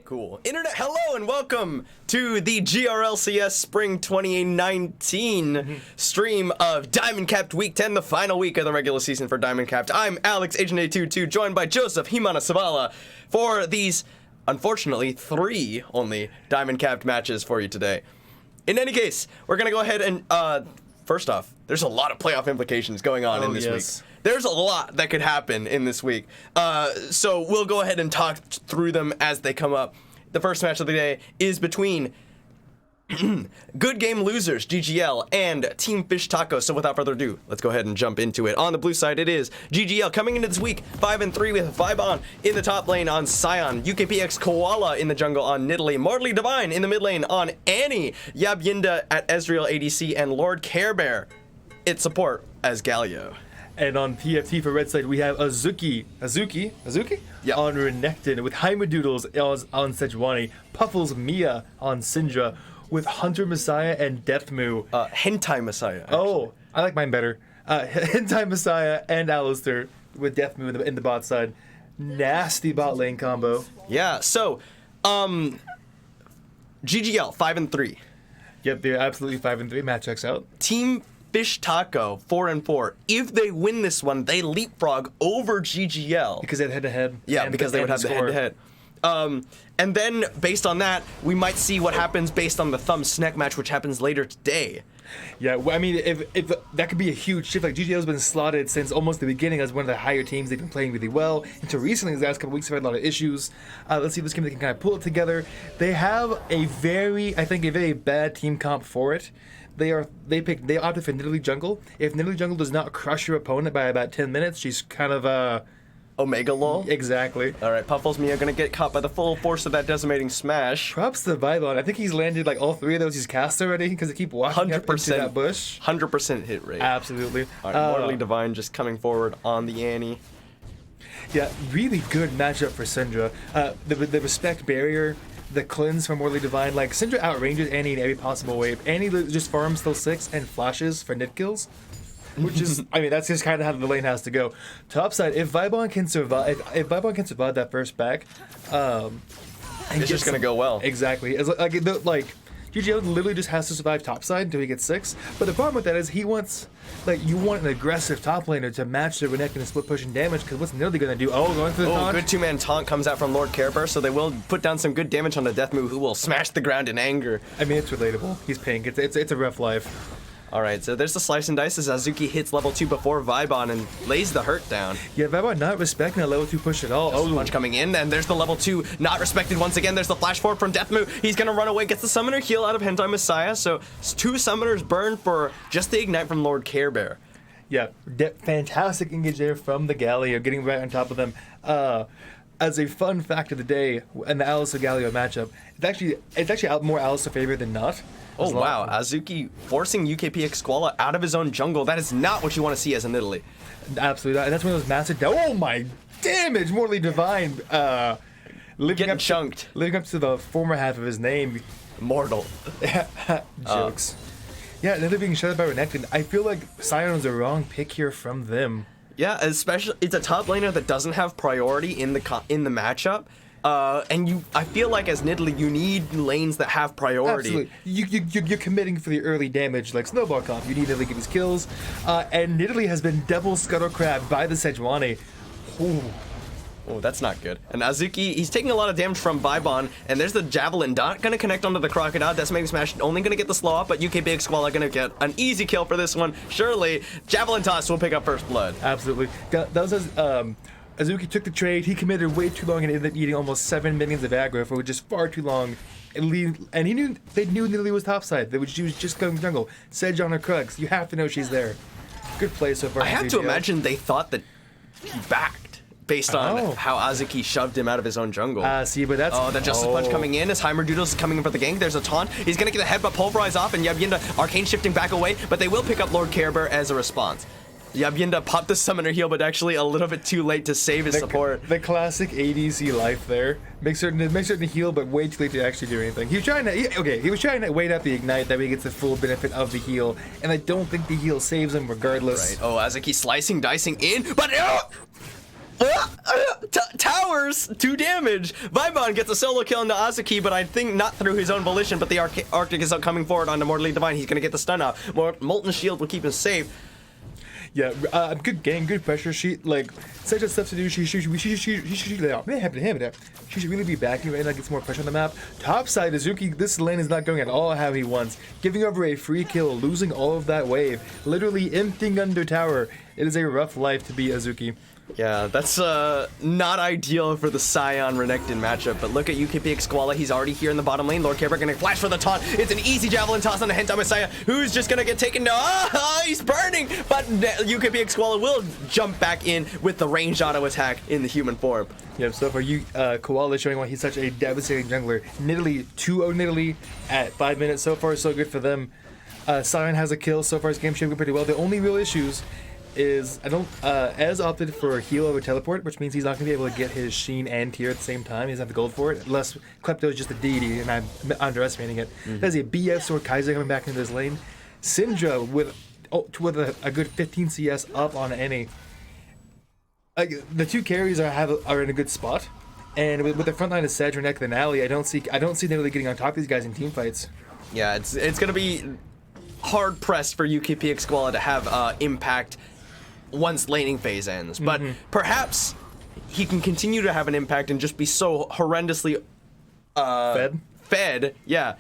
Cool. Internet, hello and welcome to the GRLCS Spring 2019 stream of Diamond Capped Week 10, the final week of the regular season for Diamond Capped. I'm Alex, Agent A22, joined by Joseph Himana Savala for these, unfortunately, 3 only Diamond Capped matches for you today. In any case, we're going to go ahead and, first off, there's a lot of playoff implications going on in this week. There's a lot that could happen in this week. So we'll go ahead and talk through them as they come up. The first match of the day is between Good game losers, GGL, and Team Fish Taco. So without further ado, let's go ahead and jump into it. On the blue side, it is GGL coming into this week 5-3 with Vibon in the top lane on Scion, UKPX Koala in the jungle on Nidalee, Mortally Divine in the mid lane on Annie, Yabyinda at Ezreal ADC, and Lord Care Bear its support as Galio. And on TFT for red side, we have Azuki? Yep. On Renekton, with Heimadoodles on Sejuani, Puffles Mia on Syndra, with Hunter Messiah and Deathmoo. Hentai Messiah. Actually. Oh, I like mine better. Hentai Messiah and Alistair with Deathmoo in the bot side. Nasty bot lane combo. Yeah, so, GGL 5-3. Yep, they're absolutely 5-3. Matt checks out. Team Fish Taco 4-4. If they win this one, they leapfrog over GGL. Because they had head-to-head. Yeah, because they would have the head-to-head. And then, based on that, we might see what happens based on the Thumb Snack match, which happens later today. Yeah, I mean, if that could be a huge shift. Like, GGL's been slotted since almost the beginning as one of the higher teams. They've been playing really well. Until recently, the last couple weeks, they've had a lot of issues. Let's see if this game they can kind of pull it together. They have a very bad team comp for it. They opted for Nidalee Jungle. If Nidalee Jungle does not crush your opponent by about 10 minutes, she's kind of Omega lol? Exactly. Alright, Puffles Mia gonna get caught by the full force of that decimating smash. Props to Vibon. I think he's landed like all three of those he's cast already because they keep walking up into that bush. 100% hit rate. Absolutely. Alright, Mortally Divine just coming forward on the Annie. Yeah, really good matchup for Syndra. The respect barrier, the cleanse from Mortally Divine, like Syndra outranges Annie in every possible way. Annie just farms till 6 and flashes for nit kills. Which is, I mean, that's just kind of how the lane has to go. Top side, if Vibon can survive, if Vibon can survive that first back, it's just gonna go well. Exactly. It's like GGL literally just has to survive top side until he gets 6. But the problem with that is you want an aggressive top laner to match the Renekton and split push and damage. Because what's Nidalee gonna do? Oh, going for the taunt. Good two-man taunt comes out from Lord Care Bear, so they will put down some good damage on the Deathmoo, who will smash the ground in anger. I mean, it's relatable. He's paying. It's a rough life. Alright, so there's the slice and dice as Azuki hits level 2 before Vibon and lays the hurt down. Yeah, Vibon not respecting a level 2 push at all. Oh, punch coming in, and there's the level 2 not respected once again. There's the flash forward from Deathmoo. He's gonna run away, gets the summoner heal out of Hentai Messiah, so 2 summoners burn for just the ignite from Lord Care Bear. Yeah, fantastic engage there from the Galio, getting right on top of them. As a fun fact of the day, in the Alistair Galio matchup, it's actually more Alistair favorite than not. Oh wow, Azuki forcing UKPX Koala out of his own jungle. That is not what you want to see as a Nidalee. Absolutely not. And that's one of those massive... Oh my damage! Mortally Divine. Getting chunked. Living up to the former half of his name. Mortal. Jokes. Yeah, Nidalee being shut out by Renekton. I feel like Scion was the wrong pick here from them. Yeah, especially it's a top laner that doesn't have priority in the matchup. And I feel like as Nidalee, you need lanes that have priority. Absolutely. You're committing for the early damage, like Snowball Comp. You need Nidalee to get these kills. And Nidalee has been double scuttle crabbed by the Sejuani. Ooh. Oh, that's not good. And Azuki, he's taking a lot of damage from Vibon, and there's the Javelin not gonna connect onto the Crocodile. Decimating Smash only gonna get the slow up, but UKPX Koala gonna get an easy kill for this one. Surely, Javelin Toss will pick up first blood. Absolutely. That was Azuki took the trade, he committed way too long and ended up eating almost 7 minions of aggro for just far too long. And they knew Nidalee was topside. She was just going jungle. Sedge on her Krugs. You have to know she's there. Good play so far. I have to imagine they thought that he backed based on how Azuki shoved him out of his own jungle. See, but that's... Oh, the Justice Punch coming in as Heimadoodles is coming in for the gank. There's a taunt. He's gonna get a headbutt pulverize off, and Yabyinda Arcane shifting back away, but they will pick up Lord Care Bear as a response. Yabyinda popped the summoner heal, but actually a little bit too late to save his support. The classic ADC life there. Make certain to heal, but way too late to actually do anything. He was trying to wait out the ignite, that way he gets the full benefit of the heal, and I don't think the heal saves him regardless. Right. Oh, Azuki slicing, dicing in, but towers, 2 damage. Vibon gets a solo kill into Azuki, but I think not through his own volition, but the Arctic is coming forward onto Mortally Divine. He's gonna get the stun off. Molten Shield will keep him safe. Yeah, good gang, good pressure. Such a stuff to do. She should really be backing right now, get some more pressure on the map. Top side, Azuki, this lane is not going at all how he wants. Giving over a free kill, losing all of that wave, literally emptying under tower. It is a rough life to be Azuki. Yeah, that's not ideal for the Scion Renekton matchup, but look at UKPX Squala. He's already here in the bottom lane. Lord Caber gonna flash for the taunt. It's an easy javelin toss on the Hentai Messiah, who's just gonna get taken down. Ah, he's burning, but UKPX Squala will jump back in with the ranged auto attack in the human form. Yep, so far Koala showing why he's such a devastating jungler. Nidalee 2-0 Nidalee at 5 minutes. So far, so good for them. Scion has a kill. So far, his game shaping pretty well. The only real issues is Ez opted for heal over teleport, which means he's not going to be able to get his Sheen and Tier at the same time. He doesn't have the gold for it, unless Klepto is just a deity, and I'm underestimating it. There's a BF Sword Kaiser coming back into this lane. Syndra with a good 15 CS up on any. The two carries are in a good spot, and with the front line of Sedge, Renek, and Ali, I don't see Nidalee getting on top of these guys in team fights. Yeah, it's going to be hard pressed for UKPX Squala to have impact once laning phase ends, but perhaps he can continue to have an impact and just be so horrendously fed. Yeah,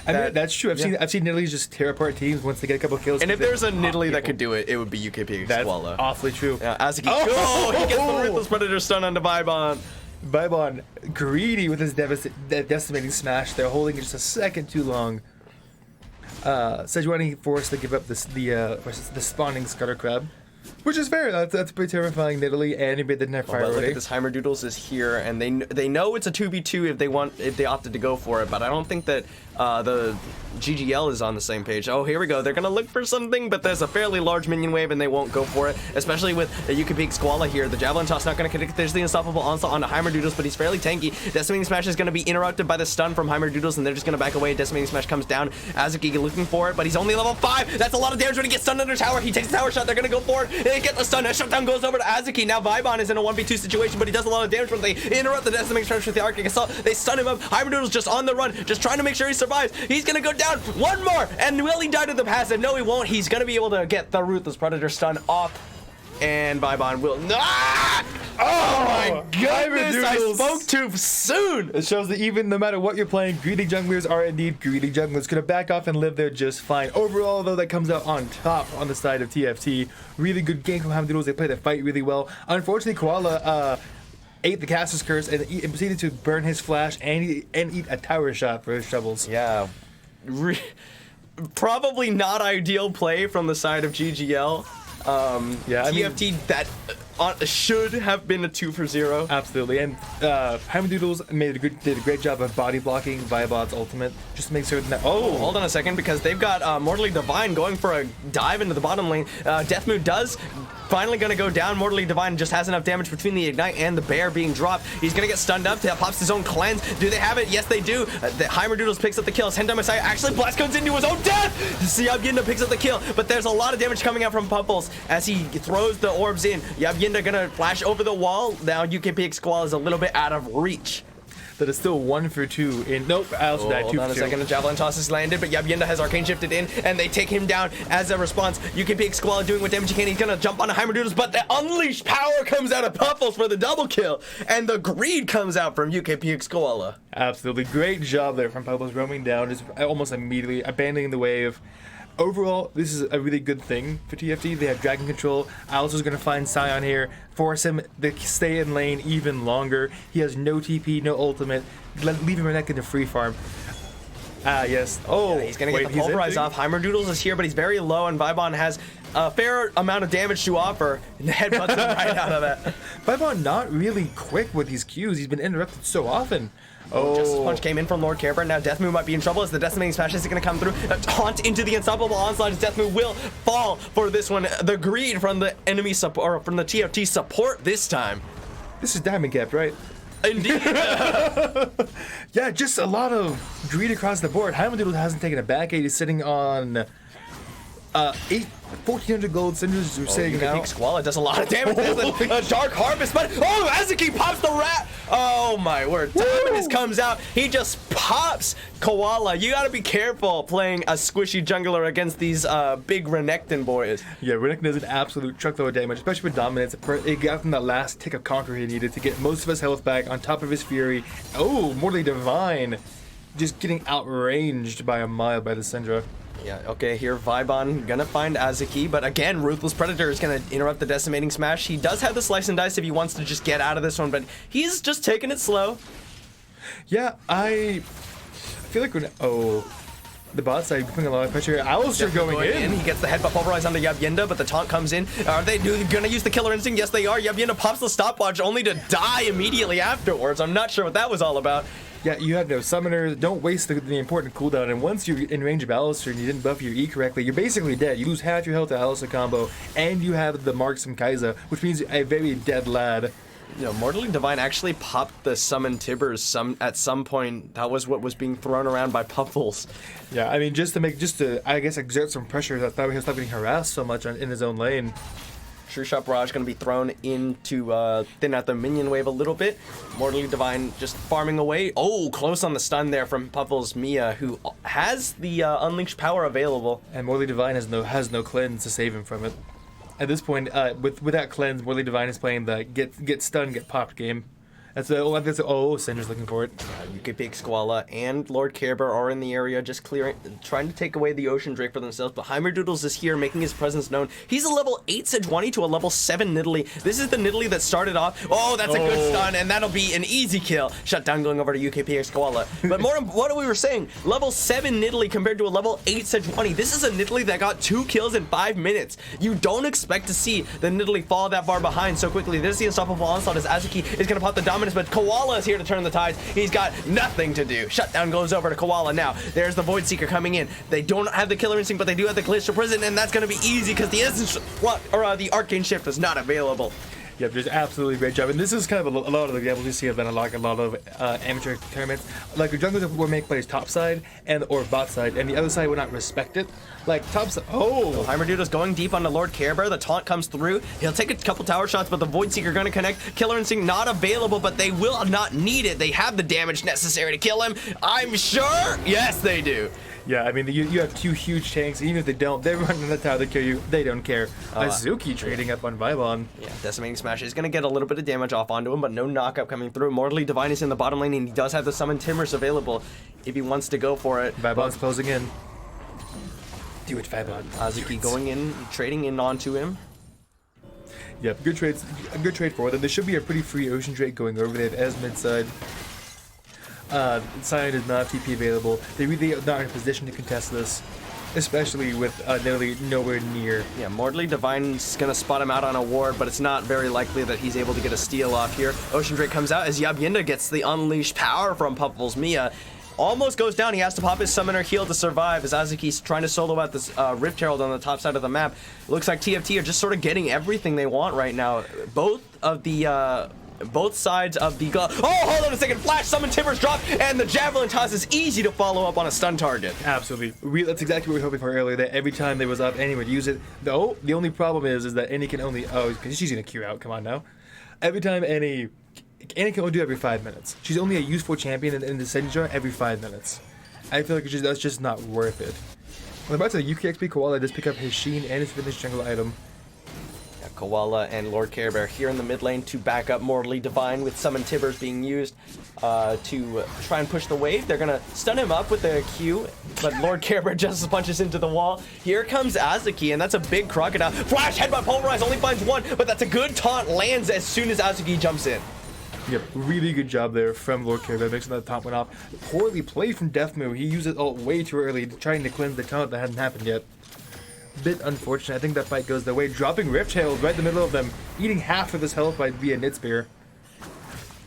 I mean, that's true. I've seen Nidalee just tear apart teams once they get a couple kills. And if there's a Nidalee that could do it, it would be UKPX Squala. That's awfully true. Yeah, Azuki. He gets the Ruthless Predator stun onto Vibon. Vibon greedy with his decimating smash. They're holding it just a second too long. Sejuani forced to give up the spawning Scutter Crab, which is fair. That's pretty terrifying. Nidalee and he didn't have fire. Look at this. Heimerdoodles is here, and they know it's a 2v2 if they opted to go for it. But I don't think that the GGL is on the same page. Oh, here we go. They're gonna look for something, but there's a fairly large minion wave, and they won't go for it. Especially with UKPX Squala here. The Javelin Toss not gonna connect. There's the unstoppable onslaught onto Heimerdoodles, but he's fairly tanky. Decimating Smash is gonna be interrupted by the stun from Heimerdoodles, and they're just gonna back away. Decimating Smash comes down. Azuki looking for it, but he's only level 5. That's a lot of damage when he gets stunned under tower. He takes the tower shot. They're gonna go for it. They get the stun. A shutdown goes over to Azuki. Now Vibon is in a 1v2 situation, but he does a lot of damage when they interrupt the Decimating Smash with the Arctic Assault. They stun him up. Heimerdoodles just on the run, just trying to make sure he survives. He's gonna go down. One more, and will he die to the passive? No, he won't. He's gonna be able to get the Ruthless Predator stun off, and Vibon will not. Oh my goodness! I spoke too soon. It shows that even no matter what you're playing, greedy junglers are indeed greedy junglers. Gonna back off and live there just fine. Overall, though, that comes out on top on the side of TFT. Really good game from Heimerdoodles. They play the fight really well. Unfortunately, Koala ate the Caster's Curse and proceeded to burn his flash and eat a tower shot for his troubles. Yeah. Probably not ideal play from the side of GGL. TFT that should have been a 2-for-0. Absolutely, and Heimerdoodles did a great job of body blocking Vibot's ultimate, just to make certain that. Oh, hold on a second, because they've got Mortally Divine going for a dive into the bottom lane. Deathmood does finally gonna go down. Mortally Divine just has enough damage between the Ignite and the Bear being dropped. He's gonna get stunned up. Pops his own cleanse. Do they have it? Yes, they do. The Heimerdoodles picks up the kill. Hentai Messiah actually blast comes into his own death. Yabginda picks up the kill, but there's a lot of damage coming out from Pumples as he throws the orbs in. Yabginda gonna flash over the wall. Now UKPX Squall is a little bit out of reach. That is still 1-for-2 in. Nope, I also died 2-for-2. Hold on a second, the Javelin Toss is landed, but Yabginda has Arcane shifted in, and they take him down as a response. UKPX Squall doing what damage he can. He's gonna jump onto Heimerdoodles, but the Unleashed Power comes out of Puffles for the double kill, and the Greed comes out from UKPX Squall. Absolutely, great job there from Puffles, roaming down, just almost immediately abandoning the wave. Overall, this is a really good thing for TFT. They have Dragon Control. Alistair's going to find Scion here, force him to stay in lane even longer. He has no TP, no ultimate. Leave him Renek into free farm. Yes. Oh, yeah, he's going to get the Pulverize off. Heimerdoodles is here, but he's very low, and Vibon has a fair amount of damage to offer. And the headbutts him right out of that. Vibon not really quick with these Qs. He's been interrupted so often. Justice Punch came in from Lord Careburn. Now Deathmoon might be in trouble as the Decimating Smash is going to come through. A taunt into the Unstoppable Onslaught as Deathmoon will fall for this one. The Greed from the enemy support, or from the TFT support this time. This is Diamond Cap, right? Indeed. Yeah, just a lot of greed across the board. Heimerdoodle hasn't taken a back 8. He's sitting on 1,400 gold. Syndra's sitting now. Squala does a lot of damage. There's a Dark Harvest, but Azuki pops the rat. Oh my word. Diamond comes out. He just pops Koala. You gotta be careful playing a squishy jungler against these big Renekton boys. Yeah, Renekton is an absolute truckload of damage, especially with dominance. It got him that last tick of Conquer he needed to get most of his health back on top of his Fury. Oh, Mortally Divine. Just getting outranged by a mile by the Syndra. Yeah, okay, here Vibon gonna find Azuki, but again, Ruthless Predator is gonna interrupt the Decimating Smash. He does have the Slice and Dice if he wants to just get out of this one, but he's just taking it slow. Yeah, I feel like the bot side putting a lot of pressure. Alistair going in. He gets the headbutt pulverize onto Yabyinda, but the taunt comes in. Are they gonna use the Killer Instinct? Yes, they are. Yabyinda pops the stopwatch only to die immediately afterwards. I'm not sure what that was all about. Yeah, you have no summoners. Don't waste the important cooldown. And once you're in range of Alistair and you didn't buff your E correctly, you're basically dead. You lose half your health to Alistair combo, and you have the marks from Kai'Sa, which means a very dead lad. You know, Mortally Divine actually popped the summon Tibbers at some point. That was what was being thrown around by Puffles. Yeah, I mean, just to I guess exert some pressure. That he was not getting harassed so much in his own lane. True Shot Barrage going to be thrown in to thin out the minion wave a little bit. Mortally Divine just farming away. Oh, close on the stun there from Puffles Mia, who has the Unleashed Power available. And Mortally Divine has no cleanse to save him from it. At this point, with that cleanse, Mortally Divine is playing the get stunned, get popped game. That's Singer's looking for it. UK Big Squalla and Lord Carebear are in the area, just trying to take away the Ocean Drake for themselves. But Heimerdoodles is here, making his presence known. He's a level 8 Sejuani to a level 7 Nidalee. This is the Nidalee that started off. Oh, that's a good stun, and that'll be an easy kill. Shutdown going over to UK Big Squalla. But more, what we were saying, level 7 Nidalee compared to a level 8 Sejuani. This is a Nidalee that got 2 kills in 5 minutes. You don't expect to see the Nidalee fall that far behind so quickly. This is the Unstoppable Onslaught as Azuki is going to pop the dominance, but Koala is here to turn the tides. He's got nothing to do. Shutdown goes over to Koala now. There's the Void Seeker coming in. They don't have the Killer Instinct, but they do have the Glacial Prison, and that's going to be easy because the Arcane Shift is not available. Yep, just absolutely great job. And this is kind of a lot of the examples you see have been like a lot of amateur tournaments. Like the junglers will make plays top side or bot side, and the other side will not respect it. Like top side. Oh! Heimerdoodle's going deep onto Lord Carebear. The taunt comes through. He'll take a couple tower shots, but the Void Seeker going to connect. Killer Instinct not available, but they will not need it. They have the damage necessary to kill him. I'm sure. Yes, they do. Yeah, I mean, you have 2 huge tanks, even if they don't, they're running the tower to kill you. They don't care. Azuki trading up on Vibon. Yeah, Decimating Smash is going to get a little bit of damage off onto him, but no knockup coming through. Mortally Divine is in the bottom lane, and he does have the Summon Timbers available if he wants to go for it. Vibon's closing in. Do it, Vibon. Azuki going in, trading in onto him. Yep, good trade for them. There should be a pretty free Ocean Drake going over there as mid side. Sion is not TP available. They really are not in a position to contest this, especially with nearly nowhere near. Yeah, Mortally Divine's gonna spot him out on a ward, but it's not very likely that he's able to get a steal off here. Ocean Drake comes out as Yabyinda gets the Unleashed Power from Puffles Mia. Almost goes down. He has to pop his Summoner Heal to survive as Azuki's trying to solo out this Rift Herald on the top side of the map. Looks like TFT are just sort of getting everything they want right now. Both sides of the Oh, hold on a second. Flash Summon Timbers drop, and the Javelin Toss is easy to follow up on a stun target. Absolutely. That's exactly what we were hoping for earlier, that every time there was up, Annie would use it. Though, the only problem is that Annie can only... Oh, because she's going to Q out. Come on now. Every time Annie can only do every 5 minutes. She's only a useful champion in the Ascendant jar every 5 minutes. I feel like that's just not worth it. On the back to the UKXP, Koala does pick up his Sheen and his finished jungle item. Koala and Lord Carebear here in the mid lane to back up Mortally Divine with Summon Tibbers being used to try and push the wave. They're going to stun him up with the Q, but Lord Carebear just punches into the wall. Here comes Azuki, and that's a big crocodile. Flash Headbutt Pulverize only finds one, but that's a good taunt, lands as soon as Azuki jumps in. Yep, really good job there from Lord Carebear, mixing that taunt went off. Poorly played from Deathmoo. He used it ult way too early, trying to cleanse the taunt that hadn't happened yet. Bit unfortunate. I think that fight goes their way. Dropping Rift Herald right in the middle of them, eating half of his health via Nid Spear.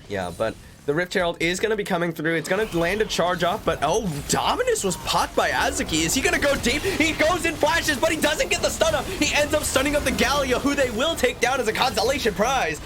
Yeah, but the Rift Herald is going to be coming through. It's going to land a charge off, but oh, Dominus was popped by Azuki. Is he going to go deep? He goes in flashes, but he doesn't get the stun up. He ends up stunning up the Gallia, who they will take down as a consolation prize.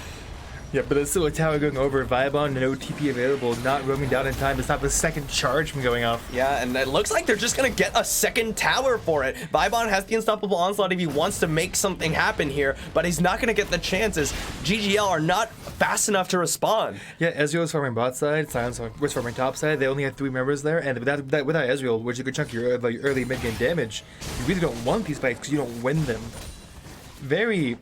Yeah, but there's still a tower going over. Vibon, no TP available, not roaming down in time to stop the second charge from going off. Yeah, and it looks like they're just going to get a second tower for it. Vibon has the Unstoppable Onslaught if he wants to make something happen here, but he's not going to get the chances. GGL are not fast enough to respond. Yeah, Ezreal's farming bot side, Sion's was farming top side. They only have 3 members there, and without Ezreal, which is a good chunk of your early mid-game damage, you really don't want these fights because you don't win them. Very...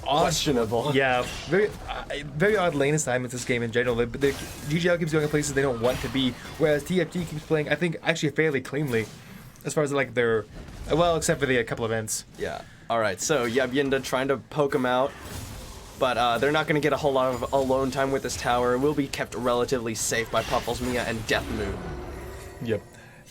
questionable. Yeah, very odd lane assignments this game in general. The GGL keeps going in places they don't want to be, whereas TFT keeps playing, I think, actually fairly cleanly, as far as like their Well, except for the couple events. Yeah. All right. So Yabyinda trying to poke him out, but they're not going to get a whole lot of alone time with this tower. It will be kept relatively safe by Puffles Mia and Death Moon. Yep.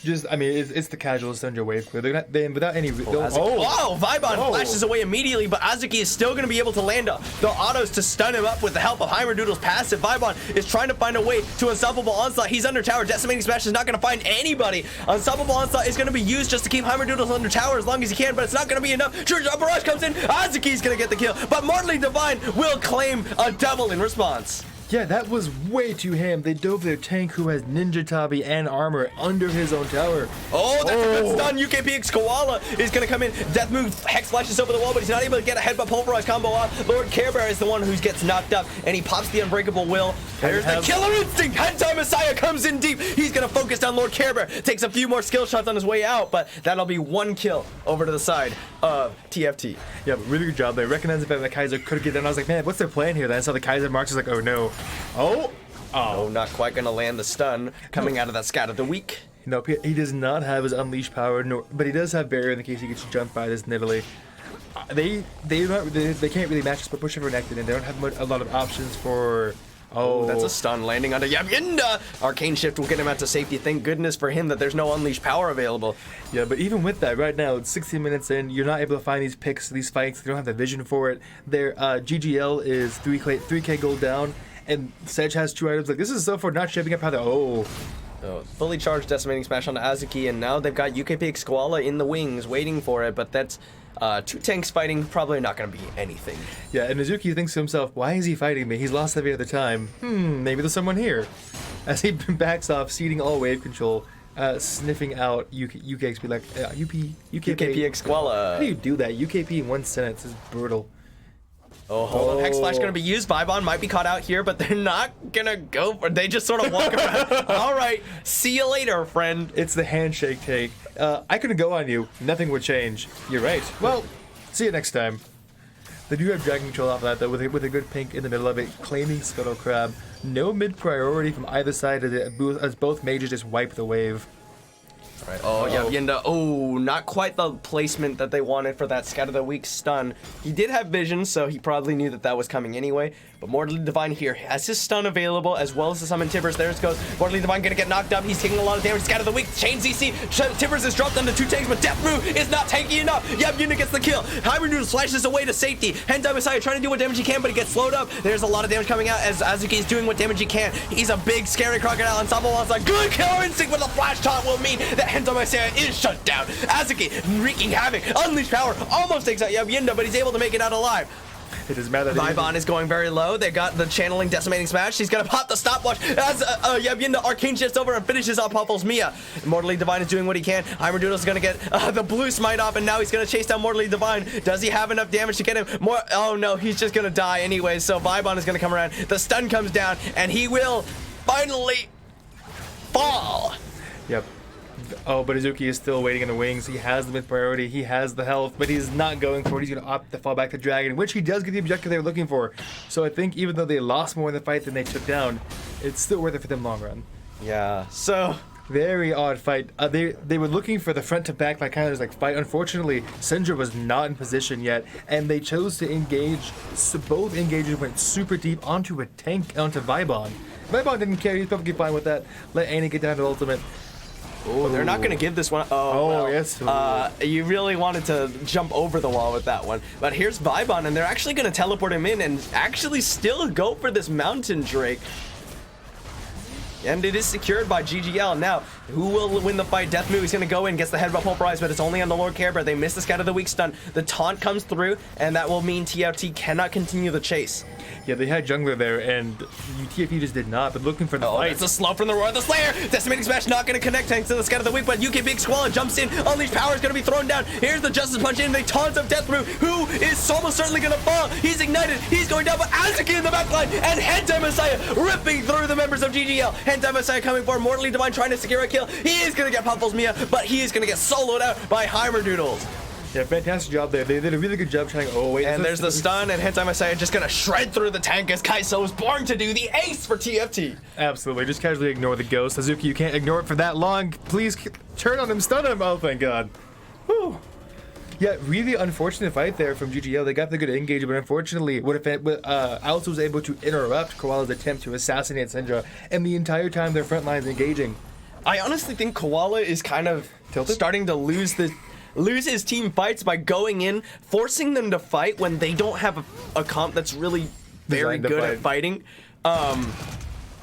Just, I mean, it's the casual Sundra wave clear. They're not, without any. Vibon flashes away immediately, but Azuki is still going to be able to land the autos to stun him up with the help of Heimerdoodle's passive. Vibon is trying to find a way to Unstoppable Onslaught. He's under tower. Decimating Smash is not going to find anybody. Unstoppable Onslaught is going to be used just to keep Heimerdoodles under tower as long as he can, but it's not going to be enough. Charge Up Barrage comes in. Azuki's going to get the kill, but Mortally Divine will claim a double in response. Yeah, that was way too ham. They dove their tank who has Ninja Tabi and armor under his own tower. Oh, that's a good stun. UKPX Koala is going to come in. Death Move Hex flashes over the wall, but he's not able to get a headbutt pulverize combo off. Lord Care Bear is the one who gets knocked up, and he pops the Unbreakable Will. There's the Killer Instinct. Hentai Messiah comes in deep. He's going to focus down Lord Care Bear. Takes a few more skill shots on his way out, but that'll be one kill over to the side of TFT. Yeah, but really good job. They recognized that the Kaiser could get done. I was like, man, what's their plan here? Then I saw the Kaiser marks. I was like, oh no. Oh, not quite going to land the stun coming out of that Scat of the Week. Nope, he does not have his Unleash power, but he does have Barrier in the case he gets jumped by this Nidalee. They can't really match us, but push over Nectin, and they don't have a lot of options for. Oh, that's a stun landing onto Yabyinda. Arcane Shift will get him out to safety. Thank goodness for him that there's no Unleash power available. Yeah, but even with that, right now, it's 16 minutes in, you're not able to find these picks, these fights. They don't have the vision for it. Their GGL is 3K gold down, and Sedge has 2 items. Like, this is so far not shaping up how they. Fully charged Decimating Smash onto Azuki, and now they've got UKPX Koala in the wings waiting for it, but that's 2 tanks fighting, probably not going to be anything. Yeah, and Azuki thinks to himself, why is he fighting me? He's lost every other time. Maybe there's someone here. As he backs off, ceding all wave control, sniffing out UKX, be like, UKPX Koala. How do you do that? UKP in one sentence is brutal. Oh, hold on. Hex Flash going to be used. Vibon might be caught out here, but they're not going to go for it. They just sort of walk around. All right. See you later, friend. It's the handshake take. I couldn't go on you. Nothing would change. You're right. Well, see you next time. They do have Dragon Control off of that, though, with a good pink in the middle of it, claiming Scuttle Crab. No mid-priority from either side as both mages just wipe the wave. Right. Oh, Yabyinda. Oh, not quite the placement that they wanted for that Scat of the Week stun. He did have vision, so he probably knew that was coming anyway. But Mortally Divine here has his stun available, as well as the summon Tibbers. There it goes. Mortally Divine gonna get knocked up. He's taking a lot of damage. Scat of the Week, Chain ZC. Tibbers is dropped onto 2 tanks, but Death Brew is not tanky enough. Yabyinda gets the kill. Heimerdoodle slashes away to safety. Hentai Messiah trying to do what damage he can, but he gets slowed up. There's a lot of damage coming out as Azuki is doing what damage he can. He's a big, scary crocodile. Ensemble wants a good Killer Instinct with a flash taunt will mean that Hentai Messiah is shut down. Azuki wreaking havoc. Unleashed power almost takes out Yabyinda, but he's able to make it out alive. It doesn't matter. Vibon is going very low. They got the channeling Decimating Smash. He's gonna pop the stopwatch as Yabyinda Arcane shifts over and finishes off Puffles Mia. Mortally Divine is doing what he can. Heimerdoodle is gonna get the blue smite off, and now he's gonna chase down Mortally Divine. Does he have enough damage to get him more? Oh no, he's just gonna die anyway. So Vibon is gonna come around. The stun comes down, and he will finally fall. Yep. Oh, but Azuki is still waiting in the wings. He has the mid priority. He has the health, but he's not going for it. He's going to opt to fall back to Dragon, which he does get the objective they were looking for. So I think even though they lost more in the fight than they took down, it's still worth it for them long run. Yeah. So very odd fight. They were looking for the front to back like kind of like fight. Unfortunately, Syndra was not in position yet, and they chose to engage. So both engages went super deep onto a tank, onto Vibon. Vibon didn't care. He's perfectly fine with that. Let Annie get down to ultimate. Oh, they're not going to give this one. Oh, yes. You really wanted to jump over the wall with that one. But here's Vibon, and they're actually going to teleport him in and actually still go for this Mountain Drake. And it is secured by GGL. Now, who will win the fight? Death Move is going to go in, gets the headbutt pulverized, but it's only on the Lord Care Bear. They miss the Scat of the Week stun. The taunt comes through, and that will mean TFT cannot continue the chase. Yeah, they had jungler there, and TFT just did not, but looking for the fight. It's a slow from the Roar of the Slayer. Decimating Smash not going to connect thanks to the Scat of the Week, but UKPX Koala jumps in. Unleashed power is going to be thrown down. Here's the Justice Punch in. They taunt of Death Brew, who is almost certainly going to fall. He's ignited. He's going down, but Azuki in the backline, and Hentai Messiah ripping through the members of GGL. Hentai Messiah coming for Mortally Divine, trying to secure a kill. He is going to get Puffles Mia, but he is going to get soloed out by Heimerdoodles. Yeah, fantastic job there. They did a really good job trying. Oh wait, and there's the stun, and Hentai Messiah just gonna shred through the tank as Kaiso was born to do, the ace for TFT. Absolutely, just casually ignore the ghost. Azuki, you can't ignore it for that long. Please turn on him, stun him. Oh, thank God. Whew. Yeah, really unfortunate fight there from GGL. They got the good engage, but unfortunately, Alice was able to interrupt Koala's attempt to assassinate Syndra, and the entire time their front line's engaging. I honestly think Koala is kind of Tilted? starting to lose his team fights by going in, forcing them to fight when they don't have a comp that's really very Designed to good at fight. fighting.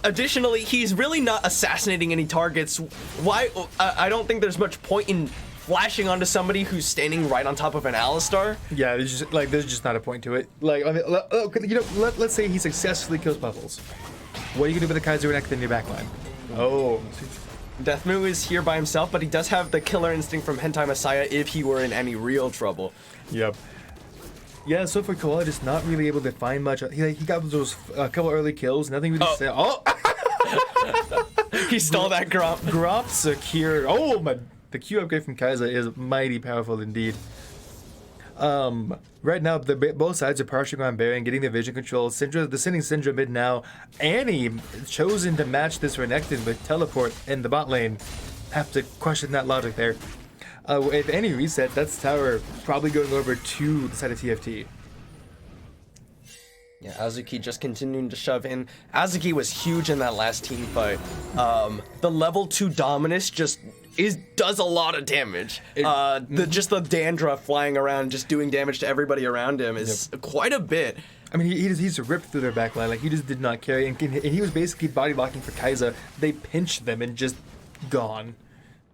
Additionally, he's really not assassinating any targets. Why? I don't think there's much point in flashing onto somebody who's standing right on top of an Alistar. Yeah, there's just not a point to it. Like, I mean, let's say he successfully kills Puffles. What are you gonna do with the Kaiser next in your backline? Oh. Deathmoo is here by himself, but he does have the killer instinct from Hentai Messiah if he were in any real trouble. Yep. Yeah, so for Koala, just not really able to find much. He got those couple early kills, nothing really. He stole that Gromp. Gromp secured. Oh my! The Q upgrade from Kaiser is mighty powerful indeed. Right now, both sides are partially on Baron, getting the vision control. They're sending Syndra mid now. Annie chosen to match this Renekton with teleport in the bot lane. Have to question that logic there. If Annie resets, that's tower probably going over to the side of TFT. Yeah, Azuki just continuing to shove in. Azuki was huge in that last team fight. The level 2 Dominus just does a lot of damage. Just the dandruff flying around, just doing damage to everybody around him is quite a bit. I mean, he just ripped through their backline. Like, he just did not carry. And he was basically body blocking for Kaiser. They pinched them and just gone.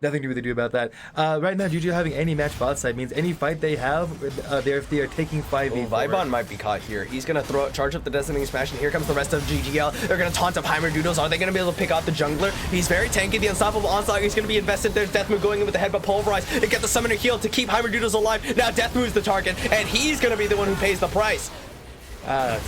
Nothing to really do about that. Right now, GG having any match bot side means any fight they have, they are taking 5v4. Vibon might be caught here. He's going to charge up the Designating Smash, and here comes the rest of GGL. They're going to taunt up Heimerdoodles. Are they going to be able to pick out the jungler? He's very tanky. The Unstoppable Onslaught, he's going to be invested. There's Deathmoo going in with the headbutt Pulverize and get the Summoner heal to keep Heimerdoodles alive. Now Deathmoo's the target, and he's going to be the one who pays the price.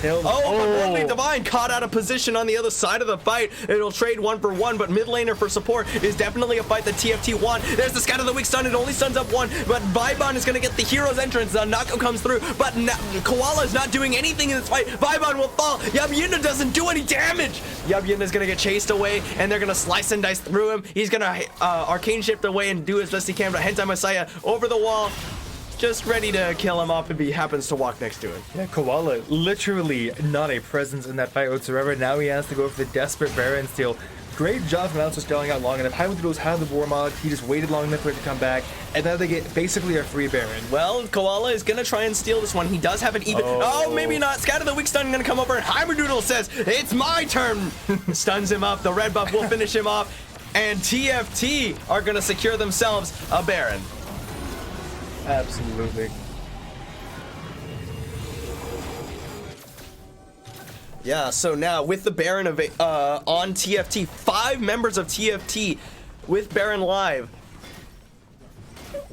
Tails. But Worldly Divine caught out of position on the other side of the fight. It'll trade 1 for 1, but mid laner for support is definitely a fight that TFT won. There's the Scout of the Weak stun. It only stuns up 1, but Vibon is going to get the hero's entrance. Nako comes through, but Koala is not doing anything in this fight. Vibon will fall. Yabyinda doesn't do any damage. Yabyinda is going to get chased away, and they're going to slice and dice through him. He's going to Arcane Shift away and do his best he can, but Hentai Messiah over the wall, just ready to kill him off if he happens to walk next to him. Yeah, Koala, literally not a presence in that fight whatsoever. Now he has to go for the desperate Baron steal. Great job from Alice stalling out long enough. Heimerdoodles had the Warmog. He just waited long enough for it to come back, and now they get basically a free Baron. Well, Koala is going to try and steal this one. He does have an even... Oh, maybe not. Scout of the Weak stun going to come over, and Heimerdoodle says, "It's my turn." Stuns him up. The red buff will finish him off, and TFT are going to secure themselves a Baron. Absolutely. Yeah, so now with the Baron on TFT, 5 members of TFT with Baron live.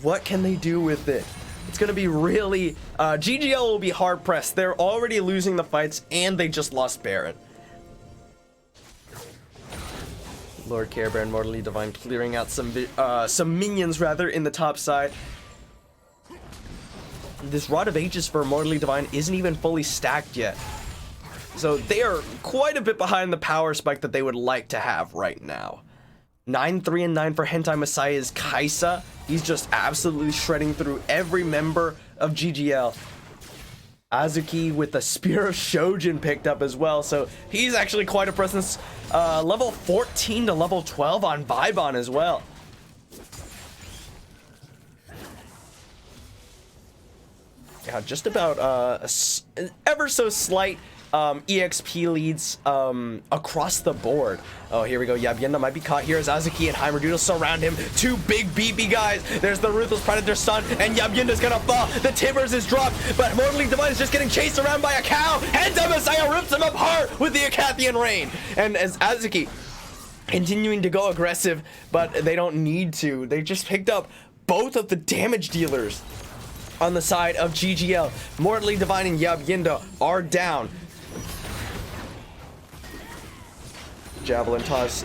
What can they do with it? It's going to be really... GGL will be hard-pressed. They're already losing the fights, and they just lost Baron. Lord Care Baron, Mortally Divine clearing out some minions, rather, in the top side. This Rod of Ages for Mortally Divine isn't even fully stacked yet. So they are quite a bit behind the power spike that they would like to have right now. 9-3 and 9 for Hentai Messiah's Kaisa. He's just absolutely shredding through every member of GGL. Azuki with the Spear of Shojin picked up as well, so he's actually quite a presence. Level 14 to level 12 on Vibon as well. Yeah, just about ever so slight EXP leads across the board. Oh, here we go. Yabyinda might be caught here as Azuki and Heimerdoodle surround him. 2 big BB guys. There's the Ruthless Predator stun, and Yabyinda's gonna fall. The Timbers is dropped, but Mortally Divine is just getting chased around by a cow. Hentai Messiah rips him up hard with the Acathian Rain. And as Azuki continuing to go aggressive, but they don't need to. They just picked up both of the damage dealers on the side of GGL. Mortally Divine and Yabyinda are down. Javelin toss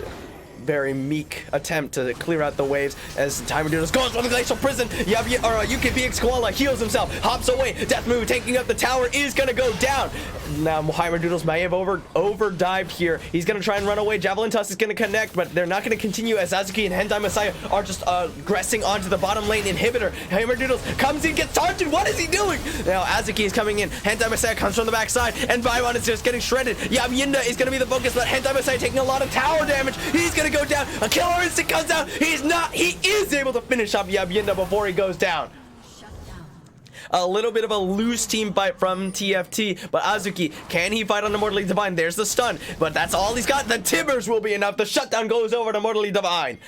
very meek attempt to clear out the waves as Timer Doodles goes for the Glacial Prison. UKPX Koala heals himself, hops away. Death Move taking up the tower is going to go down. Now Heimer Doodles may have overdived here. He's going to try and run away. Javelin Toss is going to connect, but they're not going to continue as Azuki and Hentai Messiah are just aggressing onto the bottom lane inhibitor. Heimer Doodles comes in, gets taunted. What is he doing? Now Azuki is coming in. Hentai Messiah comes from the backside, and Vaibon is just getting shredded. Yinda is going to be the focus, but Hentai Messiah taking a lot of tower damage. He's going to go down. A killer instinct comes out. He's not. He is able to finish up Yinda before he goes down. A little bit of a loose team fight from TFT, but Azuki, can he fight on the Mortally Divine? There's the stun, but that's all he's got. The Timbers will be enough. The shutdown goes over to Mortally Divine.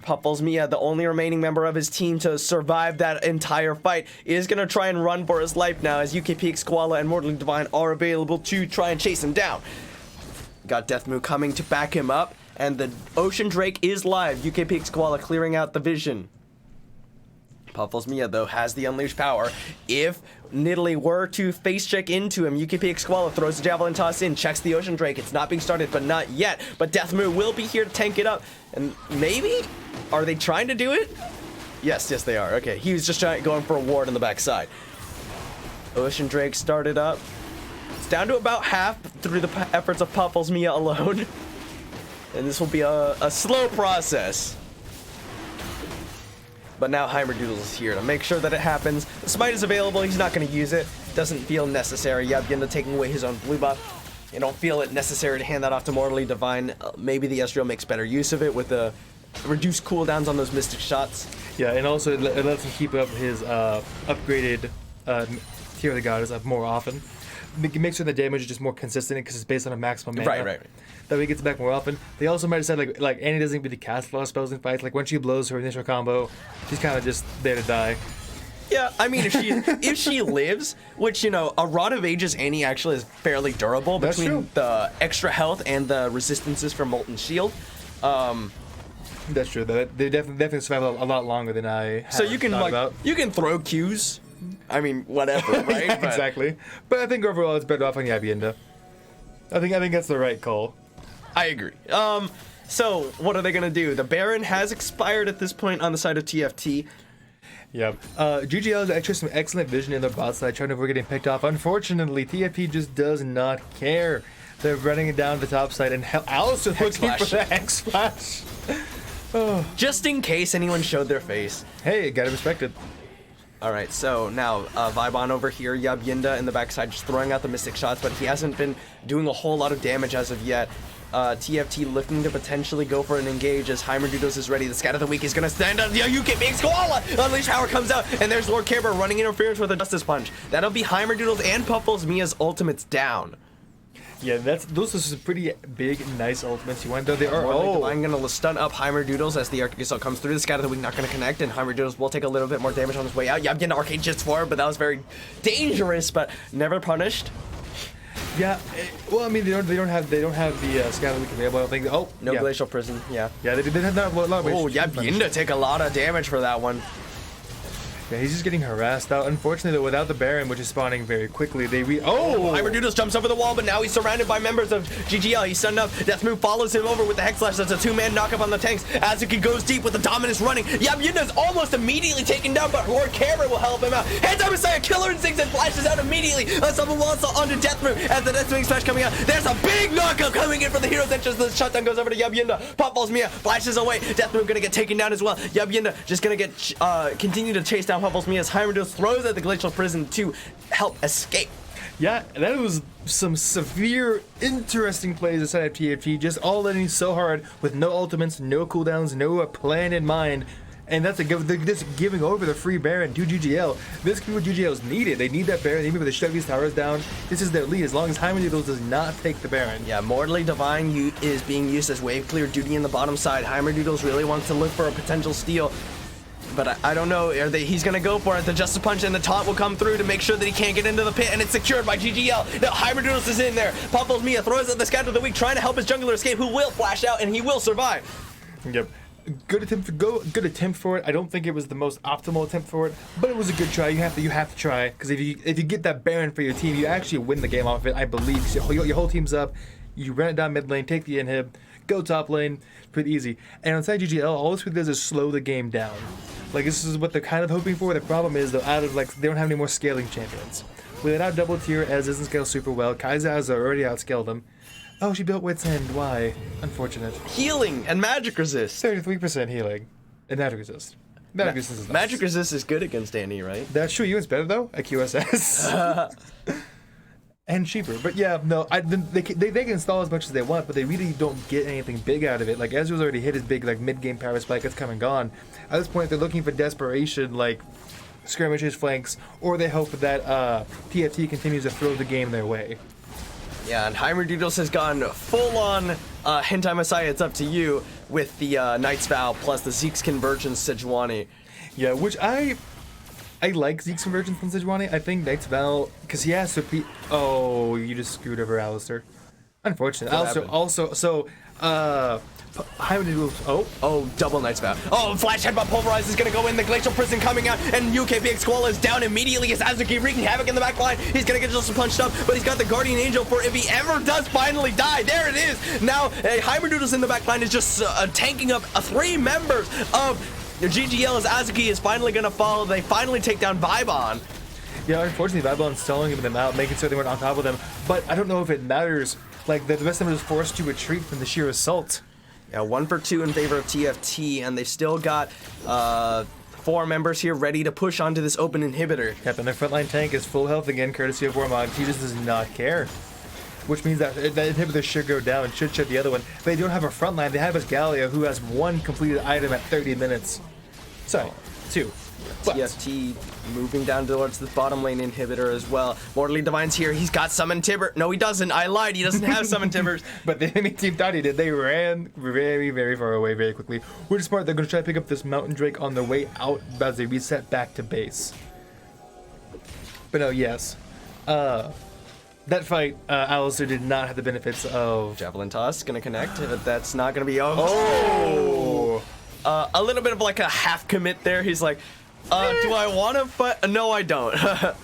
Puffles Mia, the only remaining member of his team to survive that entire fight, is going to try and run for his life now as UKPX Koala and Mortally Divine are available to try and chase him down. Got Deathmoo coming to back him up, and the Ocean Drake is live. UKPX Koala clearing out the vision. Puffles Mia, though, has the unleashed power. If Nidalee were to face check into him, UKPX Koala throws the Javelin Toss in, checks the Ocean Drake. It's not being started, but not yet. But Deathmoo will be here to tank it up. And maybe? Are they trying to do it? Yes, they are. Okay, he was just going for a ward on the backside. Ocean Drake started up. It's down to about half through the efforts of Puffles Mia alone. And this will be a slow process. But now Heimer Doodles is here to make sure that it happens. The smite is available. He's not going to use it. Doesn't feel necessary. Yinda taking away his own blue buff. You don't feel it necessary to hand that off to Mortally Divine. Maybe the Ezreal makes better use of it with the reduced cooldowns on those Mystic shots. Yeah, and also it lets him keep up his upgraded Tier of the Goddess up more often. It makes sure the damage is just more consistent because it's based on a maximum mana. Right. That way he gets back more often. They also might have said like Annie doesn't really cast a lot of spells in fights. Like when she blows her initial combo, she's kind of just there to die. Yeah, I mean, if she lives, which, you know, a Rod of Ages Annie actually is fairly durable between the extra health and the resistances from Molten Shield. That's true. They definitely survive a lot longer than I had so you can you can throw Qs. I mean, whatever, right? Yeah, exactly. But I think overall it's better off on Yinda. I think that's the right call. I agree. So what are they gonna do? The Baron has expired at this point on the side of TFT. Yep. GGL has actually some excellent vision in their bot side, trying to avoid getting picked off. Unfortunately, TFT just does not care. They're running it down the top side, and Alice is looking for the Hex Flash. Oh. Just in case anyone showed their face. Hey, gotta respect it. Alright, so now Vaibon over here, Yinda in the backside just throwing out the Mystic shots, but he hasn't been doing a whole lot of damage as of yet. TFT looking to potentially go for an engage as Heimer Doodles is ready. The Scat of the Week is going to stand up. UKPX Koala! Unleash Power comes out, and there's Lord Care Bear running interference with a Justice Punch. That'll be Heimer Doodles and Puffles Mia's ultimates down. Yeah, those are some pretty big, nice ultimates you want, though. They are. I'm going to stun up Heimer Doodles as the Arctic Assault comes through. The Scat of the Week not going to connect, and Heimer Doodles will take a little bit more damage on his way out. Yeah, I'm getting Arcade Jits for it, but that was very dangerous, but never punished. Yeah, well, I mean, they don't have the Scat of the Week available. I don't think. Oh, no, yeah. Glacial Prison. Yeah. Yeah, they have not a lot of. Oh, yeah, Yinda take a lot of damage for that one. Yeah, he's just getting harassed out. Unfortunately, though, without the Baron, which is spawning very quickly, Heimer Doodles jumps over the wall, but now he's surrounded by members of GGL. He's stunned up. Deathmove follows him over with the Hex Slash. That's a two-man knockup on the tanks. Azuki goes deep with the Dominus running. Yinda's almost immediately taken down, but Lord Cameron will help him out. Hentai Messiah Killer Instincts and flashes out immediately. Someone wants onto Deathmove as the Deathwing Smash coming out. There's a big knockup coming in for the Hero's Entrance. The shutdown goes over to Yinda. Puffballs Mia flashes away. Deathmove gonna get taken down as well. Yinda just gonna get continue to chase down Puffballs Mia as Heimer Doodles throws at the Glacial Prison to help escape. Yeah, that was some severe, interesting plays inside of TFT, just all in so hard with no ultimates, no cooldowns, no plan in mind. And that's just giving over the free Baron to GGL. This could be what GGL's needed. They need that Baron. They need to shut these towers down. This is their lead as long as Heimer Doodles does not take the Baron. Yeah, Mortally Divine is being used as wave clear duty in the bottom side. Heimer Doodles really wants to look for a potential steal. But I don't know, he's going to go for it. The Justice Punch and the taunt will come through to make sure that he can't get into the pit, and it's secured by GGL. Now Heimer Doodles is in there. Puffles Mia throws at the Scout of the Week, trying to help his jungler escape, who will flash out, and he will survive. Yep. Good attempt for it. I don't think it was the most optimal attempt for it, but it was a good try. You have to try, because if you get that Baron for your team, you actually win the game off of it, I believe. So your whole team's up. You run it down mid lane, take the inhib, go top lane, pretty easy. And on side GGL, all this really does is slow the game down. Like, this is what they're kind of hoping for. The problem is, though, they don't have any more scaling champions. Without double tier, Ez doesn't scale super well. Kai'Sa has already outscaled him. Oh, she built Wit's End. Why? Unfortunate. Healing and magic resist. 33% healing and magic resist. Magic resist is nice. Magic resist is good against Annie, right? That's true. You was better though at QSS. And cheaper. But yeah, no, they can install as much as they want, but they really don't get anything big out of it. Like, Ezreal's already hit his big like mid-game power spike that's come and gone. At this point, they're looking for desperation, like skirmishes, flanks, or they hope that TFT continues to throw the game their way. Yeah, and Heimerdoodles has gone full-on Hentai Messiah, it's up to you, with the Knight's Vow plus the Zeke's Convergence Sejuani. Yeah, which I like Zeke's Convergence from Sejuani. I think Knight's Vow, because he has to be... Oh, you just screwed over Alistair. Unfortunate. Alistair also, so, Heimerdoodles, Oh, double Knight's Vow. Oh, Flash Headbutt Pulverize is going to go in. The Glacial Prison coming out, and UKPX Squall is down immediately as Azuki wreaking havoc in the back line. He's going to get just punched up, but he's got the Guardian Angel for if he ever does finally die. There it is. Now, Heimerdoodles in the back line is just tanking up 3 members of GGL as Azuki is finally going to follow. They finally take down Vibon. Yeah, unfortunately, Vibon's stalling them out, making sure they weren't on top of them. But I don't know if it matters. Like, the rest of them is forced to retreat from the sheer assault. Yeah, 1 for 2 in favor of TFT, and they've still got 4 members here ready to push onto this open inhibitor. Yep, and their frontline tank is full health again, courtesy of Warmog. He just does not care. Which means that inhibitor should go down and should shut the other one. They don't have a frontline. They have Asgallia, who has 1 completed item at 30 minutes. Sorry, 2. But TFT moving down towards the bottom lane inhibitor as well. Mortally Divine's here. He's got Summon Tibber. No, he doesn't. I lied. He doesn't have Summon Tibbers. But the enemy team thought he did. They ran very, very far away very quickly. Which is smart. They're going to try to pick up this Mountain Drake on their way out as they reset back to base. But no, yes. That fight, Alistair did not have the benefits of... Javelin Toss going to connect, but that's not going to be... Oh! A little bit of like a half commit there. He's like, do I want to fight? No, I don't.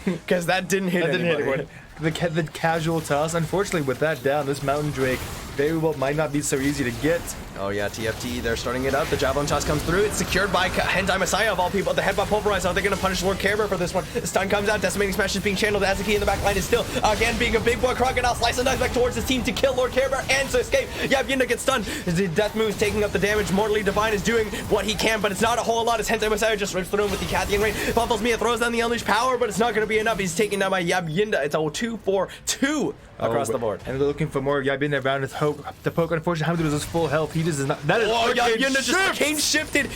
Because that didn't hit anyone. The casual toss. Unfortunately, with that down, this Mountain Drake very well might not be so easy to get. Oh yeah, TFT, they're starting it up. The Javelin Toss comes through. It's secured by Hentai Messiah of all people. The Headbutt Pulverize. Are they going to punish Lord Care Bear for this one? Stun comes out. Decimating Smash is being channeled. Azuki in the back line is still, again, being a big boy Crocodile. Slice and dive back towards his team to kill Lord Care Bear and to escape. Yep, Yinda gets stunned. The Death Move is taking up the damage. Mortally Divine is doing what he can, but it's not a whole lot as Hentai Messiah just rips through him with the Cathian Rain. Buffles Mia throws down the Unleashed Power, but it's not going to be enough. He's taking down by Yab Yinda. It's a 2-4-2 across the board. And they're looking for more Yab Yinda around his poke. The poke, unfortunately, Hamdu is full health. He just is not. That is Yab Yinda just arcane shifted.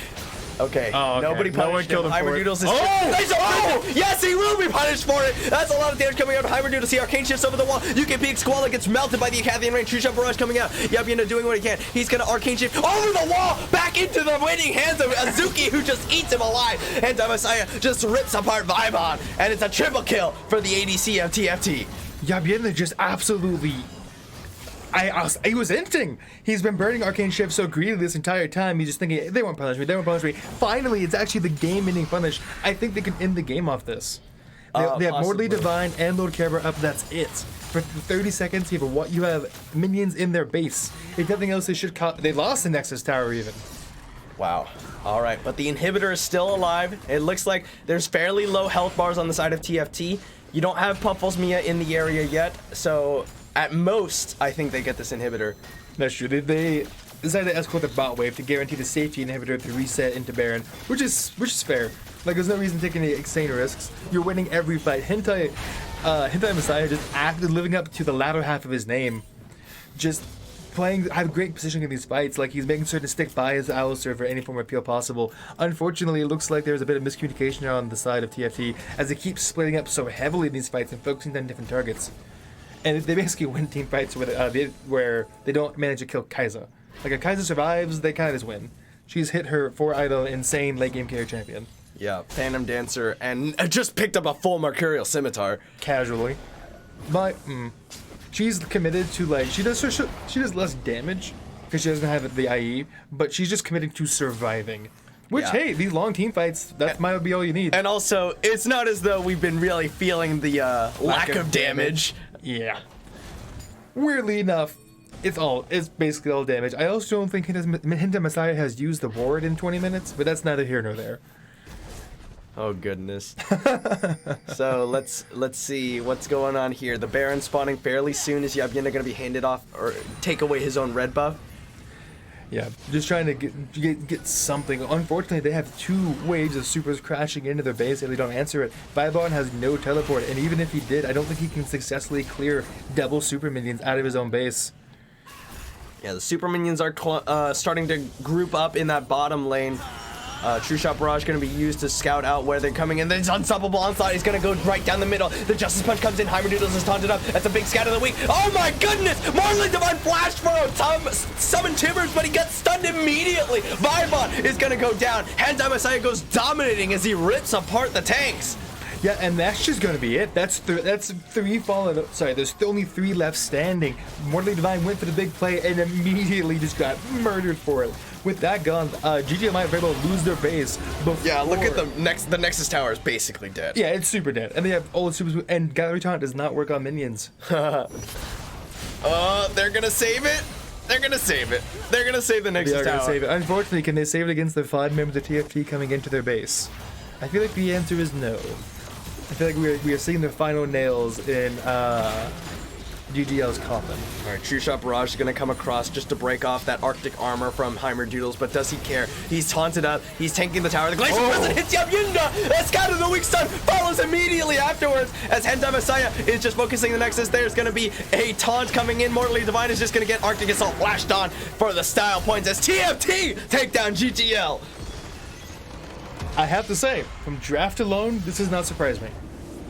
Okay. Oh, okay. Nobody punished no one killed him for it. Heimerdoodles is Oh! Yes, he will be punished for it. That's a lot of damage coming out of Heimerdoodles. He arcane shifts over the wall. UKP Squall gets melted by the Acathian Rain. True Shot Barrage coming out. Yab Yinda doing what he can. He's gonna arcane shift over the wall, back into the waiting hands of Azuki, who just eats him alive. And Messiah just rips apart Vibon, and it's a triple kill for the ADC of TFT. Yab Yinda just absolutely... he was inting. He's been burning Arcane Shift so greedily this entire time. He's just thinking, they won't punish me, they won't punish me. Finally, it's actually the game-ending punish. I think they can end the game off this. They have Mortally Divine and Lord Care Bear up, that's it. For 30 seconds, you have minions in their base. If nothing else, they lost the Nexus Tower even. Wow. All right, but the inhibitor is still alive. It looks like there's fairly low health bars on the side of TFT. You don't have Puffles Mia in the area yet, so... At most, I think they get this inhibitor. That's true. They decided to escort the bot wave to guarantee the safety inhibitor to reset into Baron, which is fair. Like, there's no reason to take any insane risks. You're winning every fight. Hentai Messiah just living up to the latter half of his name. Just have great positioning in these fights. Like, he's making sure to stick by his Alistair for any form of appeal possible. Unfortunately, it looks like there's a bit of miscommunication on the side of TFT as they keep splitting up so heavily in these fights and focusing on different targets. And they basically win team fights where they don't manage to kill Kai'Sa. Like, if Kai'Sa survives, they kind of just win. She's hit her 4-idol insane late game carry champion. Yeah, Phantom Dancer, and just picked up a full Mercurial Scimitar. Casually. But, she's committed to, like, she does less damage, because she doesn't have the IE, but she's just committing to surviving. Which, hey, these long team fights, that might be all you need. And also, it's not as though we've been really feeling the lack of damage. Yeah. Weirdly enough, It's basically all damage. I also don't think Hinta Messiah has used the ward in 20 minutes, but that's neither here nor there. Oh goodness. So let's see what's going on here. The Baron spawning fairly soon. Is Yabyinda gonna be handed off or take away his own red buff? Yeah, just trying to get something. Unfortunately, they have 2 waves of supers crashing into their base and they don't answer it. Vibon has no teleport, and even if he did, I don't think he can successfully clear double super minions out of his own base. Yeah, the super minions are starting to group up in that bottom lane. True Shot Barrage going to be used to scout out where they're coming in. Then it's Unstoppable Onslaught. He's going to go right down the middle. The Justice Punch comes in. Heimerdoodles is taunted up. That's a big scout of the week. Oh my goodness! Marley Divine Flash Throw. Summon Timbers, but he gets stunned immediately. Vibon is going to go down. Handai Messiah goes dominating as he rips apart the tanks. Yeah, and that's just gonna be it. That's 3 fallen. Sorry, there's only 3 left standing. Mortally Divine went for the big play and immediately just got murdered for it. With that gone, GGL might very well lose their base. Yeah, look at the Nexus Tower is basically dead. Yeah, it's super dead, and they have all the supers. And Gallery Taunt does not work on minions. They're gonna save it. They're gonna save it. They're gonna save the Nexus Tower. They are gonna save it. Unfortunately, can they save it against the 5 members of TFT coming into their base? I feel like the answer is no. I feel like we are seeing the final nails in GGL's coffin. All right, True Shot Barrage is going to come across just to break off that Arctic armor from Heimerdoodles, but does he care? He's taunted up. He's tanking the tower. The Glacial Crescent hits Yabyinda. That Scout of the Weak Stun follows immediately afterwards as Hentai Messiah is just focusing the Nexus. There's going to be a taunt coming in. Mortally Divine is just going to get Arctic Assault flashed on for the style points as TFT take down GGL. I have to say, from draft alone, this does not surprise me.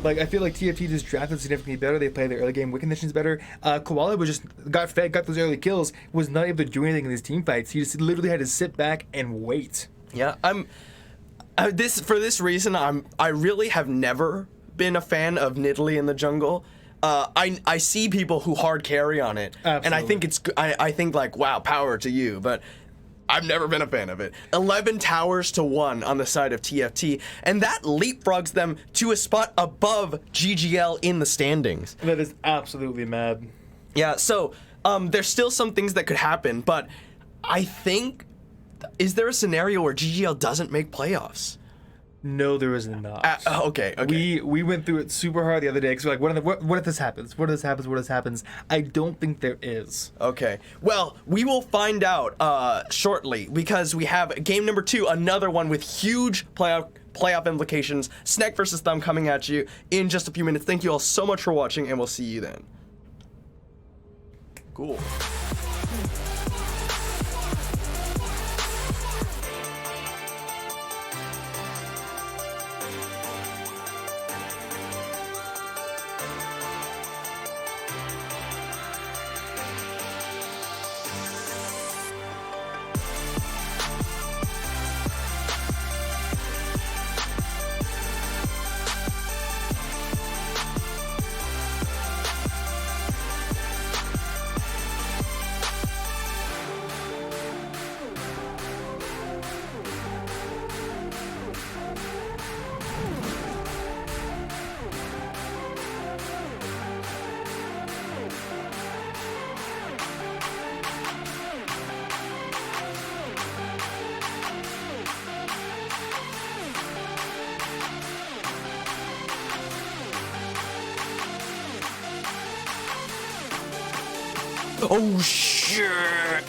Like, I feel like TFT just drafted significantly better. They play the early game win conditions better. Koala was just got fed, got those early kills, was not able to do anything in these team fights. He just literally had to sit back and wait. Yeah, for this reason, I really have never been a fan of Nidalee in the jungle. I see people who hard carry on it, Absolutely. and I think I think like, wow, power to you, but I've never been a fan of it. 11 towers to 1 on the side of TFT, and that leapfrogs them to a spot above GGL in the standings. That is absolutely mad. Yeah, so there's still some things that could happen, but I think, is there a scenario where GGL doesn't make playoffs? No, there is not. Okay. We went through it super hard the other day because we're like, what if this happens? What if this happens? What if this happens? I don't think there is. Okay. Well, we will find out shortly because we have game number 2, another one with huge playoff implications. Snack versus Thumb coming at you in just a few minutes. Thank you all so much for watching, and we'll see you then. Cool. Oh shit!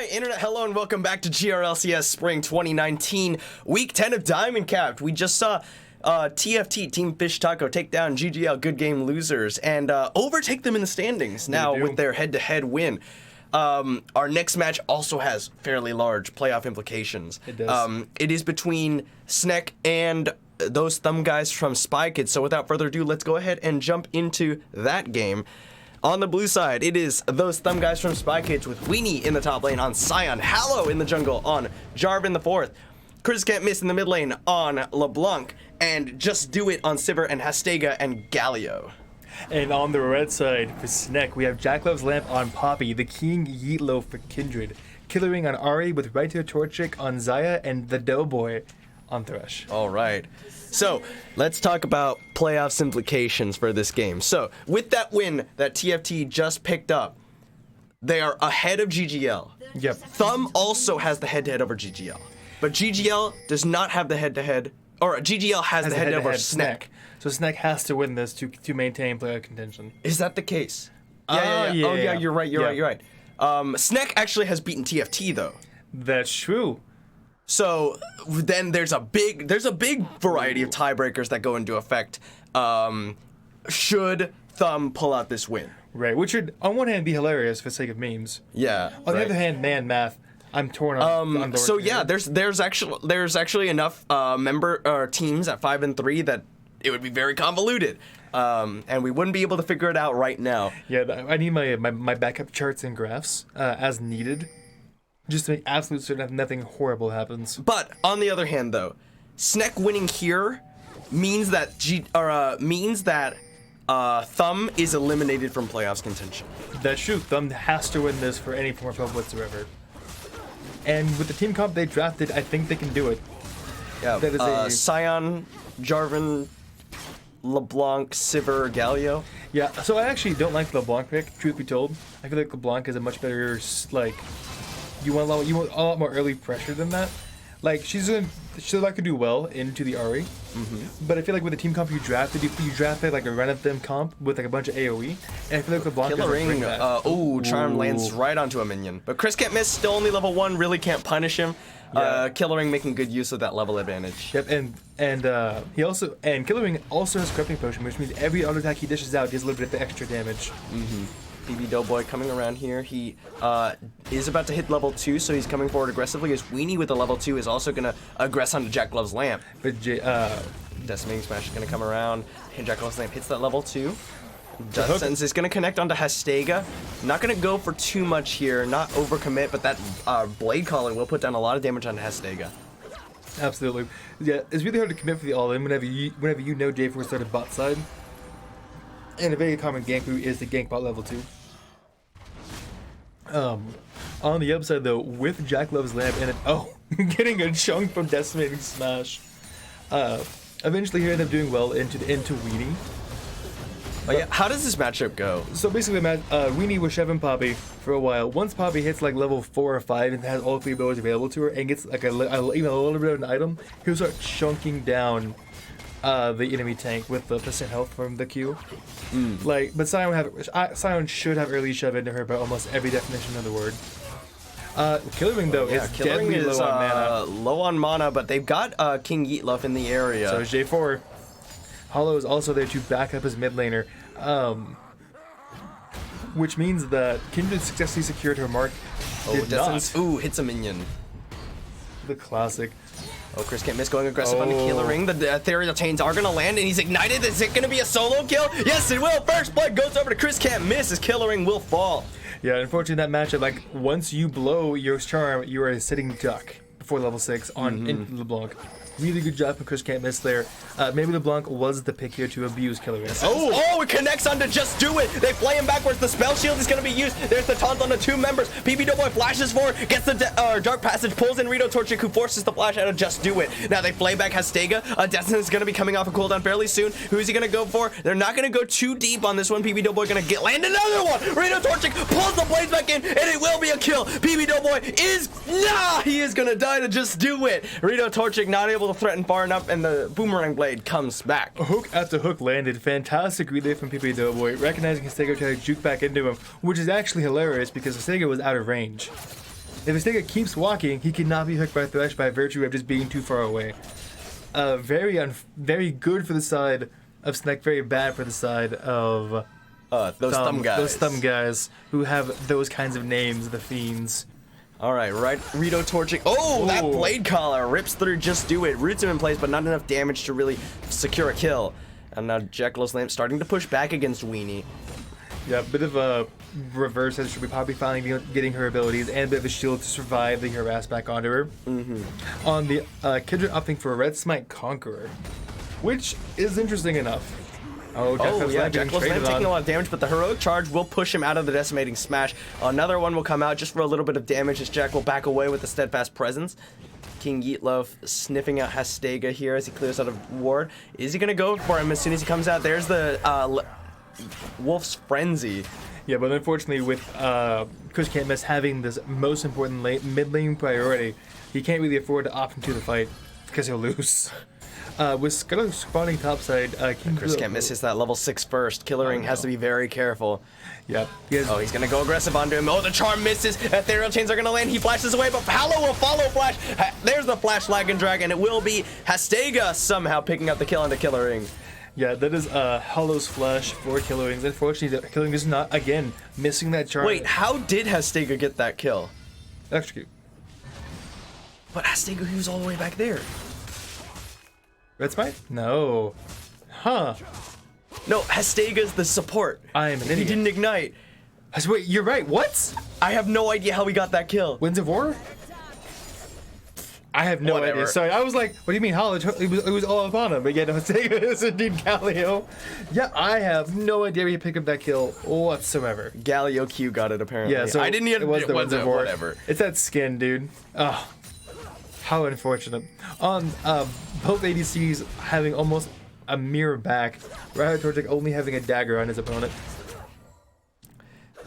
right, Internet, hello and welcome back to GRLCS Spring 2019, Week 10 of Diamond Capped. We just saw TFT, Team Fish Taco, take down GGL, Good Game Losers, and overtake them in the standings now with their head-to-head win. Our next match also has fairly large playoff implications. It does. It is between Snek and those thumb guys from Spy Kids. So without further ado, let's go ahead and jump into that game. On the blue side, it is those thumb guys from Spy Kids with Weenie in the top lane on Sion, Hallow in the jungle on Jarvan the fourth, Chris Can't Miss in the mid lane on LeBlanc, and Just Do It on Sivir and Hastega and Galio. And on the red side for Snek, we have Jack Love's Lamp on Poppy, the King Yeetlo for Kindred, Killering on Ari with Raito Torchic on Zaya, and the Doughboy on Thresh. All right. So let's talk about playoffs implications for this game. So with that win that TFT just picked up, they are ahead of GGL. Yep. Thumb also has the head-to-head over GGL, but GGL does not have the head-to-head, or GGL has the head-to-head over Snek. So Snek has to win this to maintain playoff contention. Is that the case? Yeah. Oh yeah, you're right. You're right. Snek actually has beaten TFT though. That's true. So then there's a big variety of tiebreakers that go into effect. Should Thumb pull out this win? Right, which would on one hand be hilarious for the sake of memes. Yeah. On the other hand, man, math. I'm torn on the So yeah, there's actually enough teams at 5 and 3 that it would be very convoluted, and we wouldn't be able to figure it out right now. Yeah, I need my backup charts and graphs as needed, just to make absolute certain that nothing horrible happens. But on the other hand, though, Snek winning here means that Thumb is eliminated from playoffs contention. That's true. Thumb has to win this for any form of help whatsoever. And with the team comp they drafted, I think they can do it. Yeah. That is Sion, Jarvan, LeBlanc, Sivir, Galio. Yeah. So I actually don't like the LeBlanc pick. Truth be told, I feel like LeBlanc is a much better You want a lot more early pressure than that. Like she'll like to do well into the Ari, but I feel like with the team comp you drafted like a run at them comp with like a bunch of AOE, and I feel like LeBlanc doesn't bring that. Charm lands right onto a minion, but Chris Can't Miss, still only level 1, really can't punish him. Yeah. Killering making good use of that level advantage. Yep, and Killering also has Corrupting Potion, which means every auto attack he dishes out deals a little bit of extra damage. BB Doughboy coming around here. He is about to hit level 2, so he's coming forward aggressively. As Weenie with the level 2 is also gonna aggress onto Jack Love's Lamp. But Decimating Smash is gonna come around. And Jack Love's Lamp hits that level 2. Death Sentence is gonna connect onto Hastega. Not gonna go for too much here, not overcommit, but that Blade Calling will put down a lot of damage on Hastega. Absolutely. Yeah, it's really hard to commit for the all-in whenever you know J4 started bot side. And a very common gank route is the gank bot level 2. On the upside though, with Jack Love's Lamp and getting a chunk from Decimating Smash. Eventually here they're doing well into Weenie. But yeah, how does this matchup go? So basically, Weenie was shoving Poppy for a while. Once Poppy hits like level 4 or 5 and has all 3 abilities available to her and gets like even a little bit of an item, he'll start chunking down the enemy tank with the percent health from the Q. But Sion should have early shove into her by almost every definition of the word. Killering though is Killering deadly is low on mana. Low on mana, but they've got King Yeetluff in the area. So is J4. Hollow is also there to back up his mid laner, which means that Kindred successfully secured her mark. Hits a minion. The classic. Chris Can't Miss going aggressive on the Killering. The Ethereal Chains are going to land, and he's ignited. Is it going to be a solo kill? Yes, it will. First blood goes over to Chris Can't Miss as Killering will fall. Yeah, unfortunately, that matchup, like, once you blow your charm, you are a sitting duck before level 6 in LeBlanc. Really good job from Chris Can't Miss there. Maybe LeBlanc was the pick here to abuse Killering. It connects onto Just Do It. They play him backwards. The spell shield is going to be used. There's the taunt on the 2 members. BB Doughboy flashes forward, gets the Dark Passage, pulls in Raito Torchic, who forces the flash out of Just Do It. Now they play back Hastega. Destin is going to be coming off a cooldown fairly soon. Who's he going to go for? They're not going to go too deep on this one. BB Doughboy going to land another one. Raito Torchic pulls the blades back in, and it will be a kill. BB Doughboy he is going to die to Just Do It. Raito Torchic not able to threaten far enough, and the boomerang blade comes back. Hook after hook landed. Fantastic relay from PP Doughboy, recognizing Hastega tried to juke back into him, which is actually hilarious because Hastega was out of range. If Astega keeps walking, he cannot be hooked by Thresh by virtue of just being too far away. Very good for the side of Snek, very bad for the side of those thumb guys. Those thumb guys who have those kinds of names, the Fiends. All right, Rito torching. Oh, that blade collar rips through Just Do It. Roots him in place, but not enough damage to really secure a kill. And now Jekyll's Lamp starting to push back against Weenie. Yeah, a bit of a reverse as she'll be probably finally getting her abilities and a bit of a shield to survive the harass back onto her. Mm-hmm. On the Kindred opting for a Red Smite Conqueror, which is interesting enough. Oh, yeah, Jekyll's Lamp taking a lot of damage, but the Heroic Charge will push him out of the Decimating Smash. Another one will come out just for a little bit of damage as Jack will back away with the Steadfast Presence. King Yeetlove sniffing out Hastega here as he clears out of ward. Is he going to go for him as soon as he comes out? There's the Wolf's Frenzy. Yeah, but unfortunately with Chris Can't Miss having this most important mid lane priority, he can't really afford to opt into the fight because he'll lose. With Scuttle spawning topside, Chris Can't Miss his that level 6 first. Killering has to be very careful. Yep. He's gonna go aggressive onto him. Oh, the charm misses. Ethereal Chains are gonna land. He flashes away, but Paolo will follow flash. There's the flash lag and drag, and it will be Hastega somehow picking up the kill onto Killering. Yeah, that is Hollow's flash for Killerings. Unfortunately, the Killering is not, again, missing that charm. Wait, how did Hastega get that kill? Execute. But Hastega, he was all the way back there. Red Smite? No. Huh. No, Hastega's the support. I am an idiot. He didn't ignite. Wait, you're right. What? I have no idea how we got that kill. Winds of War? I have no idea. Sorry, I was like, what do you mean Hollow? It was all upon him. But yeah, no, Hastega is indeed Galio. Yeah, I have no idea where he picked up that kill whatsoever. Galio Q got it, apparently. Yeah, so I didn't even... It was the Winds of War. Whatever. It's that skin, dude. Oh. How unfortunate. On both ADCs having almost a mirror back, Rito Torchic only having a dagger on his opponent.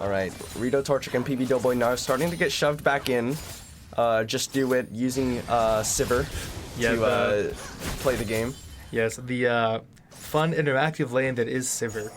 Alright, Rito Torchic and PB Doughboy now starting to get shoved back in. Just Do It using Sivir to play the game. Yes, the fun interactive lane that is Sivir.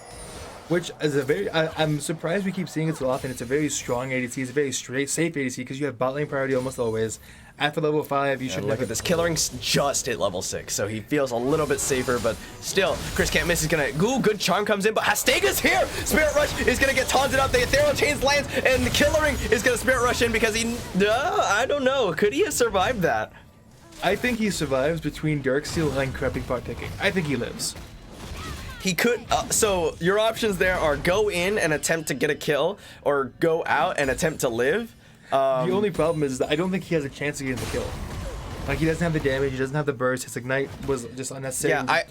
Which is a very, I'm surprised we keep seeing it so often. It's a very strong ADC, it's a very safe ADC because you have bot lane priority almost always. After level 5, you should look at this. Killering's just hit level 6, so he feels a little bit safer, but still, Chris Can't Miss is gonna, good charm comes in, but Hastega's here! Spirit Rush is gonna get taunted up, the Ethereal Chains lands, and Killering is gonna Spirit Rush in because he, I don't know, could he have survived that? I think he survives between Darksteel and Creeping Pot Ticking. I think he lives. He could, so your options there are go in and attempt to get a kill, or go out and attempt to live. The only problem is that I don't think he has a chance of getting the kill. Like, he doesn't have the damage, he doesn't have the burst, his Ignite was just unnecessary. Yeah,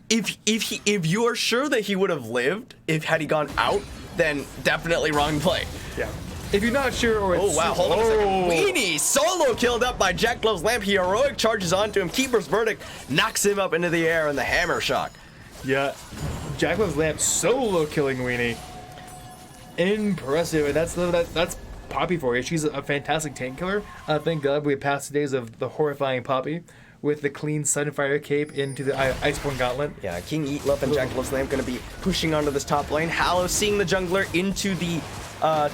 if you are sure that he would have lived, had he gone out, then definitely wrong play. Yeah. If you're not sure, or it's... Oh, wow, hold on a second. Weenie, solo killed up by Jekyll's Lamp. He heroic charges onto him. Keeper's Verdict knocks him up into the air in the Hammer Shock. Yeah, Jekyll's Lamp solo killing Weenie. Impressive, and that's Poppy for you. She's a fantastic tank killer. Thank God we passed the days of the horrifying Poppy with the clean Sunfire cape into the Iceborne Gauntlet. Yeah, King Eatlove and Jekyll's Lamp going to be pushing onto this top lane. Hallow seeing the jungler into the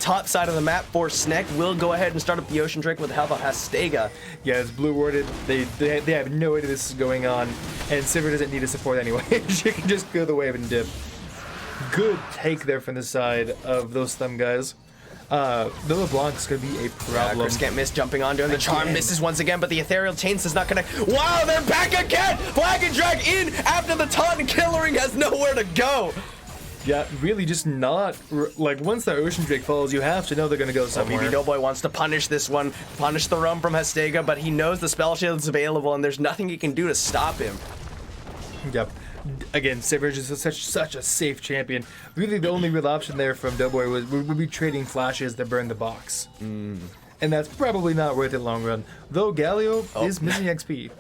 top side of the map for Snek will go ahead and start up the Ocean Drake with the help of Hastega. Yeah, it's blue warded. They have no idea this is going on, and Sivir doesn't need to support anyway. She can just go the wave and dip. Good take there from the side of those thumb guys. The LeBlanc is going to be a problem. Chris Can't Miss jumping onto him. The charm misses once again, but the Ethereal Chains does not connect. Wow, they're back again! Black and Drag in after the taunt, and Killering has nowhere to go. Yeah, really just not, like, once the Ocean Drake falls, you have to know they're going to go somewhere. BB Doughboy wants to punish this one, punish the roam from Hastega, but he knows the spell shield is available, and there's nothing he can do to stop him. Yep. Again, Sivir is such a safe champion. Really, the only real option there from Doughboy would be trading flashes that burn the box. And that's probably not worth it long run. Though Galio is missing XP.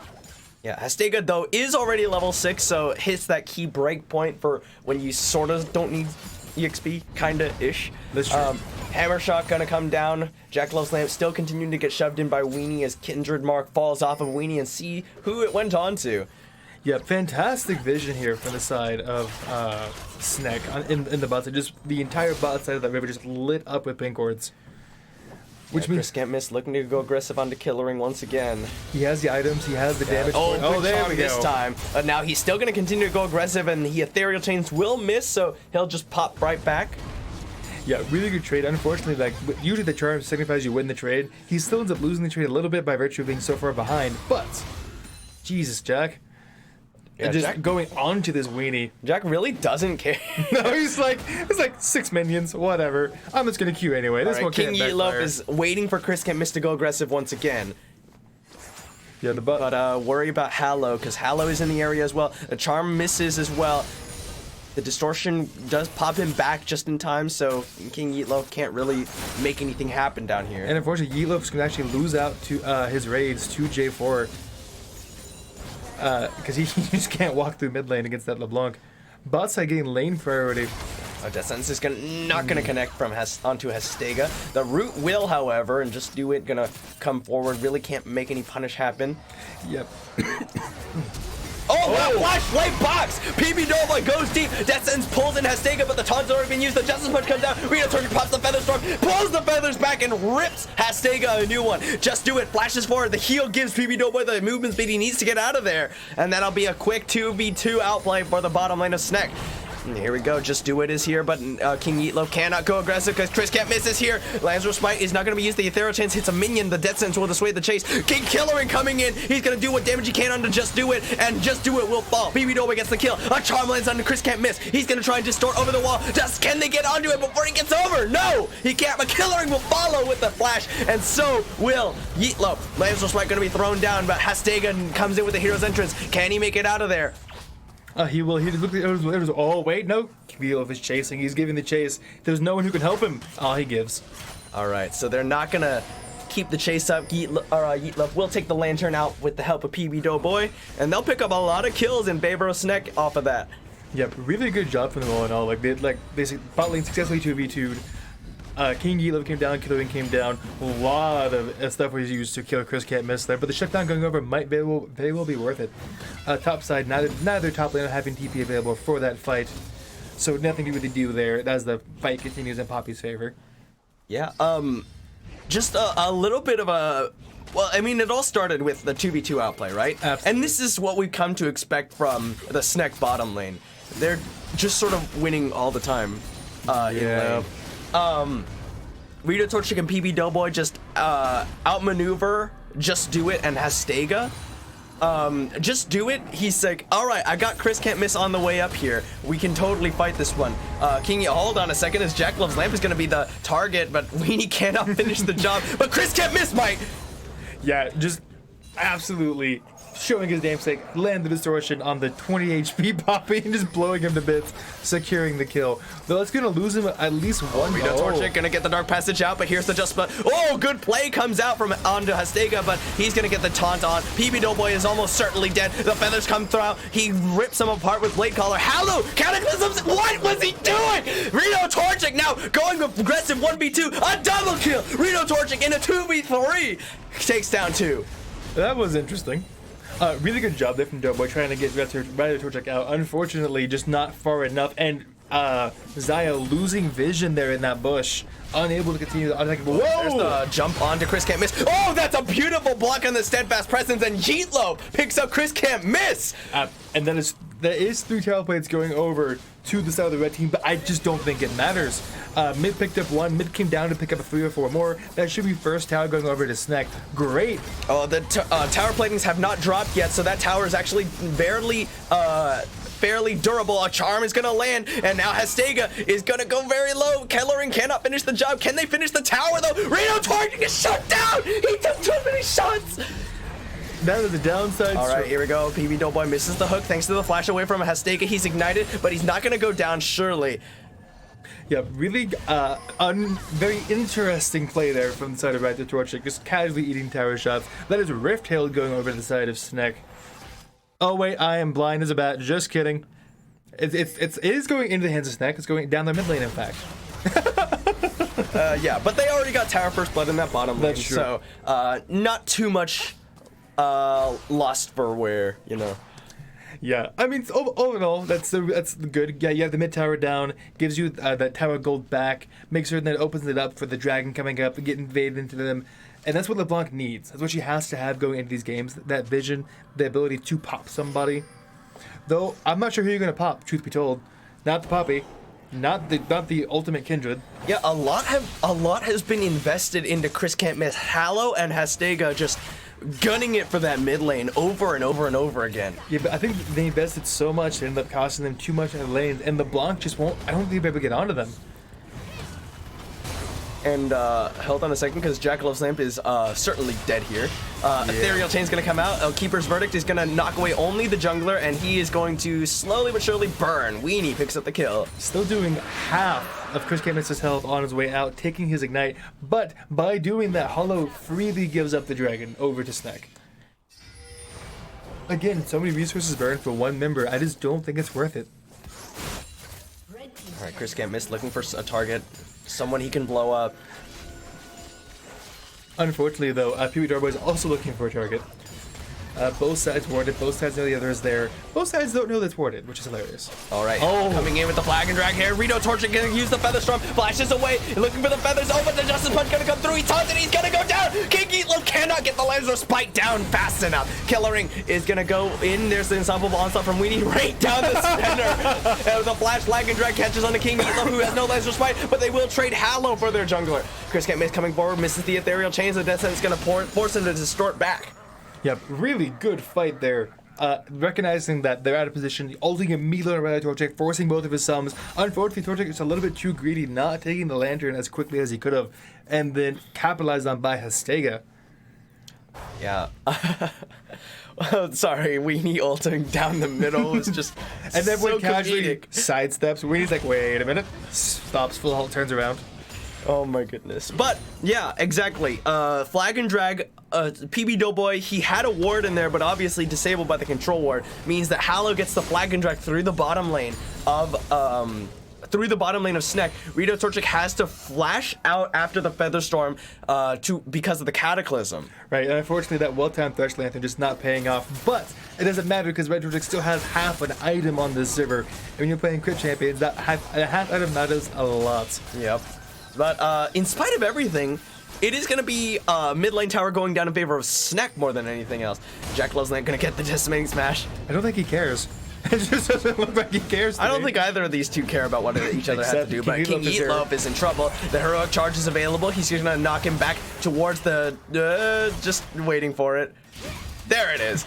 Yeah, Hastega, though, is already level 6, so hits that key break point for when you sort of don't need EXP, kinda-ish. That's true. Hammer Shock gonna come down. Jekyll's Lamp still continuing to get shoved in by Weenie as Kindred Mark falls off of Weenie and see who it went on to. Yeah, fantastic vision here from the side of Snek in the bot side. Just the entire bot side of that river just lit up with pink wards. Which means Chris can't miss, looking to go aggressive onto Killering once again. he has the items, he has the damage. Oh, there charm we go. this time. Now he's still going to continue to go aggressive, and the Ethereal Chains will miss, so he'll just pop right back. Yeah, really good trade. Unfortunately, like usually the charm signifies you win the trade. He still ends up losing the trade a little bit by virtue of being so far behind. But Jesus, Jack. Yeah, Just Jack- going on to this weenie. Jack really doesn't care. No, it's like 6 minions, whatever. I'm just gonna queue anyway. This All right, won't King backfire. Yeetlop is waiting for Chris can't miss to go aggressive once again. Yeah, the butt. But worry about Hallow, because Hallow is in the area as well. The charm misses as well. The distortion does pop him back just in time, so King Yeetlop can't really make anything happen down here. And unfortunately, Yeetlop's gonna actually lose out to his raids to J4. Because he just can't walk through mid lane against that LeBlanc. Bot side getting lane priority. Death Sentence is not gonna connect from onto Hastega. The root will, however, and just do it, gonna come forward. Really can't make any punish happen. Yep. Oh, wow, flash flame box! PB Nova goes deep. Death Sentence pulls in Hastega, but the taunts already been used. The Justice Punch comes out. Reno Torture pops the Feather Storm, pulls the feathers back, and rips Hastega a new one. Just do it. Flashes forward. The heal gives PB Nova the movement speed he needs to get out of there. And that'll be a quick 2v2 outplay for the bottom lane of Snek. And here we go, Just Do It is here, but King Yeetlop cannot go aggressive because Chris can't miss is here. Lancer Smite is not going to be used. The Ethereal Chance hits a minion. The Death Sentence will dissuade the chase. King Killering coming in. He's going to do what damage he can onto Just Do It, and Just Do It will fall. BB Nova gets the kill. A charm lands onto Chris can't miss. He's going to try and distort over the wall. Can they get onto it before he gets over? No, he can't, but Killering will follow with the flash, and so will Yeetlop. Lancer Smite going to be thrown down, but Hastega comes in with the hero's entrance. Can he make it out of there? He will. He just looked at it was, oh, wait, no. Yeetlop is chasing. He's giving the chase. There's no one who can help him. All he gives. All right, so they're not going to keep the chase up. Yeetlop will take the lantern out with the help of PB Doughboy, and they'll pick up a lot of kills in favor of Snek off of that. Yep, really good job from them all in all. Like they bot lane successfully 2v2'd. King Yeetlop came down, Killering came down. A lot of stuff was used to kill Chris can't miss there, but the shutdown going over might very well be worth it. Top side, neither top lane having TP available for that fight, so nothing to really do there as the fight continues in Poppy's favor. Yeah, just a little bit of a... Well, I mean, it all started with the 2v2 outplay, right? Absolutely. And this is what we've come to expect from the Snek bottom lane. They're just sort of winning all the time in lane. Rito Torchic and PB Doughboy just outmaneuver Just Do It and Hastega. Just Do It, he's like, all right, I got Chris can't miss on the way up here. We can totally fight this one. King, hold on a second, as Jack Love's Lamp is going to be the target, but Weenie cannot finish the job. But Chris can't miss, Mike. Yeah, just absolutely showing his namesake, land the distortion on the 20 HP Poppy and just blowing him to bits, securing the kill. Though it's gonna lose him at least one. Rito Torchic gonna get the Dark Passage out, but here's the just but good play comes out from onto Hastega, but he's gonna get the taunt on. PB Doughboy is almost certainly dead. The feathers come through. He rips him apart with Blade Collar. Hallow! Cataclysms! What was he doing? Rito Torchic now going aggressive 1v2, a double kill! Rito Torchic in a 2v3 takes down 2. That was interesting. Really good job there from Doughboy trying to get Rito Torchic out. Unfortunately, just not far enough. And Zaya losing vision there in that bush. Unable to continue the attack. Whoa! There's the jump onto Chris Can't Miss. Oh, that's a beautiful block on the Steadfast Presence, and Yeetlop picks up Chris Can't Miss. And there is 3 tower plates going over to the side of the red team, but I just don't think it matters. Mid picked up 1, mid came down to pick up a 3 or 4 more. That should be first tower going over to Snek. Great. Oh, the tower platings have not dropped yet, so that tower is actually barely fairly durable. A charm is gonna land, and now Hastega is gonna go very low. Kellering cannot finish the job. Can they finish the tower though? Reno Torchic is shut down. He took too many shots. That is the downside. All right, here we go. PB Doughboy misses the hook thanks to the flash away from Hastega. He's ignited, but he's not gonna go down surely. Yeah, really very interesting play there from the side of Rito Torchic, just casually eating tower shots. That is Rift Hail going over to the side of Snek. Oh wait, I am blind as a bat. Just kidding. It is going into the hands of Snek. It's going down the mid lane, in fact. Yeah, but they already got tower first blood in that bottom lane, That's true. so not too much lost for wear, you know. Yeah, I mean, all in all, that's good. Yeah, you have the mid tower down, gives you that tower gold back, makes certain that it opens it up for the dragon coming up and get invaded into them. And that's what LeBlanc needs. That's what she has to have going into these games. That vision, the ability to pop somebody. Though, I'm not sure who you're going to pop, truth be told. Not the Poppy. Not the ultimate Kindred. Yeah, a lot has been invested into Chris Can't Miss. Hallow and Hastega just gunning it for that mid lane over and over and over again. Yeah, but I think they invested so much, it ended up costing them too much in the lanes, and LeBlanc just won't. I don't think they'll be able to get onto them. And hold on a second, because Jackalofe's Lamp is certainly dead here. Ethereal Chain's gonna come out. Keeper's Verdict is gonna knock away only the jungler, and he is going to slowly but surely burn. Weenie picks up the kill. Still doing half of Chris Can't Miss's health on his way out, taking his Ignite, but by doing that, Hollow freely gives up the dragon over to Snack. Again, so many resources burned for one member, I just don't think it's worth it. Alright, Chris Can't Miss looking for a target. Someone he can blow up. Unfortunately, though, PB Darboy is also looking for a target. Both sides warded, both sides know the other is there. Both sides don't know that's warded, which is hilarious. Alright, coming in with the flag and drag here. Rito Torchic gonna use the Feather Storm, flashes away, looking for the feathers. Oh, but the Justice Punch gonna come through. He taunts and he's gonna go down. King Eatloaf cannot get the Laser Spike down fast enough. Killering is gonna go in. There's the Unstoppable Onslaught from Weenie right down the center. And the flash flag and drag catches on the King Eatloaf, who has no Laser Spike, but they will trade Hallow for their jungler. Chris Can't Miss coming forward, misses the Ethereal Chains. The Death Sentence gonna force him to distort back. Yep, really good fight there. Recognizing that they're out of position, ulting immediately around Torchic, forcing both of his summons. Unfortunately, Torchic is a little bit too greedy, not taking the Lantern as quickly as he could have, and then capitalized on by Hastega. Yeah. Sorry, Weenie ulting down the middle was just and then so when casually comedic. sidesteps, Weenie's like, wait a minute, stops, full halt, turns around. Oh my goodness. But yeah, exactly. Flag and drag, PB Doughboy, he had a ward in there, but obviously disabled by the control ward, means that Hallow gets the flag and drag through the bottom lane of Sneck. Rito Torchic has to flash out after the Feather Storm because of the Cataclysm. Right, and unfortunately that well-timed Thresh Lantern just not paying off, but it doesn't matter because Red Torchic still has half an item on this server. And when you're playing Crit Champions, that half item matters a lot. Yep. But in spite of everything, it is going to be mid lane tower going down in favor of Snack more than anything else. Jackalofe's Lamp going to get the Decimating Smash. I don't think he cares. It just doesn't look like he cares to I don't me. think either of these two care about what each other have to Except do, King but King Eatloaf is Eatloaf is in trouble. The Heroic Charge is available. He's going to knock him back towards the... just waiting for it. There it is.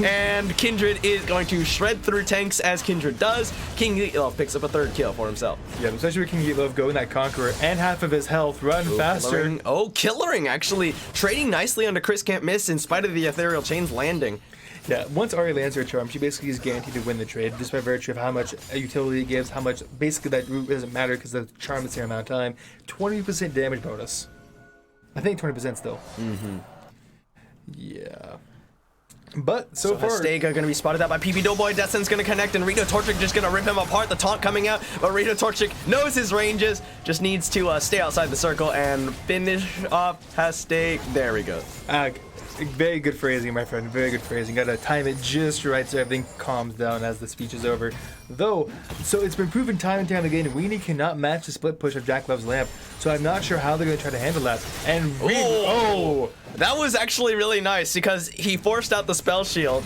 And Kindred is going to shred through tanks as Kindred does. King Eatloaf picks up a third kill for himself. Yeah, especially with King Eatloaf going that Conqueror and half of his health, run faster. Killering. Oh, Killering actually trading nicely onto Chris Can't Miss in spite of the Ethereal Chains landing. Yeah, once Ari lands her charm, she basically is guaranteed to win the trade just by virtue of how much utility it gives, how much, basically that root doesn't matter because the charm is the same amount of time. 20% damage bonus. I think 20% still. Mm-hmm. Yeah. But so far, Hastega going to be spotted out by PB Doughboy. Destin's going to connect, and Rito Torchic just going to rip him apart. The taunt coming out, but Rito Torchic knows his ranges. Just needs to stay outside the circle and finish off Hastega. There we go. Very good phrasing, my friend. Very good phrasing. Gotta time it just right so everything calms down as the speech is over. Though, so it's been proven time and time again, Weenie cannot match the split push of Jackalofe's Lamp. So I'm not sure how they're gonna try to handle that. And that was actually really nice because he forced out the spell shield.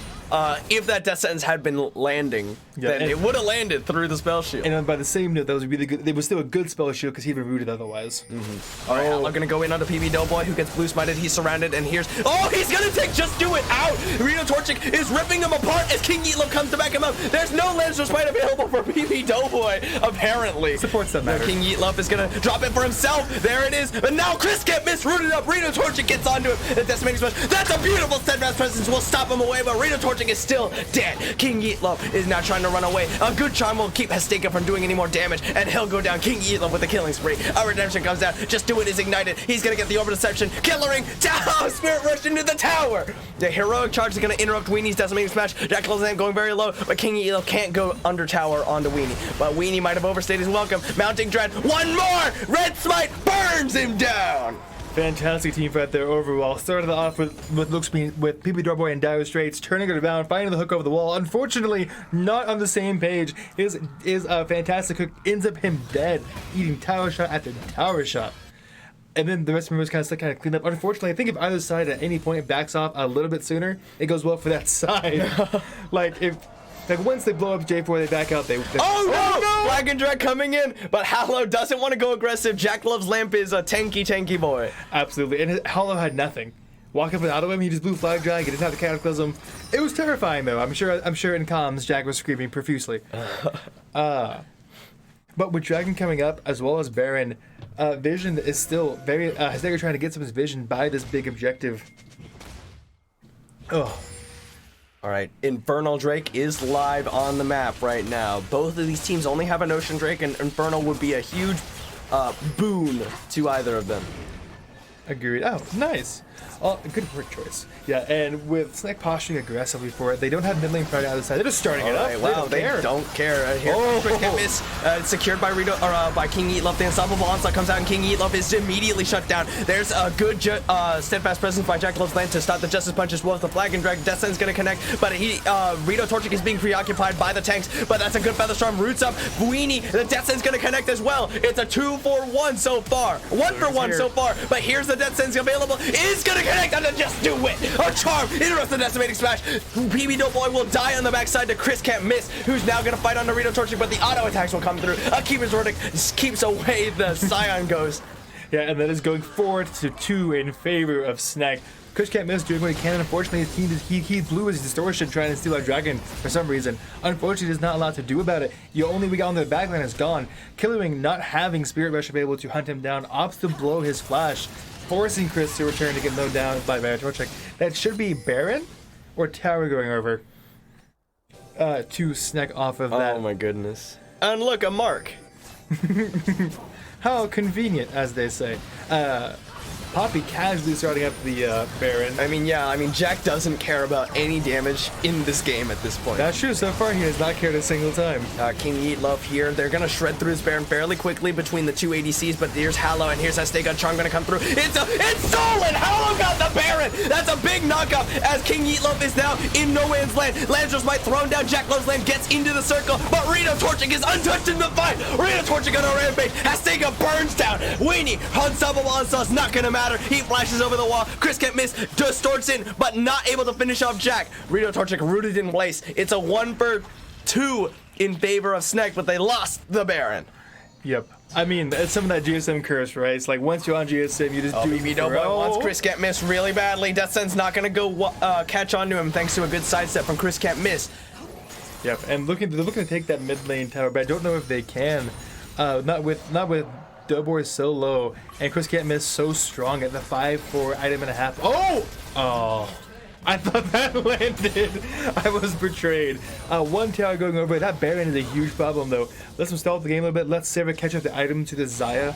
If that death sentence had been landing, then it would have landed through the spell shield. And by the same note, that was really good. It was still a good spell shield because he'd been rooted otherwise. Mm-hmm. All right, Hallow gonna go in onto PB Doughboy, who gets blue smited. He's surrounded, and here's he's gonna take Just Do It out. Rito Torchic is ripping him apart as King Eatloaf comes to back him up. There's no Laser Smite available for PB Doughboy, apparently. Supports that matter. King Eatloaf is gonna drop it for himself. There it is. And now Chris Can't Miss rooted up. Rito Torchic gets onto him. The Decimating Smash. That's a beautiful steadfast presence. Will stop him away, but Rito Torchic is still dead. King Eatloaf is now trying to run away. A good charm will keep Hastega from doing any more damage, and he'll go down. King Eatloaf with a killing spree. A redemption comes down. Just Do It is ignited. He's gonna get the Orbital Deception. Killering down. Spirit Rush into the tower. The Heroic Charge is gonna interrupt Weenie's Decimating Smash. Jackalofe's Lamp going very low, but King Eatloaf can't go under tower onto Weenie. But Weenie might have overstayed his welcome. Mounting Dread. One more. Red Smite burns him down. Fantastic team fight there overall. Started off with PB Doorboy in dire straits, turning it around, finding the hook over the wall. Unfortunately, not on the same page. Is a fantastic hook ends up him dead, eating tower shot after tower shot. And then the rest of members kind of cleaned up. Unfortunately, I think if either side at any point backs off a little bit sooner, it goes well for that side. Once they blow up J4, they back out. Oh no! Flag and Drag coming in, but Hallow doesn't want to go aggressive. Jack Love's Lamp is a tanky boy. Absolutely, and Hallow had nothing. Walk up and out of him, he just blew Flag Drag. He didn't have the Cataclysm. It was terrifying though. I'm sure in comms, Jack was screaming profusely. But with Dragon coming up as well as Baron, Vision is still very. Hidega trying to get some of his vision by this big objective. Oh. All right, Infernal Drake is live on the map right now. Both of these teams only have an Ocean Drake, and Infernal would be a huge boon to either of them. Agreed. Oh, nice. Oh, good word choice. Yeah, and with Snack posturing aggressively for it, they don't have mid lane priority on the side. They're just starting it up. Wow, they don't care. Here, quick hit miss. Secured by Rito or by King Eatlove. The unstoppable onslaught comes out, and King Eatlove is immediately shut down. There's a good steadfast presence by Jack Love's Land to stop the Justice Punch as well as the Flag and Drag. Death Sent's gonna connect, but Rito Torchic is being preoccupied by the tanks. But that's a good Featherstorm. Roots up. Buini, the Death Sent's gonna connect as well. It's a 2-for-1 so far. 1-for-1 so far. But here's the Death Sent's available. Is gonna connect on the Just Do It. A charm. Interrupts the decimating smash. PB Doughboy will die on the backside to Chris Can't Miss, who's now gonna fight on the Rito Torchic, but the auto attacks will come through. Keeper's Verdict keeps away the Scion Ghost. Yeah, and that is going 4-2 in favor of Snack. Chris Can't Miss doing what he can. Unfortunately, he blew his distortion trying to steal our dragon for some reason. Unfortunately, he's not allowed to do about it. The only we got on the backline is gone. Killerwing not having Spirit Rush to be able to hunt him down, opts to blow his flash, forcing Chris to return to get mowed down by Baron Torchic. That should be Baron or Tower going over to Snack off of that. Oh my goodness. And look, a mark. How convenient, as they say. Poppy casually starting up the Baron. I mean, Jack doesn't care about any damage in this game at this point. That's true. So far, he has not cared a single time. King Eatlove here. They're going to shred through his Baron fairly quickly between the two ADCs, but here's Hallow, and here's Azteca Charm going to come through. It's stolen! Hallow got the Baron! That's a big knockup as King Eatlove is now in no man's land. Landros might throw down. Jack Love's Land gets into the circle, but Rito Torchic is untouched in the fight. Rito Torchic on a rampage. Azteca burns down. Weenie, unstoppable onslaught's not going to matter. He flashes over the wall. Chris Can't Miss, distorts in, but not able to finish off Jack. Rito Torchic rooted in place. It's a 1-for-2 in favor of Snack, but they lost the Baron. Yep. I mean, it's some of that GSM curse, right? It's like once you're on GSM, you just do PB Doughboy wants Chris Can't Miss really badly. Death Sent's not going to go catch on to him thanks to a good sidestep from Chris Can't Miss. Yep, and they're looking to take that mid lane tower, but I don't know if they can. Not with Doughboy so low, and Chris Can't Miss so strong at the 5-4 item and a half. Oh! I thought that landed. I was betrayed. One tower going over. That Baron is a huge problem, though. Let's stall the game a little bit. Let's Sarah catch up the item to the Xayah.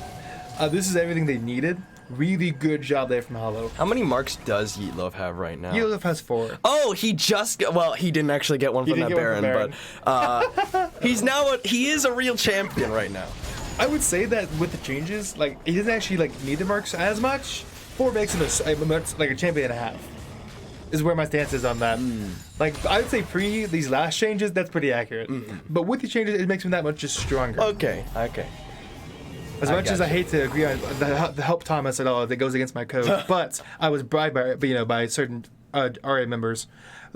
This is everything they needed. Really good job there from Hollow. How many marks does Yeatlove have right now? Yeatlove has 4. Oh, he didn't actually get one from that Baron, but he is a real champion right now. I would say that with the changes, like, he doesn't actually need the marks as much. 4 makes him a champion and a half. Is where my stance is on that. Like, I would say pre these last changes, that's pretty accurate. But with the changes, it makes him that much just stronger. Okay. As much as I hate to agree on the help Thomas at all, that goes against my code, but I was bribed by certain RA members.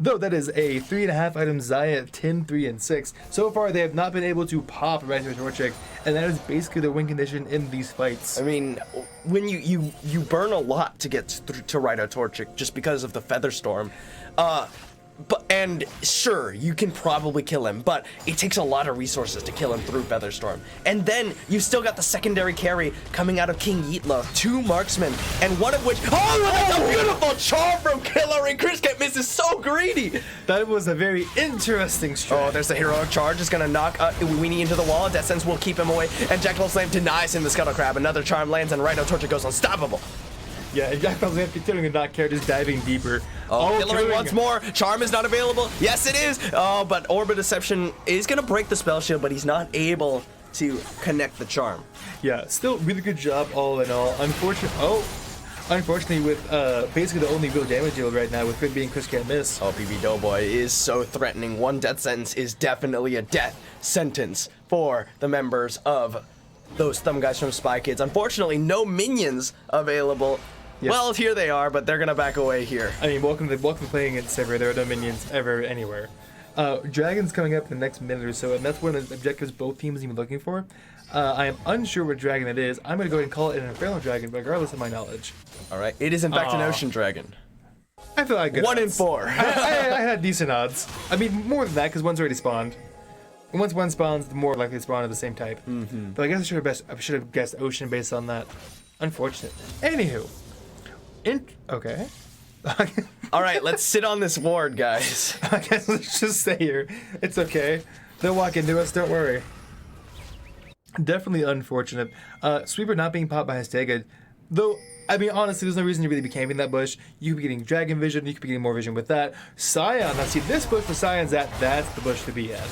Though that is a 3.5 item Xayah 10, 3, and 6. So far, they have not been able to pop Rito Torchic, and that is basically the win condition in these fights. I mean, when you burn a lot to get to Rito Torchic just because of the Featherstorm, and sure, you can probably kill him, but it takes a lot of resources to kill him through Featherstorm. And then you still got the secondary carry coming out of King Eatlove, 2 marksmen, and one of which, that's a beautiful charm from Killering. Chris Can't Miss is so greedy. That was a very interesting strike. Oh, there's the heroic charge. It's gonna knock Weenie into the wall. Death Sense will keep him away, and Jack Love's Land denies him the Scuttle Crab. Another charm lands, and Rito Torchic goes unstoppable. Yeah, Jack Love's Land continuing to not care, just diving deeper. Killering once more. Charm is not available. Yes, it is. Oh, but Orb of Deception is going to break the spell shield, but he's not able to connect the charm. Yeah, still really good job all in all. Unfortunately, Unfortunately, with basically the only real damage deal right now, with it being Chris can't miss. Oh, BB Doughboy is so threatening. One death sentence is definitely a death sentence for the members of those thumb guys from Spy Kids. Unfortunately, no minions available. Yes. Well, here they are, but they're gonna back away here. I mean, welcome to playing against Sever. There are no minions ever anywhere. Dragon's coming up in the next minute or so, and that's one of the objectives both teams have been looking for. I am unsure what dragon it is. I'm going to go ahead and call it an Infernal Dragon, regardless of my knowledge. All right, it is in fact an Ocean Dragon. I feel like 1 in 4. I had decent odds. I mean, more than that, because one's already spawned. And once one spawns, the more likely to spawn of the same type. Mm-hmm. But I guess I should have guessed Ocean based on that. Unfortunate. Anywho. Okay. All right, let's sit on this ward, guys. I guess let's just stay here. It's okay. They'll walk into us, don't worry. Definitely unfortunate. Sweeper not being popped by Hastega. Though, I mean, honestly, there's no reason to really be camping that bush. You could be getting Dragon Vision, you could be getting more vision with that. Scion, now see, this bush where Scion's at, that's the bush to be at.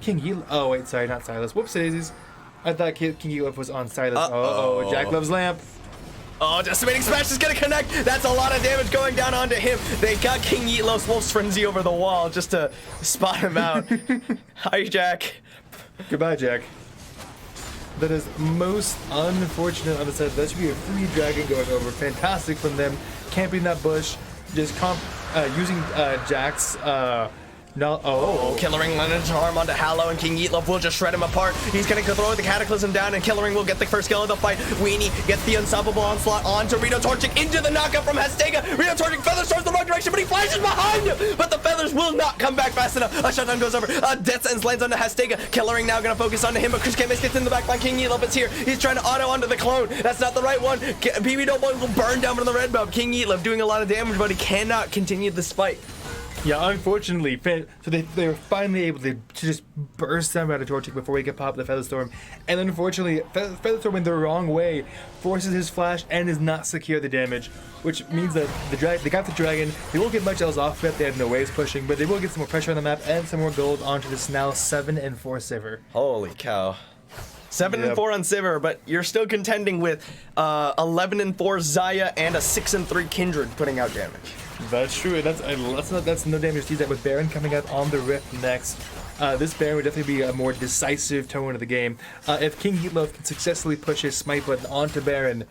King Yeet. Oh, wait, sorry, not Silas. Whoops daisies. I thought King Yeet was on Silas. Uh-oh, Jack loves Lamp. Oh, Decimating Smash is gonna connect. That's a lot of damage going down onto him. They got King Yeetlos Wolf's Frenzy over the wall just to spot him out. Hi, Jack. Goodbye, Jack. That is most unfortunate on the set. That should be a free dragon going over. Fantastic from them. Camping that bush. Just using Jack's Killering Leonard's arm onto Hallow, and King Yeetlof will just shred him apart. He's gonna throw the Cataclysm down, and Killering will get the first kill of the fight. Weenie gets the Unstoppable Onslaught onto Rito Torchic into the knockup from Hastega. Rito Torchic feathers towards the wrong direction, but he flashes behind him. But the feathers will not come back fast enough. A shutdown goes over. Death Sentence lands onto Hastega. Killering now gonna focus onto him, but Chris Camus gets in the back line. King Yeetlof is here. He's trying to auto onto the clone. That's not the right one. BB Doughboy will burn down from the red buff. King Yeetlof doing a lot of damage, but he cannot continue this fight. Yeah, unfortunately, so they were finally able to just burst them out of Torchic before he could pop the Featherstorm. And unfortunately, Featherstorm in the wrong way forces his flash and does not secure the damage, which means that they got the dragon. They won't get much else off of it. They have no waves pushing, but they will get some more pressure on the map and some more gold onto this now 7-4 Sivir. Holy cow. 7-4 on Sivir, but you're still contending with 11-4 Zaya and a 6-3 Kindred putting out damage. That's true. That's no damage to that with Baron coming out on the Rift next. This Baron would definitely be a more decisive tone of the game. If King Heatloaf can successfully push his smite button onto Baron,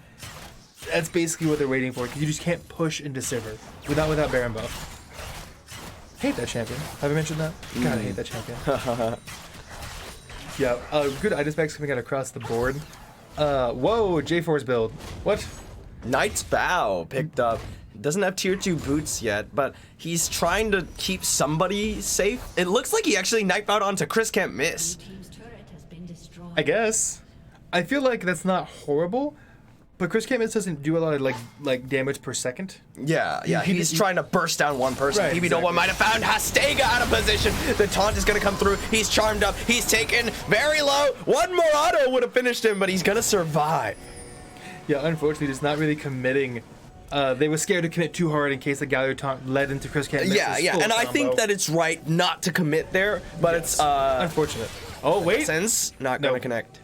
that's basically what they're waiting for, because you just can't push into Sivir without Baron buff. Hate that champion. Have I mentioned that? God, I hate that champion. Yeah, good item specs coming out across the board. Whoa, J4's build. What? Knight's Bow picked up. Doesn't have tier 2 boots yet, but he's trying to keep somebody safe. It looks like he actually knife out onto Chris Can't Miss. I guess. I feel like that's not horrible, but Chris Can't Miss doesn't do a lot of like damage per second. Yeah, he's trying to burst down one person. Right, PB might have found Hastega out of position. The taunt is gonna come through. He's charmed up. He's taken very low. One more auto would have finished him, but he's gonna survive. Yeah, unfortunately, just not really committing. They were scared to commit too hard in case the Gallery taunt led into Chris Can't Miss. Yeah, and I think that it's right not to commit there, but it's unfortunate. Oh wait, sense not gonna connect.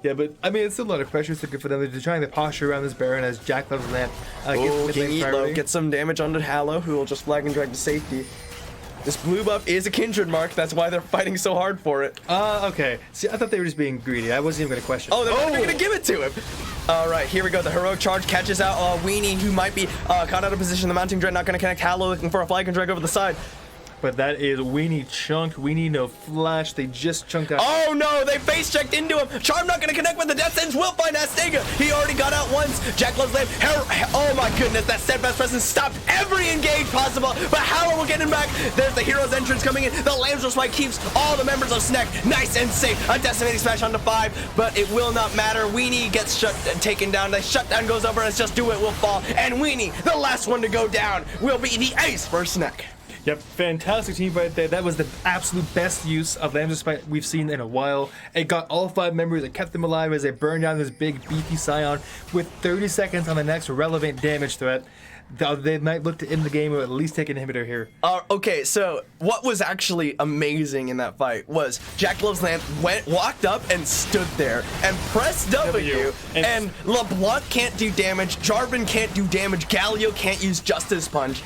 Yeah, but I mean, it's still a lot of pressure. It's good for them. They're trying to posture around this Baron as Jack loves Lamp. King Eatlow gets some damage onto Hallow, who will just flag and drag to safety. This blue buff is a Kindred mark. That's why they're fighting so hard for it. Okay. See, I thought they were just being greedy. I wasn't even going to question. Oh, they're going to give it to him. All right, here we go. The heroic charge catches out Weenie, who might be caught out of position. The Mounting Dread not going to connect. Hallow looking for a flag and drag over the side. But that is Weenie chunked. Weenie no flash. They just chunked out. Oh no, they face checked into him. Charm not gonna connect, but the Death Sentence will find Hastega. He already got out once. Jack loves Lamp. Oh my goodness, that steadfast presence stopped every engage possible. But Hallow will get him back. There's the hero's entrance coming in. The Lambsdorff Spike keeps all the members of Sneck nice and safe. A decimating smash onto 5, but it will not matter. Weenie gets taken down. The shutdown goes over as Just Do It will fall. And Weenie, the last one to go down, will be the ace for Sneck. Yep, fantastic team right there. That was the absolute best use of Lambda Spike we've seen in a while. It got all 5 members. It kept them alive as they burned down this big beefy Scion with 30 seconds on the next relevant damage threat. They might look to end the game or at least take an inhibitor here. Okay, so what was actually amazing in that fight was Jack Love's Lamp walked up and stood there and pressed W, and LeBlanc can't do damage, Jarvan can't do damage, Galio can't use Justice Punch.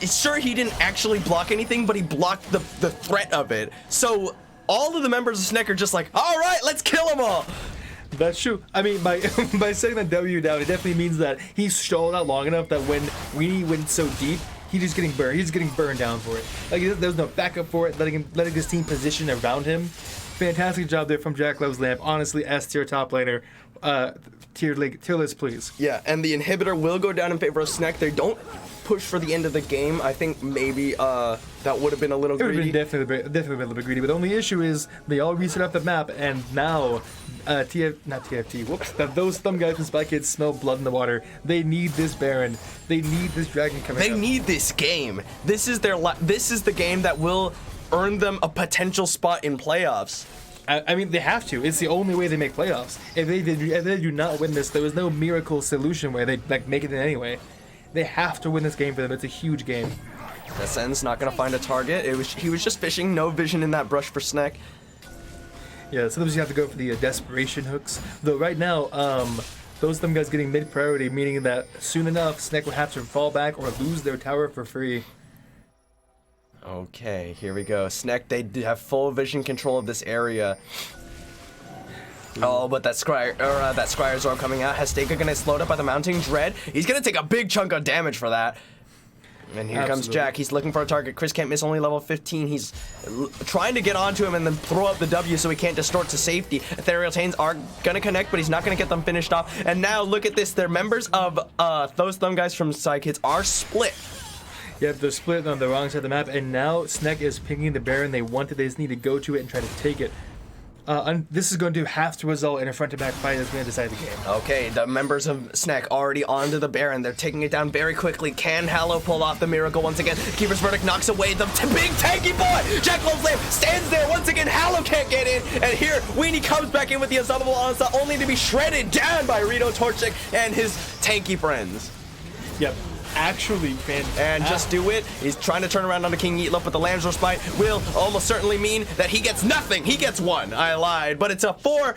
Sure, he didn't actually block anything, but he blocked the threat of it. So all of the members of Snek are just like, all right, let's kill them all. That's true. I mean, by setting that W down, it definitely means that he's stalled out long enough that when Weenie went so deep, he's just getting burned. He's getting burned down for it. Like there's no backup for it. Letting his team position around him. Fantastic job there from Jack Love's Lamp. Honestly, S tier top laner. Tier list, please. Yeah, and the inhibitor will go down in favor of Snek. They don't push for the end of the game. I think maybe that would have been a little greedy. It would have been definitely been a little bit greedy. But the only issue is they all reset up the map, and now not TFT. Whoops! Those thumb guys and Spy Kids smell blood in the water. They need this Baron. They need this dragon coming. They need this game. This is this is the game that will earn them a potential spot in playoffs. I mean, they have to. It's the only way they make playoffs. If they do not win this, there was no miracle solution where they make it in anyway. They have to win this game for them. It's a huge game. Descend's not gonna find a target. He was just fishing. No vision in that brush for Snek. Yeah, sometimes you have to go for the desperation hooks. Though right now, those them guys getting mid priority, meaning that soon enough, Snek will have to fall back or lose their tower for free. Okay, here we go. Snek, they have full vision control of this area. Oh, but that Scryer's Orb coming out. Hasteka gonna slowed up by the Mounting Dread. He's gonna take a big chunk of damage for that. And here comes Jack. He's looking for a target. Chris can't miss, only level 15. He's trying to get onto him and then throw up the W so he can't distort to safety. Ethereal Tains are gonna connect, but he's not gonna get them finished off. And now look at this. They're members of those thumb guys from Psykids are split. Yep, they're split on the wrong side of the map, and now Snek is picking the Baron they wanted. They just need to go to it and try to take it. This is going to have to result in a front-to-back fight that's going to decide the game. Okay, the members of Snek already onto the Baron. They're taking it down very quickly. Can Hallow pull off the miracle once again? Keeper's Verdict knocks away the big tanky boy! Jack Love's Lamp stands there once again. Hallow can't get in. And here, Weenie comes back in with the unstoppable onslaught, only to be shredded down by Rito Torchic and his tanky friends. Yep. Actually fantastic. And just do it. He's trying to turn around onto King Eatlup, but the Lamb's Respite will almost certainly mean that he gets nothing. He gets one. I lied. But it's a 5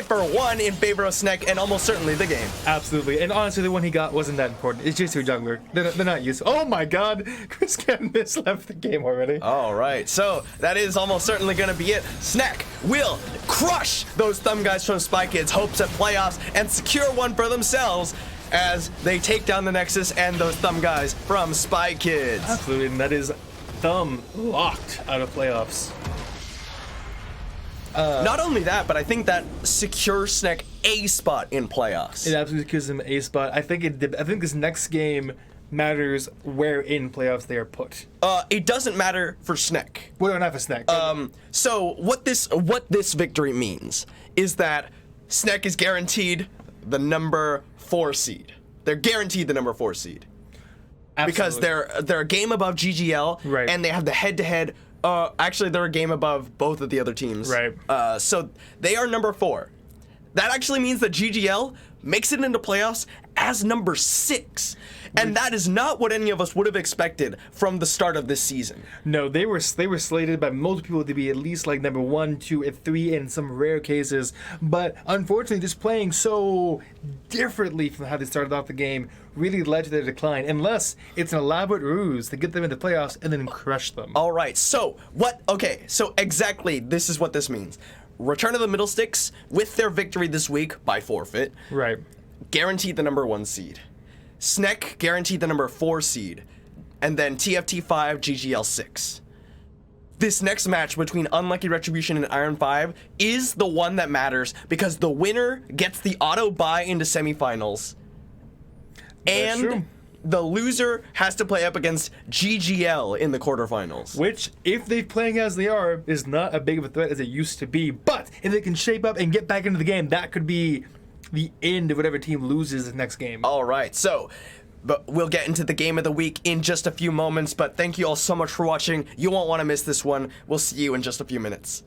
for 1 in favor of Snek and almost certainly the game. Absolutely. And honestly, the one he got wasn't that important. It's just a jungler. They're not used. Oh my god. Chris can't miss left the game already. All right. So that is almost certainly going to be it. Snek will crush those thumb guys from Spy Kids' hopes at playoffs and secure one for themselves as they take down the Nexus and those thumb guys from Spy Kids. Absolutely, and that is thumb locked out of playoffs. Not only that, but I think that secures Snek a spot in playoffs. It absolutely gives him a spot. I think this next game matters where in playoffs they are put. It doesn't matter for Snek. Well, not for Snek. So what this victory means is that Snek is guaranteed the number 4 seed. They're guaranteed the number 4 seed. Absolutely. Because they're a game above GGL, right, and they have the head-to-head. Actually, they're a game above both of the other teams. Right. So they are number 4. That actually means that GGL makes it into playoffs as number 6. And that is not what any of us would have expected from the start of this season. No, they were slated by most people to be at least like number 1, 2, and 3 in some rare cases. But unfortunately, just playing so differently from how they started off the game really led to their decline. Unless it's an elaborate ruse to get them into playoffs and then crush them. All right. So what? Okay. So exactly, this is what this means. Return of the Middle Sticks with their victory this week by forfeit. Right. Guaranteed the number 1 seed. Snek guaranteed the number 4 seed, and then TFT 5, GGL 6. This next match between Unlucky Retribution and Iron 5 is the one that matters because the winner gets the auto bye into semifinals. That's true. The loser has to play up against GGL in the quarterfinals. Which, if they're playing as they are, is not as big of a threat as it used to be. But if they can shape up and get back into the game, that could be the end of whatever team loses the next game. All right, so but we'll get into the game of the week in just a few moments, but thank you all so much for watching. You won't want to miss this one. We'll see you in just a few minutes.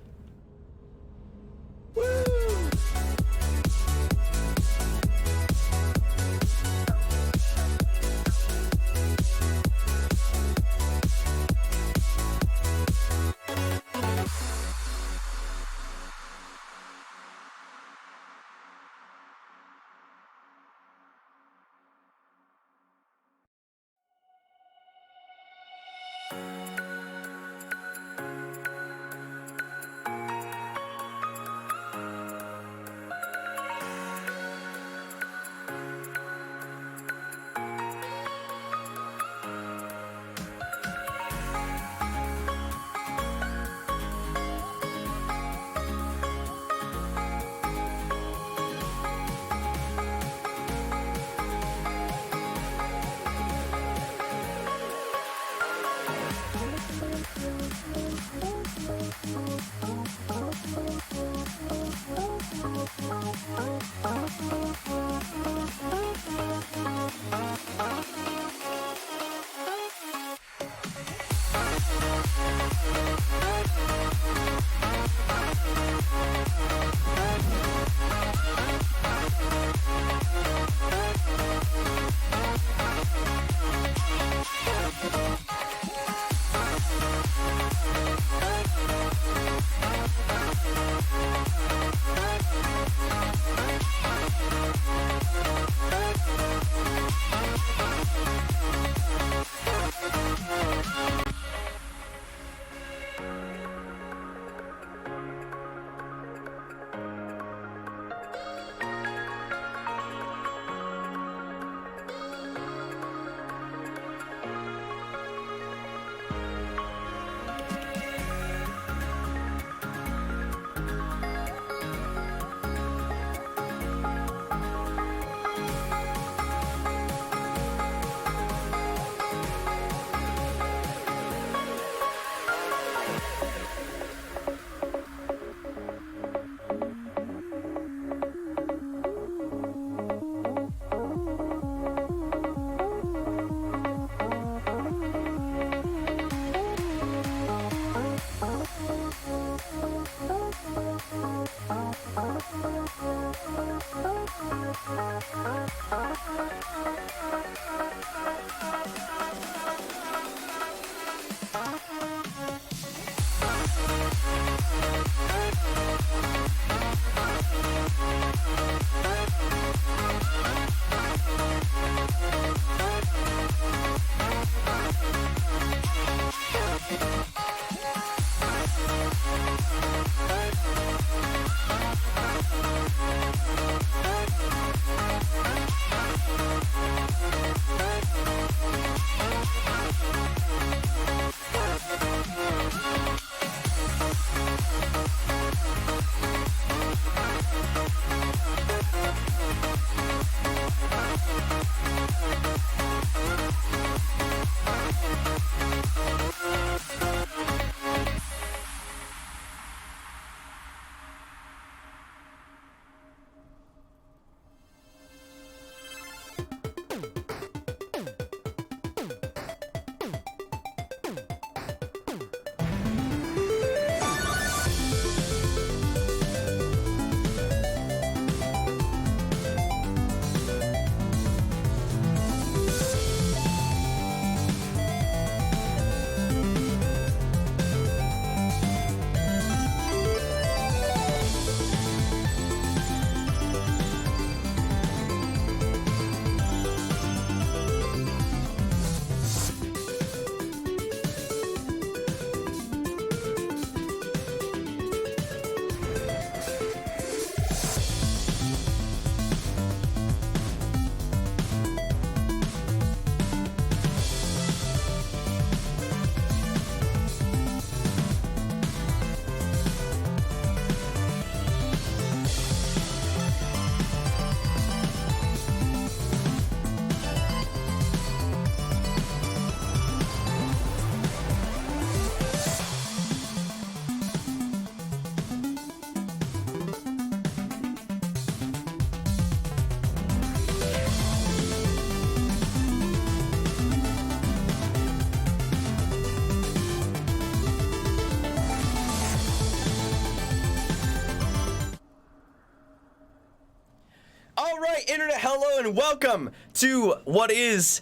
Internet, hello and welcome to what is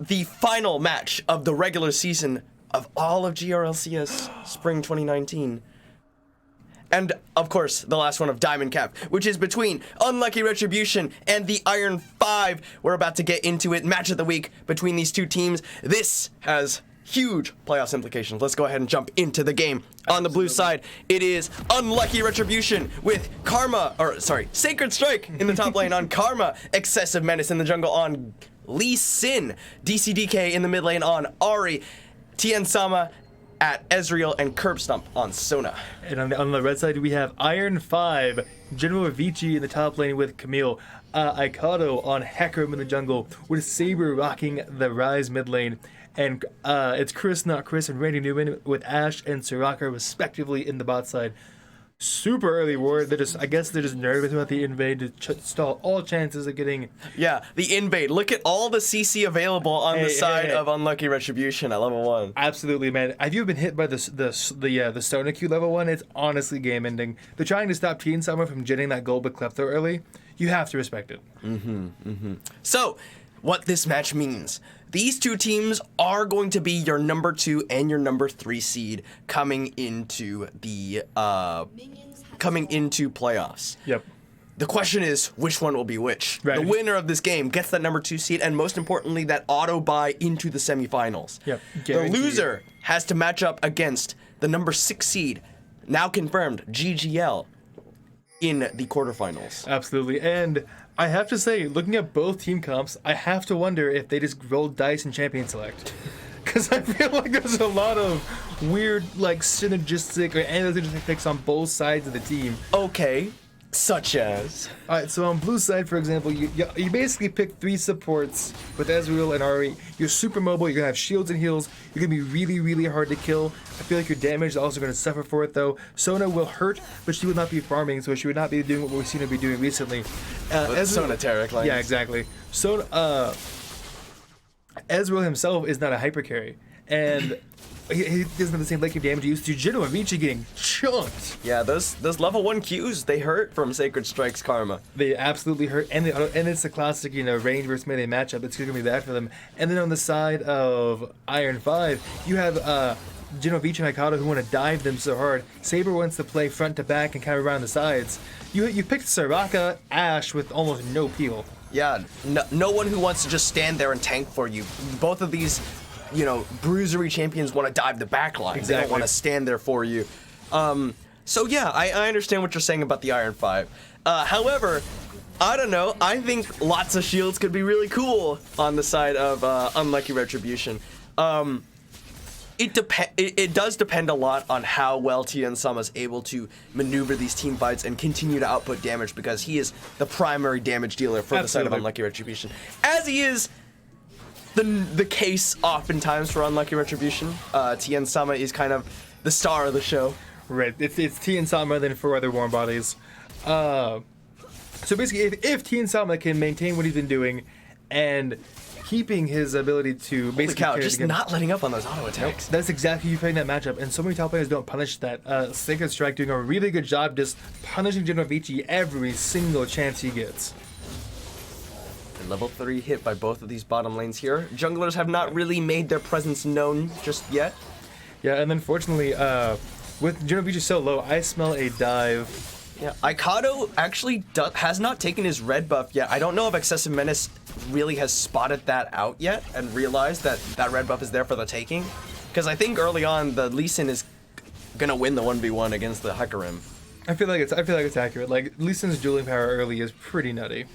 the final match of the regular season of all of GRLCS Spring 2019. And, of course, the last one of Diamond Cap, which is between Unlucky Retribution and the Iron 5. We're about to get into it. Match of the week between these two teams. This has huge playoffs implications. Let's go ahead and jump into the game. On the blue side, it is Unlucky Retribution with Sacred Strike in the top lane on Karma, Excessive Menace in the jungle on Lee Sin, DCDK in the mid lane on Ari, Tien Sama at Ezreal, and Curb Stomp on Sona. And on the red side, we have Iron 5, General Vici in the top lane with Camille, Aikado on Hecarim in the jungle, with Saber rocking the Ryze mid lane, and it's Chris Not Chris and Randy Newman with Ashe and Soraka respectively in the bot side. Super early war. I guess they're just nervous about the invade to stall all chances of getting. Yeah, the invade. Look at all the CC available on the side of Unlucky Retribution at level 1. Absolutely, man. Have you been hit by the Sona Q level 1? It's honestly game ending. They're trying to stop Tien Sama from getting that gold with Klepto early. You have to respect it. So, what this match means. These two teams are going to be your number 2 and your number 3 seed coming into the playoffs. Yep. The question is, which one will be which? Right. The winner of this game gets that number 2 seed, and most importantly, that auto buy into the semifinals. Yep. The loser has to match up against the number 6 seed, now confirmed, GGL, in the quarterfinals. Absolutely. And I have to say, looking at both team comps, I have to wonder if they just rolled dice in Champion Select. Because I feel like there's a lot of weird, like, synergistic or anti-synergistic picks on both sides of the team. Okay, such as? Alright, so on blue side, for example, you basically pick 3 supports with Ezreal and Ahri. You're super mobile, you're going to have shields and heals. You're going to be really, really hard to kill. I feel like your damage is also going to suffer for it, though. Sona will hurt, but she will not be farming, so she would not be doing what we've seen her be doing recently. Sona Taric lanes. Yeah, exactly. Sona, Ezreal himself is not a hyper carry, and he doesn't have the same lane damage he used to. Jino and Vici getting chunked. Yeah, those level 1 Qs, they hurt from Sacred Strike's karma. They absolutely hurt, and it's a classic, range versus melee matchup. It's going to be bad for them. And then on the side of Iron 5, you have Jino, Vici, and Mikado who want to dive them so hard. Saber wants to play front to back and kind of around the sides. You picked Soraka, Ashe with almost no peel. Yeah, no one who wants to just stand there and tank for you. Both of these, bruisery champions want to dive the back line. Exactly. They don't want to stand there for you. So yeah, I understand what you're saying about the Iron 5. However, I don't know. I think lots of shields could be really cool on the side of Unlucky Retribution. It does depend a lot on how well Tien Sama is able to maneuver these team fights and continue to output damage, because he is the primary damage dealer for the side of Unlucky Retribution. As he is the case oftentimes for Unlucky Retribution. Tien Sama is kind of the star of the show. Right, it's Tien Sama than 4 other warm bodies. So basically, if Tien Sama can maintain what he's been doing and keeping his ability to basically Holy cow, just not letting up on those auto attacks. That's exactly you playing that matchup, and so many top players don't punish that. Sacred Strike doing a really good job just punishing Jino Vici every single chance he gets. Level 3 hit by both of these bottom lanes here. Junglers have not really made their presence known just yet. Yeah, and then fortunately, with Jino Vici so low, I smell a dive. Yeah, Aikado actually has not taken his red buff yet. I don't know if Excessive Menace really has spotted that out yet and realized that that red buff is there for the taking. Because I think early on, the Lee Sin is gonna win the 1v1 against the Hecarim. I feel like it's accurate. Like, Lee Sin's dueling power early is pretty nutty.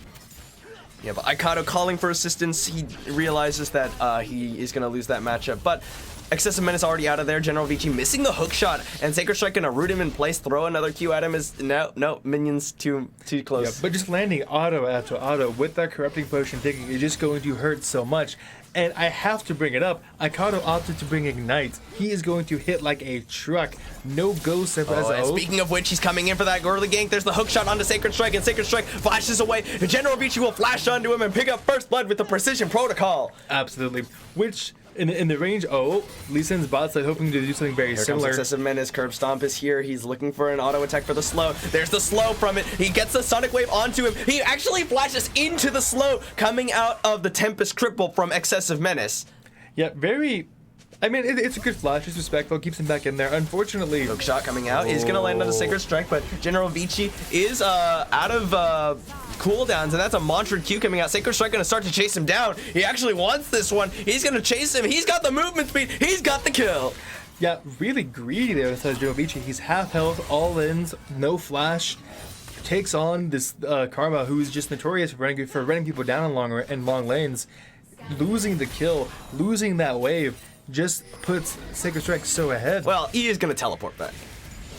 Yeah, but Aikado calling for assistance, he realizes that he is gonna lose that matchup. But Excessive Menace already out of there. General Vici missing the hook shot, and Sacred Strike gonna root him in place, throw another Q at him. Is no minions too close. Yeah, but just landing auto after auto with that corrupting potion taking is just going to hurt so much. And I have to bring it up. Aikado opted to bring Ignite. He is going to hit like a truck. No ghost as and speaking of which, he's coming in for that early gank. There's the hook shot onto Sacred Strike, and Sacred Strike flashes away. General Vici will flash onto him and pick up first blood with the precision protocol. Absolutely. Which, in the range, Lee Sin's bot side hoping to do something very similar. Comes Excessive Menace. Curb Stomp is here. He's looking for an auto attack for the slow. There's the slow from it. He gets the Sonic Wave onto him. He actually flashes into the slow, coming out of the Tempest Triple from Excessive Menace. Yeah, very... I mean, it's a good flash. It's respectful. Keeps him back in there. Unfortunately... Hook shot coming out. He's going to land on a Sacred Strike, but General Vici is out of cooldowns, and that's a Mantra Q coming out. Sacred Strike going to start to chase him down. He actually wants this one. He's going to chase him. He's got the movement speed. He's got the kill. Yeah, really greedy there says General Vici. He's half health, all ins, no flash. Takes on this Karma, who's just notorious for running people down in long lanes. Losing the kill, losing that wave, just puts Sacred Strike so ahead. Well, he is going to teleport back.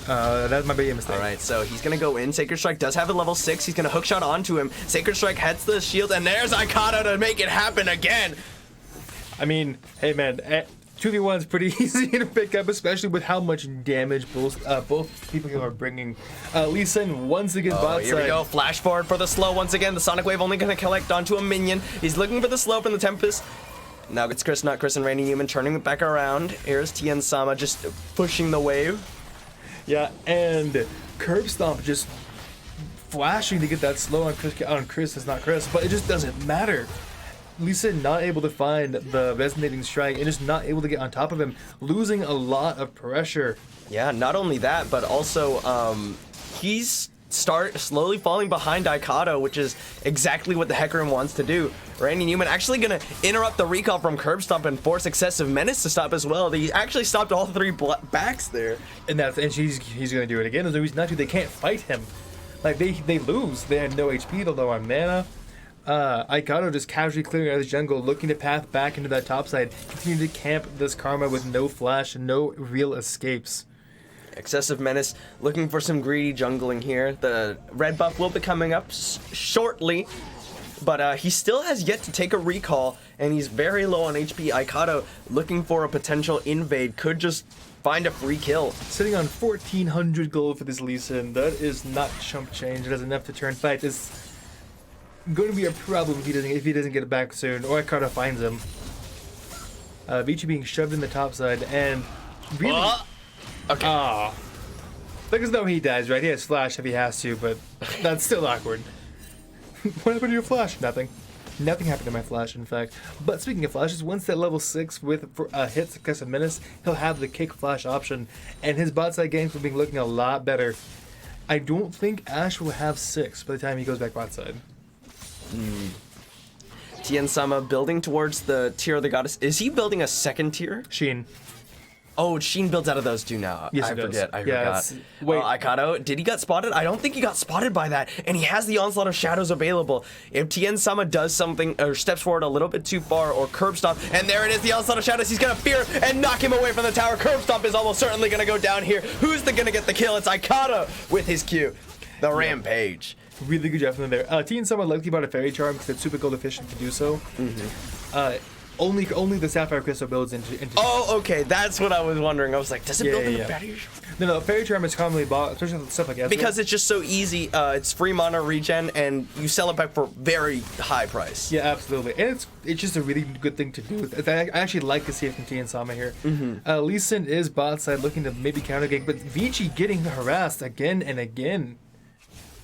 That might be a mistake. All right, so he's going to go in. Sacred Strike does have a level 6. He's going to hook shot onto him. Sacred Strike hits the shield, and there's Aikado to make it happen again. I mean, hey man, 2v1 is pretty easy to pick up, especially with how much damage both people here are bringing. Lee Sin once again bot side. Here we go. Flash forward for the slow once again. The Sonic Wave only going to collect onto a minion. He's looking for the slow from the Tempest. Now it's Chris, not Chris, and Rainy Newman turning it back around. Here's Tien Sama just pushing the wave. Yeah, and Curb Stomp just flashing to get that slow on Chris. It's not Chris, but it just doesn't matter. Lee Sin not able to find the resonating strike and just not able to get on top of him, losing a lot of pressure. Yeah, not only that, but also he's start slowly falling behind Aikado, which is exactly what the Hecarim wants to do. Randy Newman actually going to interrupt the recall from Curb Stomp and force Excessive Menace to stop as well. He actually stopped all 3 backs there. And he's going to do it again. There's no reason not to. They can't fight him. Like, they lose. They had no HP, they're low on mana. Aikado just casually clearing out of the jungle, looking to path back into that top side, continue to camp this Karma with no flash and no real escapes. Excessive Menace looking for some greedy jungling here. The red buff will be coming up shortly, but he still has yet to take a recall, and he's very low on HP. Aikado looking for a potential invade, could just find a free kill. Sitting on 1,400 gold for this Lee Sin, that is not chump change. It is enough to turn fight. It's going to be a problem if he doesn't get it back soon, or Aikado finds him. Vici being shoved in the top side, and really... Okay. Because no, he dies, right? He has flash if he has to, but that's still awkward. What happened to your flash? Nothing. Nothing happened to my flash, in fact. But speaking of flashes, once at level 6 with hits Excessive Menace, he'll have the kick flash option, and his bot side games will be looking a lot better. I don't think Ash will have 6 by the time he goes back bot side. Tien Sama building towards the tier of the goddess. Is he building a second tier? Sheen. Oh, Sheen builds out of those two now. Yes, I forget. Yeah, Wait, Aikado, did he get spotted? I don't think he got spotted by that, and he has the Onslaught of Shadows available. If Tien Sama does something or steps forward a little bit too far or Curb Stomp, and there it is, the Onslaught of Shadows, he's gonna fear and knock him away from the tower. Curb Stomp is almost certainly gonna go down here. Who's gonna get the kill? It's Aikado with his Q. The Rampage. Really good job from them there. Tien Sama likely bought a Fairy Charm because it's super gold efficient to do so. Only the Sapphire Crystal builds into Oh, okay, that's what I was wondering. I was like, does it build into Fairy Charm? No, Fairy Charm is commonly bought, especially with stuff like that. Because it's just so easy. It's free mana regen, and you sell it back for very high price. Yeah, absolutely. And it's just a really good thing to do. I actually like to see it from Tien Sama here. Lee Sin is bot side looking to maybe counter gank, but Vici getting harassed again and again.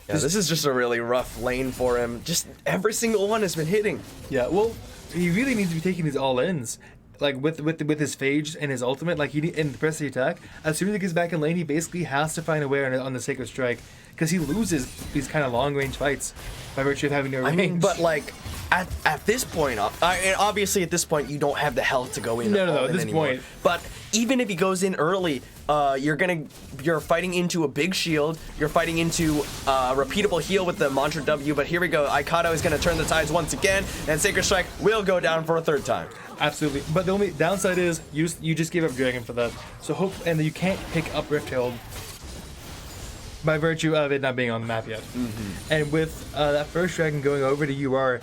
Yeah, this is just a really rough lane for him. Just every single one has been hitting. Yeah, well, he really needs to be taking these all-ins. Like, with his Phage and his ultimate, like, in the press the attack, as soon as he gets back in lane, he basically has to find a way on the Sacred Strike, because he loses these kind of long-range fights by virtue of having no range. I mean, but, like, at this point, and obviously at this point, you don't have the health to go in. No, at this point. But even if he goes in early, you're fighting into a big shield. You're fighting into a repeatable heal with the Mantra W. But here we go. Aikado is going to turn the tides once again, and Sacred Strike will go down for a third time. Absolutely. But the only downside is you just gave up Dragon for that. So and you can't pick up Rifthill by virtue of it not being on the map yet. And with that first dragon going over to UR,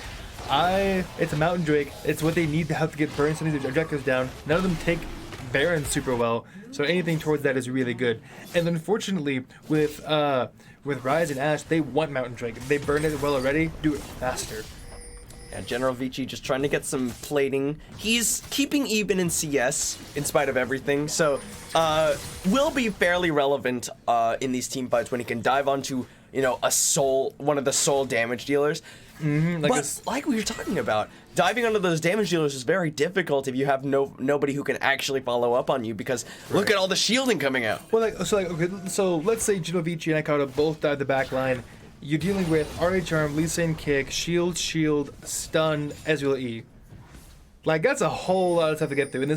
it's a Mountain Drake. It's what they need to have to get burn some of these objectives down. None of them take Baron super well, so anything towards that is really good. And unfortunately, with Rise and Ash, they want Mountain Drake. They burn it well already. Do it faster. Yeah, General Vici just trying to get some plating. He's keeping even in CS in spite of everything, so will be fairly relevant in these team fights when he can dive onto one of the soul damage dealers. Like we were talking about, diving onto those damage dealers is very difficult if you have nobody who can actually follow up on you, because look at all the shielding coming out. Well, so let's say General Vici and Aikado both dive the back line. You're dealing with RA Charm, Lee Sin kick, shield, stun, Ezreal E. Like, that's a whole lot of stuff to get through. And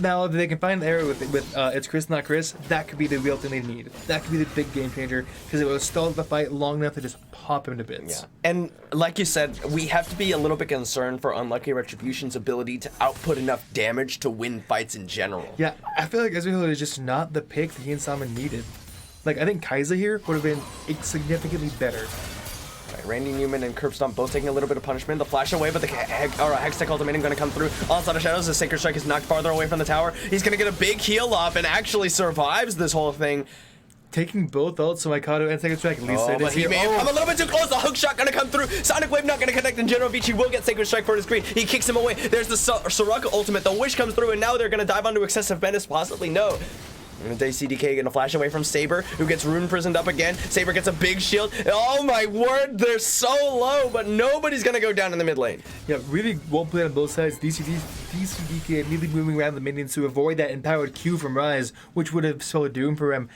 now if they can find an area with it's Chris not Chris, that could be the real thing they need. That could be the big game changer, because it will stall the fight long enough to just pop him to bits. Yeah. And like you said, we have to be a little bit concerned for Unlucky Retribution's ability to output enough damage to win fights in general. Yeah, I feel like Ezreal is just not the pick that he and Salmon needed. Like, I think Kai'Sa here would have been significantly better. Right, Randy Newman and Curb Stomp both taking a little bit of punishment. The flash away, but the Hextech Ultimate going to come through. Onslaught of Shadows, the Sacred Strike is knocked farther away from the tower. He's going to get a big heal up and actually survives this whole thing. Taking both ults, so Aikado and Sacred Strike. But he may have come a little bit too close. The hook shot going to come through. Sonic Wave not going to connect, and General Vici will get Sacred Strike for his green. He kicks him away. There's the Soraka ultimate. The Wish comes through, and now they're going to dive onto Excessive Menace. Possibly no. And DCDK gonna flash away from Saber, who gets rune prisoned up again. Saber gets a big shield. Oh my word, they're so low, but nobody's gonna go down in the mid lane. Yeah, really well played on both sides. DCDK immediately moving around the minions to avoid that empowered Q from Ryze, which would have spelled doom for him.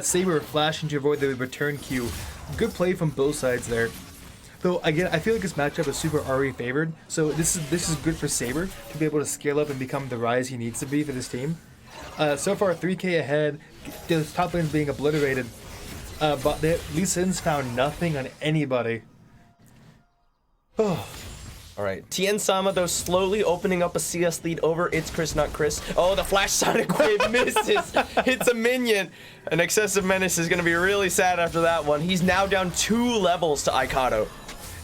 Saber flashing to avoid the return Q. Good play from both sides there. Though again, I feel like this matchup is super RE favored, so this is good for Saber to be able to scale up and become the Ryze he needs to be for this team. So far, 3K ahead. The top lane's being obliterated. But Lee Sin's found nothing on anybody. Oh. Alright, Tien Sama, though, slowly opening up a CS lead over It's Chris Not Chris. Oh, the Flash Sonic Wave misses. Hits a minion. An Excessive Menace is going to be really sad after that one. He's now down 2 levels to Aikado.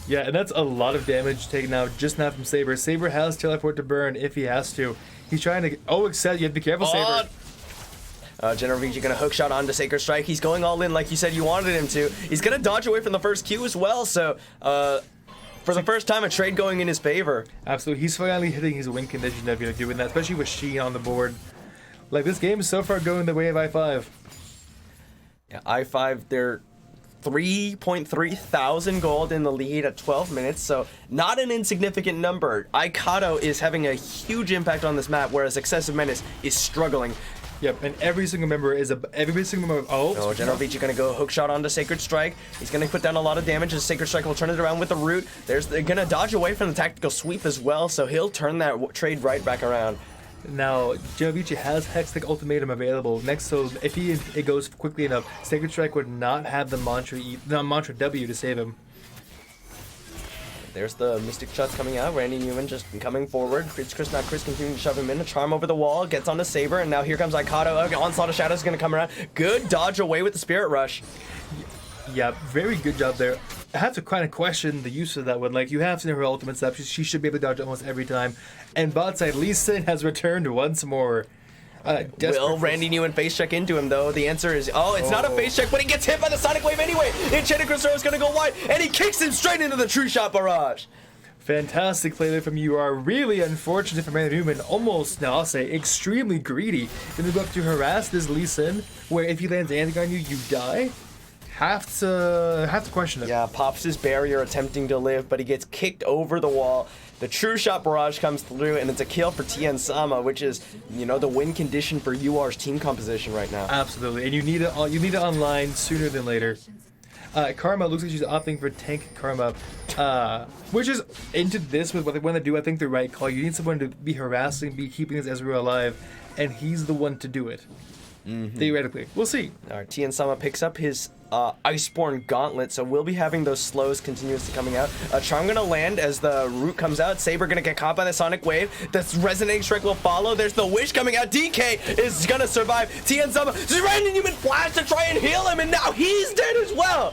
Yeah, and that's a lot of damage taken out just now from Saber. Saber has teleport to burn if he has to. He's trying to... Oh, except you have to be careful, Saber. General VG gonna hookshot onto Sacred Strike. He's going all in like you said you wanted him to. He's gonna dodge away from the first Q as well, so for the first time a trade going in his favor. Absolutely, he's finally hitting his win condition of doing that, especially with Sheen on the board. Like, this game is so far going the way of I5. Yeah, I5, they're 3.3 thousand gold in the lead at 12 minutes, so not an insignificant number. Aikado is having a huge impact on this map, whereas Excessive Menace is struggling. Yep, and every single member is oh, General Vici gonna go hookshot onto Sacred Strike. He's gonna put down a lot of damage as Sacred Strike will turn it around with the root. They're gonna dodge away from the tactical sweep as well, so he'll turn that trade right back around. Now, General Vici has Hextech Ultimatum available next, so if it goes quickly enough, Sacred Strike would not have the Mantra W to save him. There's the Mystic Shots coming out. Randy Newman just coming forward. It's Chris Not Chris continuing to shove him in. A charm over the wall. Gets onto Saber. And now here comes Aikado. Okay, Onslaught of Shadows is going to come around. Good dodge away with the Spirit Rush. Yeah, very good job there. I have to kind of question the use of that one. Like, you have seen her ultimate stuff. She should be able to dodge almost every time. And bot side, Lee Sin has returned once more. Will Randy Newman face check into him though? The answer is, it's not a face check, but he gets hit by the Sonic Wave anyway. Enchanted Crystal is going to go wide, and he kicks him straight into the True Shot Barrage. Fantastic play there from you. Are really unfortunate for Randy Newman. Almost, now I'll say, extremely greedy. Gonna go up to harass this Lee Sin, where if he lands anything on you, you die. Have to question it. Yeah, pops his barrier attempting to live, but he gets kicked over the wall. The True Shot Barrage comes through, and it's a kill for Tien Sama, which is, the win condition for UR's team composition right now. Absolutely, and you need it online sooner than later. Karma looks like she's opting for tank Karma, which is into this with what they want to do. I think the right call. You need someone to be harassing, be keeping this Ezreal alive, and he's the one to do it. Theoretically, we'll see. All right, Tien Sama picks up his Iceborne Gauntlet, so we'll be having those slows continuously coming out. Charm gonna land as the root comes out. Saber gonna get caught by the Sonic Wave. The Resonating Strike will follow. There's the Wish coming out. DK is gonna survive. Tien Sama, Randy Newman flash to try and heal him, and now he's dead as well.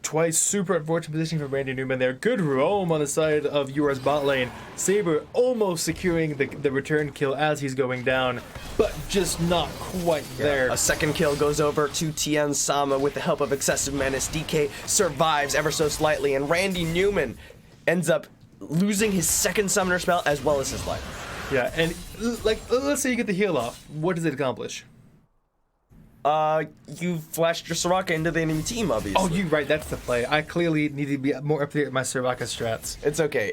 Twice super unfortunate positioning for Randy Newman there. Good roam on the side of UR's bot lane. Saber almost securing the return kill as he's going down, but just not quite there. A second kill goes over to Tien Sama with the help of Excessive Menace. DK survives ever so slightly, and Randy Newman ends up losing his second summoner spell as well as his life. Yeah, and let's say you get the heal off. What does it accomplish? You flashed your Soraka into the enemy team, obviously. Oh, you're right. That's the play. I clearly need to be more up to date with my Soraka strats. It's okay.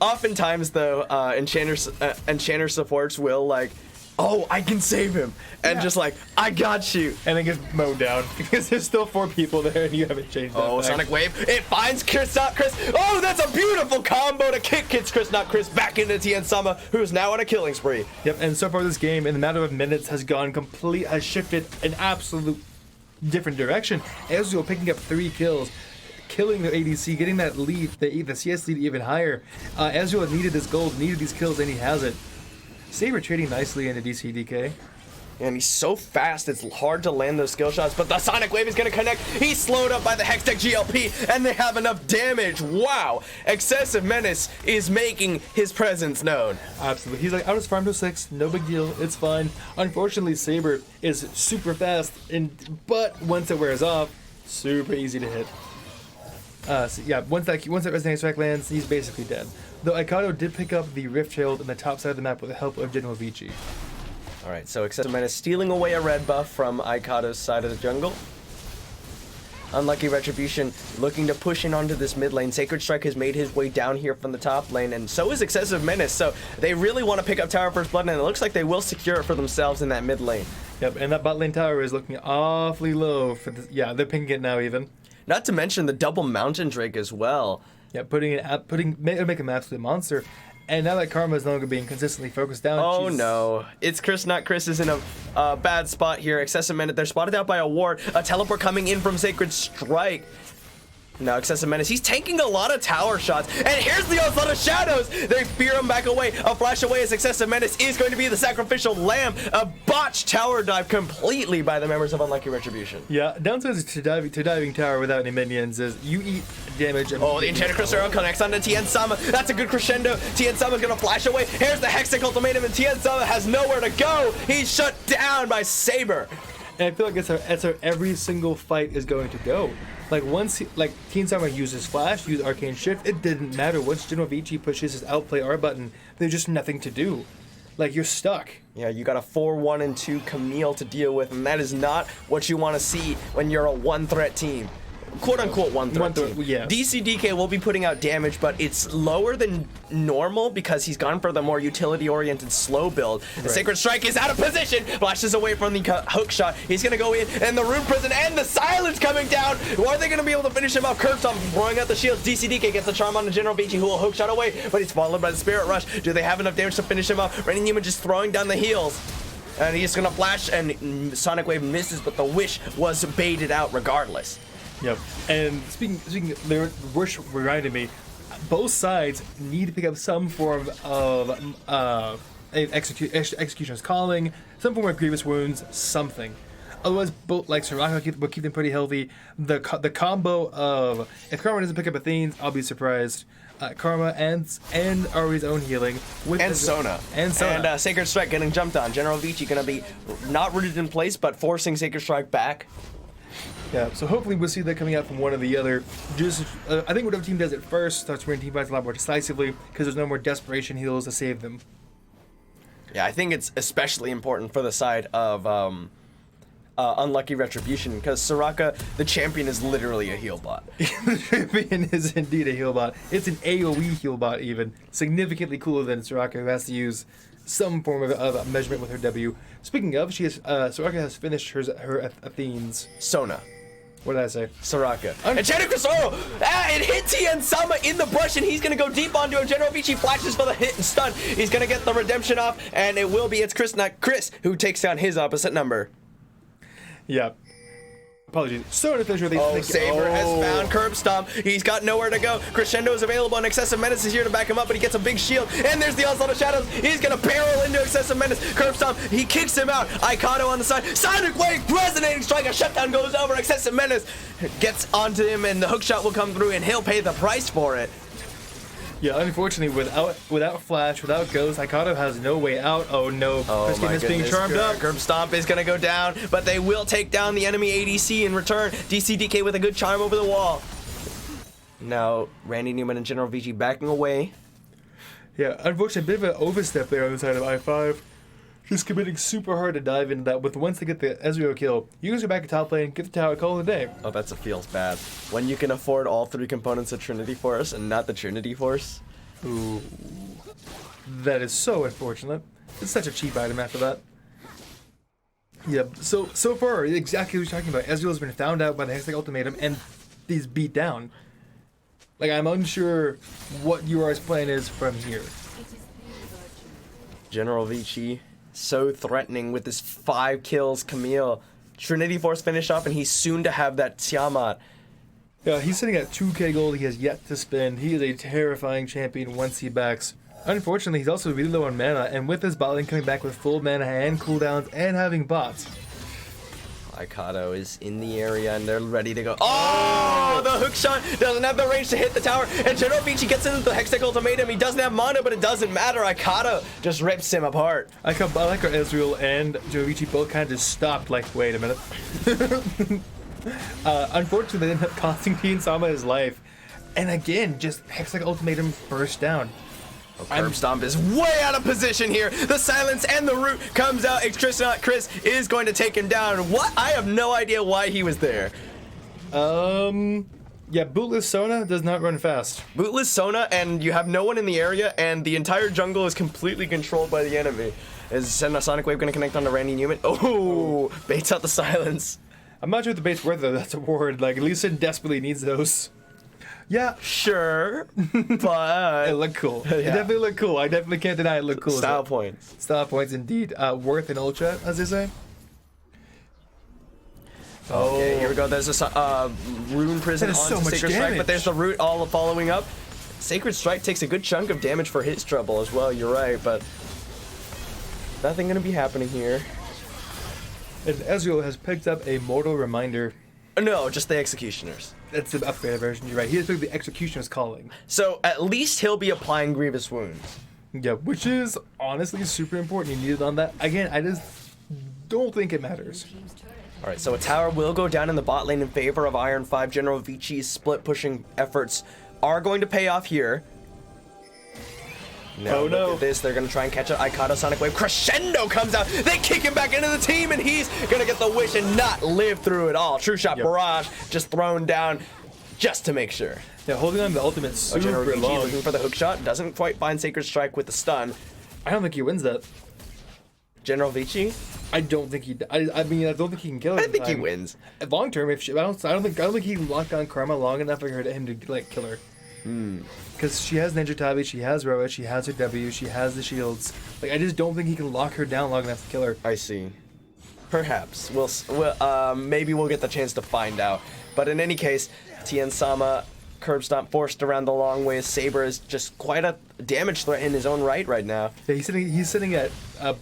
Oftentimes, though, Enchanter supports will, I can save him. And just I got you. And then gets mowed down because there's still 4 people there and you haven't changed that. Oh, back. Sonic Wave. It finds Chris Not Chris. Oh, that's a beautiful combo to kick Chris Not Chris back into Tien Sama, who's now on a killing spree. Yep, and so far this game, in the matter of minutes, has shifted an absolute different direction. Ezreal picking up 3 kills. Killing the ADC, getting that lead, the CS lead even higher. Ezreal needed this gold, needed these kills, and he has it. Saber trading nicely into DCDK. And he's so fast, it's hard to land those skill shots, but the Sonic Wave is going to connect. He's slowed up by the Hextech GLP, and they have enough damage. Wow! Excessive Menace is making his presence known. Absolutely. He's like, I'll just farm to 6, no big deal, it's fine. Unfortunately, Saber is super fast, but once it wears off, super easy to hit. So yeah, once that Resonating Strike lands, he's basically dead. Though Aikado did pick up the Rift Shield on the top side of the map with the help of General Vici. Alright, so Excessive Menace stealing away a red buff from Aikado's side of the jungle. Unlucky Retribution looking to push in onto this mid lane. Sacred Strike has made his way down here from the top lane, and so is Excessive Menace. So they really want to pick up Tower First Blood, and it looks like they will secure it for themselves in that mid lane. Yep, and that bot lane tower is looking awfully low for this. Yeah, they're picking it now even. Not to mention the double Mountain Drake as well. Yeah, make him absolute monster. And now that Karma is no longer being consistently focused down. Oh no, it's Chris, not Chris, is in a bad spot here. Excessive Menace, they're spotted out by a ward. A teleport coming in from Sacred Strike. Now Excessive Menace, he's tanking a lot of tower shots. And here's the onslaught of shadows. They fear him back away. A flash away as Excessive Menace is going to be the sacrificial lamb. A botched tower dive completely by the members of Unlucky Retribution. Yeah, downsides to diving tower without any minions is you eat damage. Oh, the Enchanted Crusader connects onto Tien Sama. That's a good crescendo. Tien Sama's gonna flash away. Here's the Hextech Ultimatum, and Tien Sama has nowhere to go. He's shut down by Saber. And I feel like that's how every single fight is going to go. Like once, Tien Sama uses Flash, use Arcane Shift, it didn't matter. Once General Vici pushes his Outplay R button, there's just nothing to do. Like, you're stuck. Yeah, you got a 4-1 and 2 Camille to deal with, and that is not what you want to see when you're a one-threat team. Quote-unquote one-threat team. Yeah. DCDK will be putting out damage, but it's lower than normal because he's gone for the more utility-oriented slow build. Right. The Sacred Strike is out of position, flashes away from the hook shot. He's going to go in, and the Rune Prison and the Silence coming down. Are they going to be able to finish him off? Curbstomp throwing out the shields. DCDK gets the charm on the General Vici, who will hook shot away, but he's followed by the Spirit Rush. Do they have enough damage to finish him off? Reigning Human just throwing down the heals. And he's going to flash, and Sonic Wave misses, but the Wish was baited out regardless. Yep. And speaking, the Wish reminded me, both sides need to pick up some form of Executioner's Calling, some form of Grievous Wounds, something. Otherwise, both like Soraka will keep them pretty healthy. The combo of if Karma doesn't pick up Athene's, I'll be surprised. Karma and Ari's own healing and Sona and Sacred Strike getting jumped on. General Vici gonna be not rooted in place, but forcing Sacred Strike back. Yeah, so hopefully we'll see that coming out from one or the other. Just, I think whatever team does it first starts winning team fights a lot more decisively because there's no more desperation heals to save them. Yeah, I think it's especially important for the side of Unlucky Retribution because Soraka, the champion, is literally a heal bot. The champion is indeed a heal bot. It's an AoE heal bot even. Significantly cooler than Soraka, who has to use some form of measurement with her W. Speaking of, Soraka has finished her Athene's. Sona. What did I say? Soraka. Enchanted Crusader! It hit Tien Sama in the bush, and he's gonna go deep onto him. General Vici flashes for the hit and stun. He's gonna get the redemption off, and it's Chris, not Chris, who takes down his opposite number. Yeah. Apologies. So Saber has found Curb Stomp. He's got nowhere to go. Crescendo is available, and Excessive Menace is here to back him up, but he gets a big shield. And there's the Onslaught of Shadows. He's gonna barrel into Excessive Menace. Curb Stomp, he kicks him out. Aikato on the side. Sonic Wave, Resonating Strike. A shutdown goes over. Excessive Menace gets onto him, and the hook shot will come through, and he'll pay the price for it. Yeah, unfortunately, without Flash, without Ghost, Aikato has no way out. Oh no, Christian is being charmed up. Curb Stomp is going to go down, but they will take down the enemy ADC in return. DCDK with a good charm over the wall. Now, Randy Newman and General Vici backing away. Yeah, unfortunately, a bit of an overstep there on the side of I5. Just committing super hard to dive into that. With once they get the Ezreal kill, you guys go back to top lane, get the tower, call it a day. Oh, that feels bad. When you can afford all 3 components of Trinity Force and not the Trinity Force. Ooh. That is so unfortunate. It's such a cheap item after that. Yeah, so far, exactly what you're talking about. Ezreal has been found out by the Hextech Ultimatum, and he's beat down. Like, I'm unsure what UR's plan is from here. General Vici, so threatening with his 5 kills. Camille, Trinity Force finish off, and he's soon to have that Tiamat. Yeah, he's sitting at 2k gold. He has yet to spend. He is a terrifying champion once he backs. Unfortunately, he's also really low on mana, and with his bot lane coming back with full mana and cooldowns and having bots. Aikato is in the area, and they're ready to go. Oh, the hook shot doesn't have the range to hit the tower, and General Vici gets into the Hextech Ultimatum. He doesn't have mana, but it doesn't matter. Aikato just rips him apart. I like how Ezreal and General Vici both kind of just stopped, like, wait a minute. Unfortunately, they ended up costing Tien Sama his life. And again, just Hextech Ultimatum burst down. Curb Stomp is way out of position here. The silence and the root comes out. Chris is going to take him down. What? I have no idea why he was there. Yeah, Bootless Sona does not run fast. Bootless Sona, and you have no one in the area, and the entire jungle is completely controlled by the enemy. Is Sonic Wave going to connect onto Randy Newman? Oh, baits out the silence. I'm not sure if the bait's worth it. That's a ward. Like, Leeson desperately needs those. Yeah, Sure, but it looked cool. Yeah. It definitely looked cool. I definitely can't deny it looked cool. Style points. Style points indeed. Worth an ultra, as they say. Okay, here we go. There's a Rune Prison That is onto so much Sacred Strike, damage. but there's the Root all following up. Sacred Strike takes a good chunk of damage for his trouble as well, you're right, but nothing gonna be happening here. And Ezreal has picked up a Mortal Reminder. No, just the Executioners. That's the upgraded version, you're right. He has picked the Executioner's Calling. So at least he'll be applying Grievous Wounds. Yeah, which is honestly super important. You need it on that. Again, I just don't think it matters. Alright, so a tower will go down in the bot lane in favor of Iron 5. General Vici's split pushing efforts are going to pay off here. Now, Oh, no. Look at this, they're going to try and catch it. Icata Sonic Wave. Crescendo comes out. They kick him back into the team, and he's going to get the wish and not live through it all. True Shot Yep. Barrage just thrown down just to make sure. Yeah, holding on to the ultimate General super Vici long. looking for the hook shot. Doesn't quite find Sacred Strike with the stun. I don't think he wins that. General Vici? I don't think he. I mean, I don't think he can kill it. I in think he time. wins. Long term. If she, I don't think he can lock down Karma long enough for him to like kill her. Because she has Ninja Tabi, she has Roa, she has her W, she has the shields. Like, I just don't think he can lock her down long enough to kill her. I see. Perhaps. Maybe we'll get the chance to find out. But in any case, Tien Sama, Curb Stomp forced around the long way. Saber is just quite a damage threat in his own right now. Yeah, he's sitting at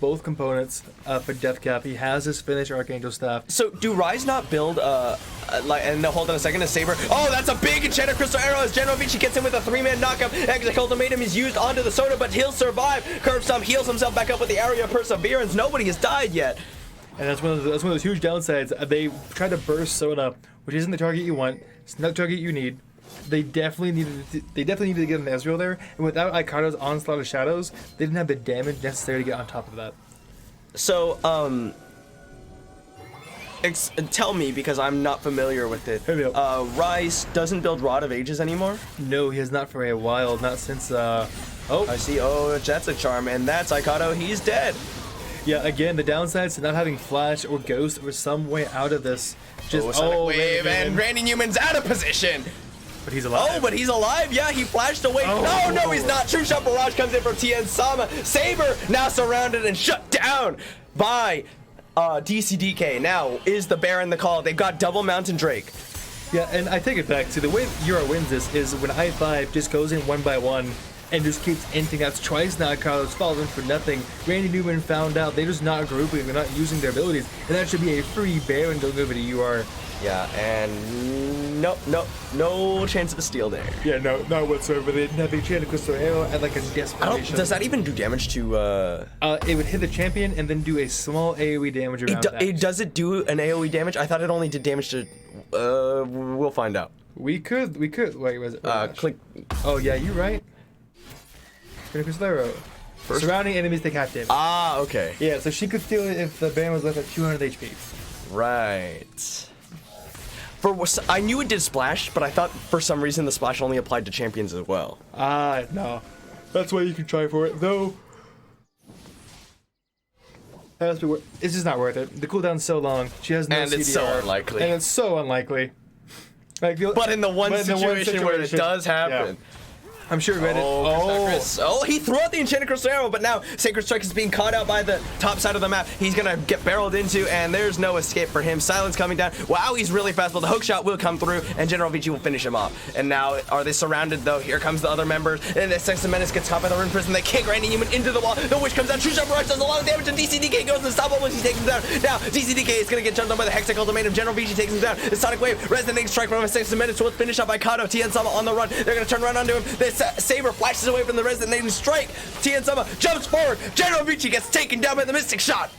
both components for Death Cap. He has his finish Archangel Staff. So do Rise not build and no, hold on a second, a Saber. Oh, that's a big Enchanted Crystal Arrow as General Vici gets him with a 3-man knockup. Exec Ultimatum is used onto the Soda, but he'll survive. Curb Stomp heals himself back up with the Area of Perseverance. Nobody has died yet. And that's one of those huge downsides. They tried to burst Sona, which isn't the target you want. It's not the target you need. They definitely needed to get an Ezreal there, and without Icato's Onslaught of Shadows, they didn't have the damage necessary to get on top of that. So, tell me, because I'm not familiar with it. Hey, Bill. Rise doesn't build Rod of Ages anymore? No, he has not for a while, not since, I see. Oh, that's a charm, and that's Ikato. He's dead. Yeah, again, the downsides to not having Flash or Ghost or some way out of this. Just, Sonic Wave, and Randy Newman's out of position. But he's alive. Oh, but he's alive. Yeah, he flashed away. Oh. No, he's not. True Shot Barrage comes in from Tien Sama. Saber now surrounded and shut down by DCDK. Now is the Baron the call. They've got double Mountain Drake. Yeah, and I take it back to the way Euro wins this is when I5 just goes in one by one and just keeps inting out twice now. Carlos fallen for nothing. Randy Newman found out they're just not grouping, they're not using their abilities, and that should be a free Baron delivery to UR. Yeah, and no chance of a steal there. Yeah, no, not whatsoever. They didn't have the Enchanted Crystal Arrow at like a desperation. Does that even do damage to? It would hit the champion and then do a small AoE damage around that. Does it do an AoE damage? I thought it only did damage to. We'll find out. We could. Wait, was it? Click. Oh yeah, you're right. Enchanted Crystal Arrow. Surrounding enemies take half damage. Ah, okay. Yeah, so she could steal it if the Baron was left at 200 HP. Right. I knew it did splash, but I thought for some reason the splash only applied to champions as well. No. That's why you can try for it, though. It's just not worth it. The cooldown's so long. She has no And CDR. it's so unlikely. And it's so unlikely. Like, But in the one situation where it does happen. Yeah. I'm sure Reddit. Oh, he threw out the Enchanted Crystal Arrow, but now Sacred Strike is being caught out by the top side of the map. He's gonna get barreled into, and there's no escape for him. Silence coming down. Wow, he's really fast, but the hook shot will come through, and General Vici will finish him off. And now, are they surrounded, though? Here comes the other members, and the Sexton Menace gets caught by the Rune Prison. They kick Randy Newman into the wall. The Witch comes down. True Shot Barrage does a lot of damage, and DCDK goes unstoppable. He takes him down. Now, DCDK is gonna get jumped on by the Hextech Ultimatum. General Vici takes him down. The Sonic Wave, Resonating Strike from a Sexton Menace will finish up by Kato. Tien Sama on the run. They're gonna turn around onto him. The Saber flashes away from the Resonating Strike. Tien Sama jumps forward. General Vici gets taken down by the Mystic Shot.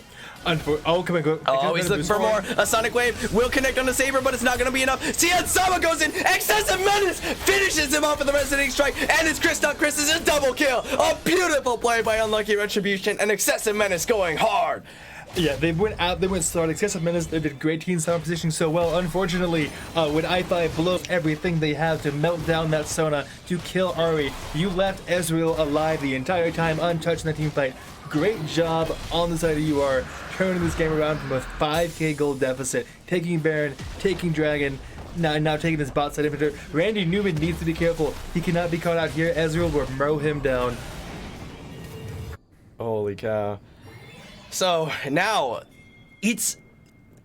Oh, come on, go. Oh, he's looking for more. A Sonic Wave will connect on the Saber, but it's not going to be enough. Sama goes in. Excessive Menace finishes him off with the Resonating Strike, and it's Chris. Not Chris is a double kill. A beautiful play by Unlucky Retribution, and Excessive Menace going hard. Yeah, they went out, they went started. Excessive Menace, they did great team Sona positioning so well. Unfortunately, when I5 blows everything they have to melt down that Sona to kill Ari, you left Ezreal alive the entire time, untouched in the team fight. Great job on the side of UR, turning this game around from a 5k gold deficit, taking Baron, taking Dragon, now taking this bot side inhibitor. Randy Newman needs to be careful. He cannot be caught out here. Ezreal will mow him down. Holy cow. So now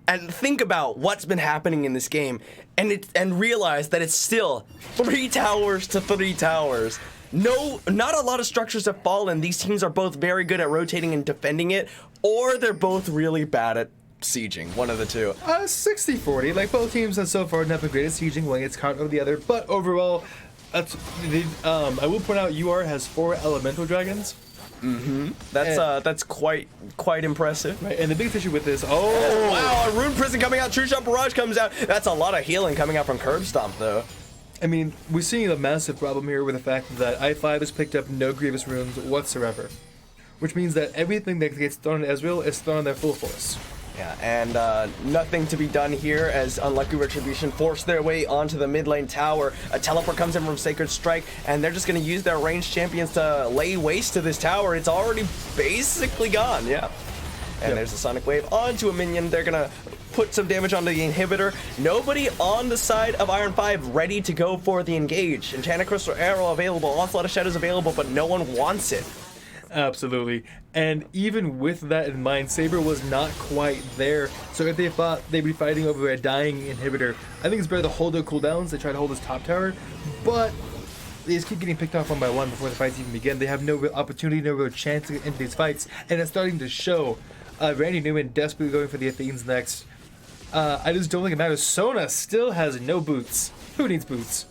and think about what's been happening in this game and realize that it's still 3 towers to 3 towers. No, not a lot of structures have fallen. These teams are both very good at rotating and defending it, or they're both really bad at sieging, one of the two. 60-40, like both teams have so far not been great at sieging, one gets caught over the other, but overall, I will point out UR has 4 elemental dragons. That's quite impressive. Right, and the biggest issue with this, wow, a Rune Prison coming out, True Shot Barrage comes out. That's a lot of healing coming out from Curb Stomp, though. I mean, we're seeing a massive problem here with the fact that I5 has picked up no Grievous runes whatsoever, which means that everything that gets thrown at Ezreal is thrown on their full force. Yeah, and nothing to be done here as Unlucky Retribution force their way onto the mid lane tower. A teleport comes in from Sacred Strike, and they're just going to use their ranged champions to lay waste to this tower. It's already basically gone, yeah. And there's a Sonic Wave onto a minion. They're going to put some damage onto the inhibitor. Nobody on the side of Iron 5 ready to go for the engage. Enchanted Crystal Arrow available, Onslaught of Shadows available, but no one wants it. Absolutely. And even with that in mind, Saber was not quite there. So if they thought they'd be fighting over a dying inhibitor, I think it's better to hold their cooldowns. They try to hold this top tower, but they just keep getting picked off one by one before the fights even begin. They have no real opportunity, no real chance to get into these fights, and it's starting to show. Randy Newman desperately going for the Athenes next. I just don't think it matters. Sona still has no boots. Who needs boots?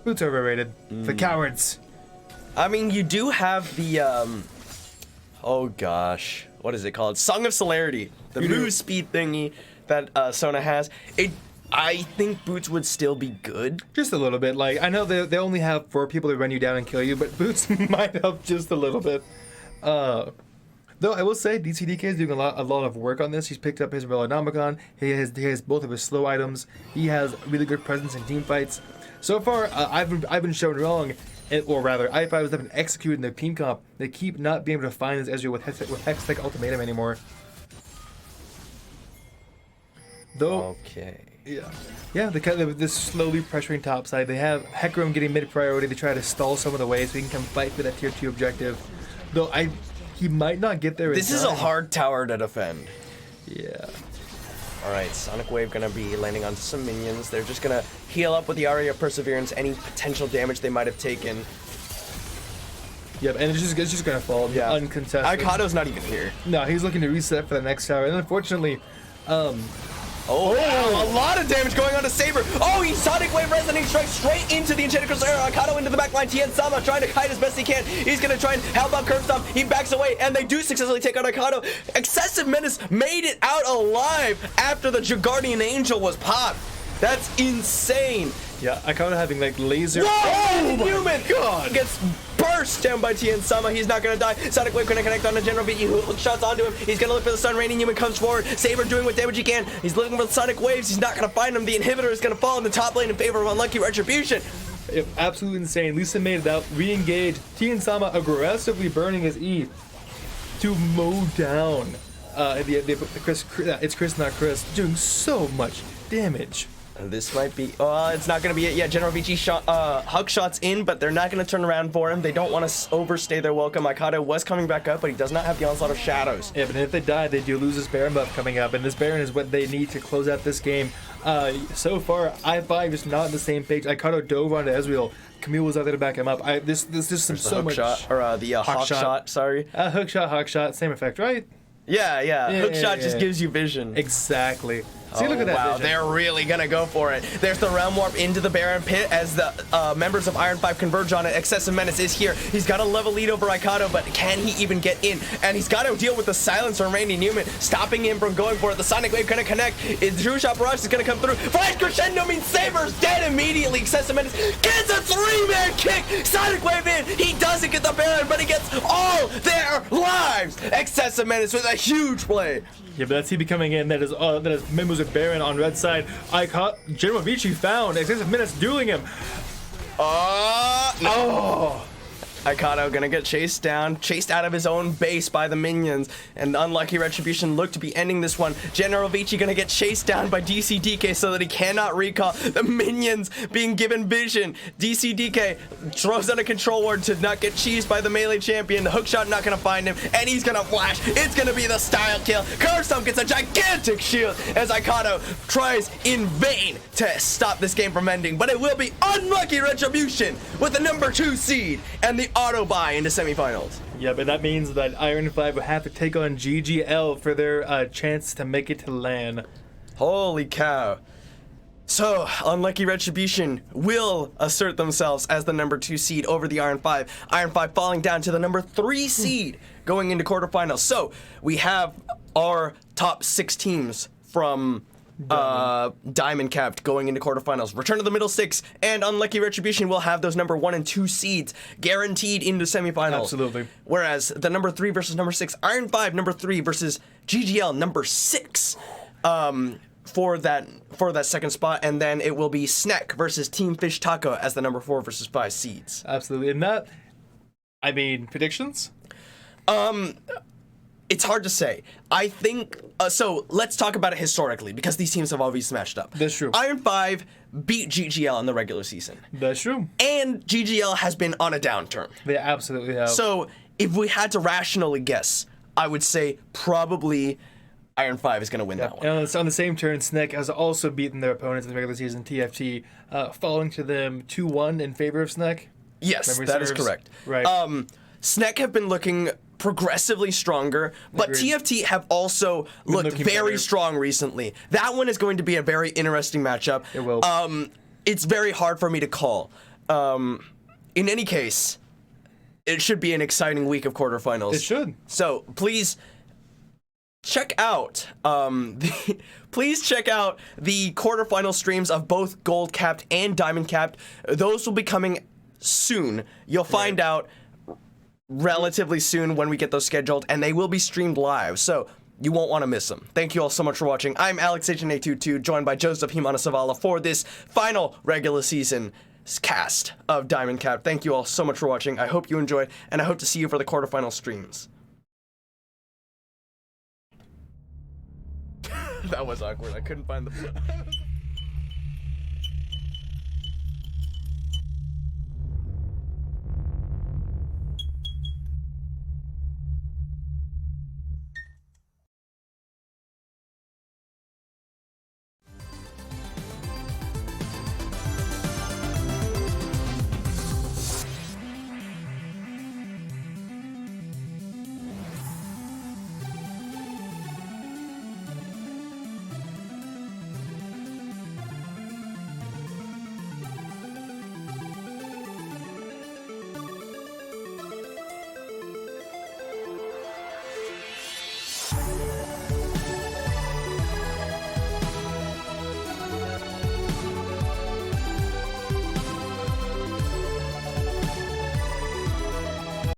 Boots are overrated. For cowards. I mean, you do have the, oh gosh, what is it called? Song of Celerity, the move speed thingy that Sona has. I think boots would still be good. Just a little bit. Like, I know they only have 4 people to run you down and kill you, but boots might help just a little bit. Though I will say, DCDK is doing a lot of work on this. He's picked up his Velonomicon. He has both of his slow items. He has really good presence in team fights. So far, I've been shown wrong. Or rather, I5 has been executed in their team comp. They keep not being able to find this Ezreal with Hextech Ultimatum anymore. Though, okay. Yeah, they're slowly pressuring topside. They have Hecarim getting mid priority. They try to stall some of the way so he can come fight for that tier 2 objective. Though he might not get there. This is a hard tower to defend. Yeah. Alright, Sonic Wave gonna be landing onto some minions. They're just gonna heal up with the Aria of Perseverance any potential damage they might have taken. Yep, and it's just gonna fall uncontested. Aikado's not even here. No, he's looking to reset for the next tower, and unfortunately, wow, a lot of damage going on to Saber. Oh, he Sonic Wave Resonating Strike straight into the Enchanted Crystal Arrow. Aikato into the backline. Sama trying to hide as best he can. He's going to try and help out Curb Stomp. He backs away, and they do successfully take out Aikato. Excessive Menace made it out alive after the Jaguardian Angel was popped. That's insane. Yeah, Aikato having like laser. Whoa! Human! God! Gets burst down by Sama. He's not gonna die. Sonic Wave gonna connect on the General VG, who hook shots onto him. He's gonna look for the stun. Raining Human comes forward. Saber doing what damage he can. He's looking for the Sonic Waves. He's not gonna find him. The inhibitor is gonna fall in the top lane in favor of Unlucky Retribution. Absolutely insane. Lisa made it out. Re-engage. Sama aggressively burning his E to mow down Chris. It's Chris, not Chris. Doing so much damage. This might be, it's not going to be it yet. General VG shot, Huck shots in, but they're not going to turn around for him. They don't want to overstay their welcome. Aikato was coming back up, but he does not have the Onslaught of Shadows. Yeah, but if they die, they do lose this Baron buff coming up, and this Baron is what they need to close out this game. So far, I5 is not on the same page. Aikato dove onto Ezreal. Camille was out there to back him up. This is so much. Shot, or the Hawk shot, sorry. Hook shot, same effect, right? Yeah. Hook shot just gives you vision. Exactly. See, look at that Wow, vision. they're really gonna go for it. There's the Realm Warp into the Baron Pit as the members of Iron 5 converge on it. Excessive Menace is here. He's got a level lead over Aikado, but can he even get in? And he's got to deal with the silence from Randy Newman, stopping him from going for it. The Sonic Wave gonna connect. True Shot Barrage is gonna come through. Flash Crescendo means Saber's dead immediately. Excessive Menace gets a 3-man kick. Sonic Wave in. He doesn't get the Baron, but he gets all their lives. Excessive Menace with a huge play. Yeah, but that's he becoming in. That is members with Baron on red side. General Vici found Excessive Menace dueling him. No. Aikado gonna get chased out of his own base by the minions, and Unlucky Retribution look to be ending this one. General Vici gonna get chased down by DCDK so that he cannot recall. The minions being given vision. DCDK throws out a control ward to not get cheesed by the melee champion. The hookshot not gonna find him, and he's gonna flash. It's gonna be the style kill. Curve Stomp gets a gigantic shield as Aikado tries in vain to stop this game from ending, but it will be Unlucky Retribution with the number 2 seed and the auto buy into semifinals. Yeah, but that means that Iron 5 will have to take on GGL for their chance to make it to LAN. Holy cow. So, Unlucky Retribution will assert themselves as the number 2 seed over the Iron 5. Iron 5 falling down to the number 3 seed going into quarterfinals. So, we have our top 6 teams from Diamond Capped going into quarterfinals. Return to the middle 6 and Unlucky Retribution will have those number 1 and 2 seeds guaranteed into semifinals. Absolutely. Whereas the number 3 versus number 6, Iron 5 number 3 versus GGL number 6 for that second spot, and then it will be Snek versus Team Fish Taco as the number 4 versus 5 seeds. Absolutely. And that, I mean, predictions? It's hard to say. I think, so let's talk about it historically, because these teams have always smashed up. That's true. Iron 5 beat GGL in the regular season. That's true. And GGL has been on a downturn. They absolutely have. So if we had to rationally guess, I would say probably Iron 5 is going to win that one. And on the same turn, Snek has also beaten their opponents in the regular season, TFT, falling to them 2-1 in favor of Snek. Yes, that is correct. Right. Snek have been looking progressively stronger, but Agreed. TFT have also looked looking very better. strong recently. That one is going to be a very interesting matchup. It will. It's very hard for me to call. In any case, it should be an exciting week of quarterfinals. It should. So please check out please check out the quarterfinal streams of both Gold Capped and Diamond Capped. Those will be coming soon. You'll find out relatively soon when we get those scheduled, and they will be streamed live, so you won't want to miss them. Thank you all so much for watching. I'm Alex HNA22, joined by Joseph Himana Savala for this final regular season cast of Diamond Cap. Thank you all so much for watching. I hope you enjoyed, and I hope to see you for the quarterfinal streams. That was awkward. I couldn't find the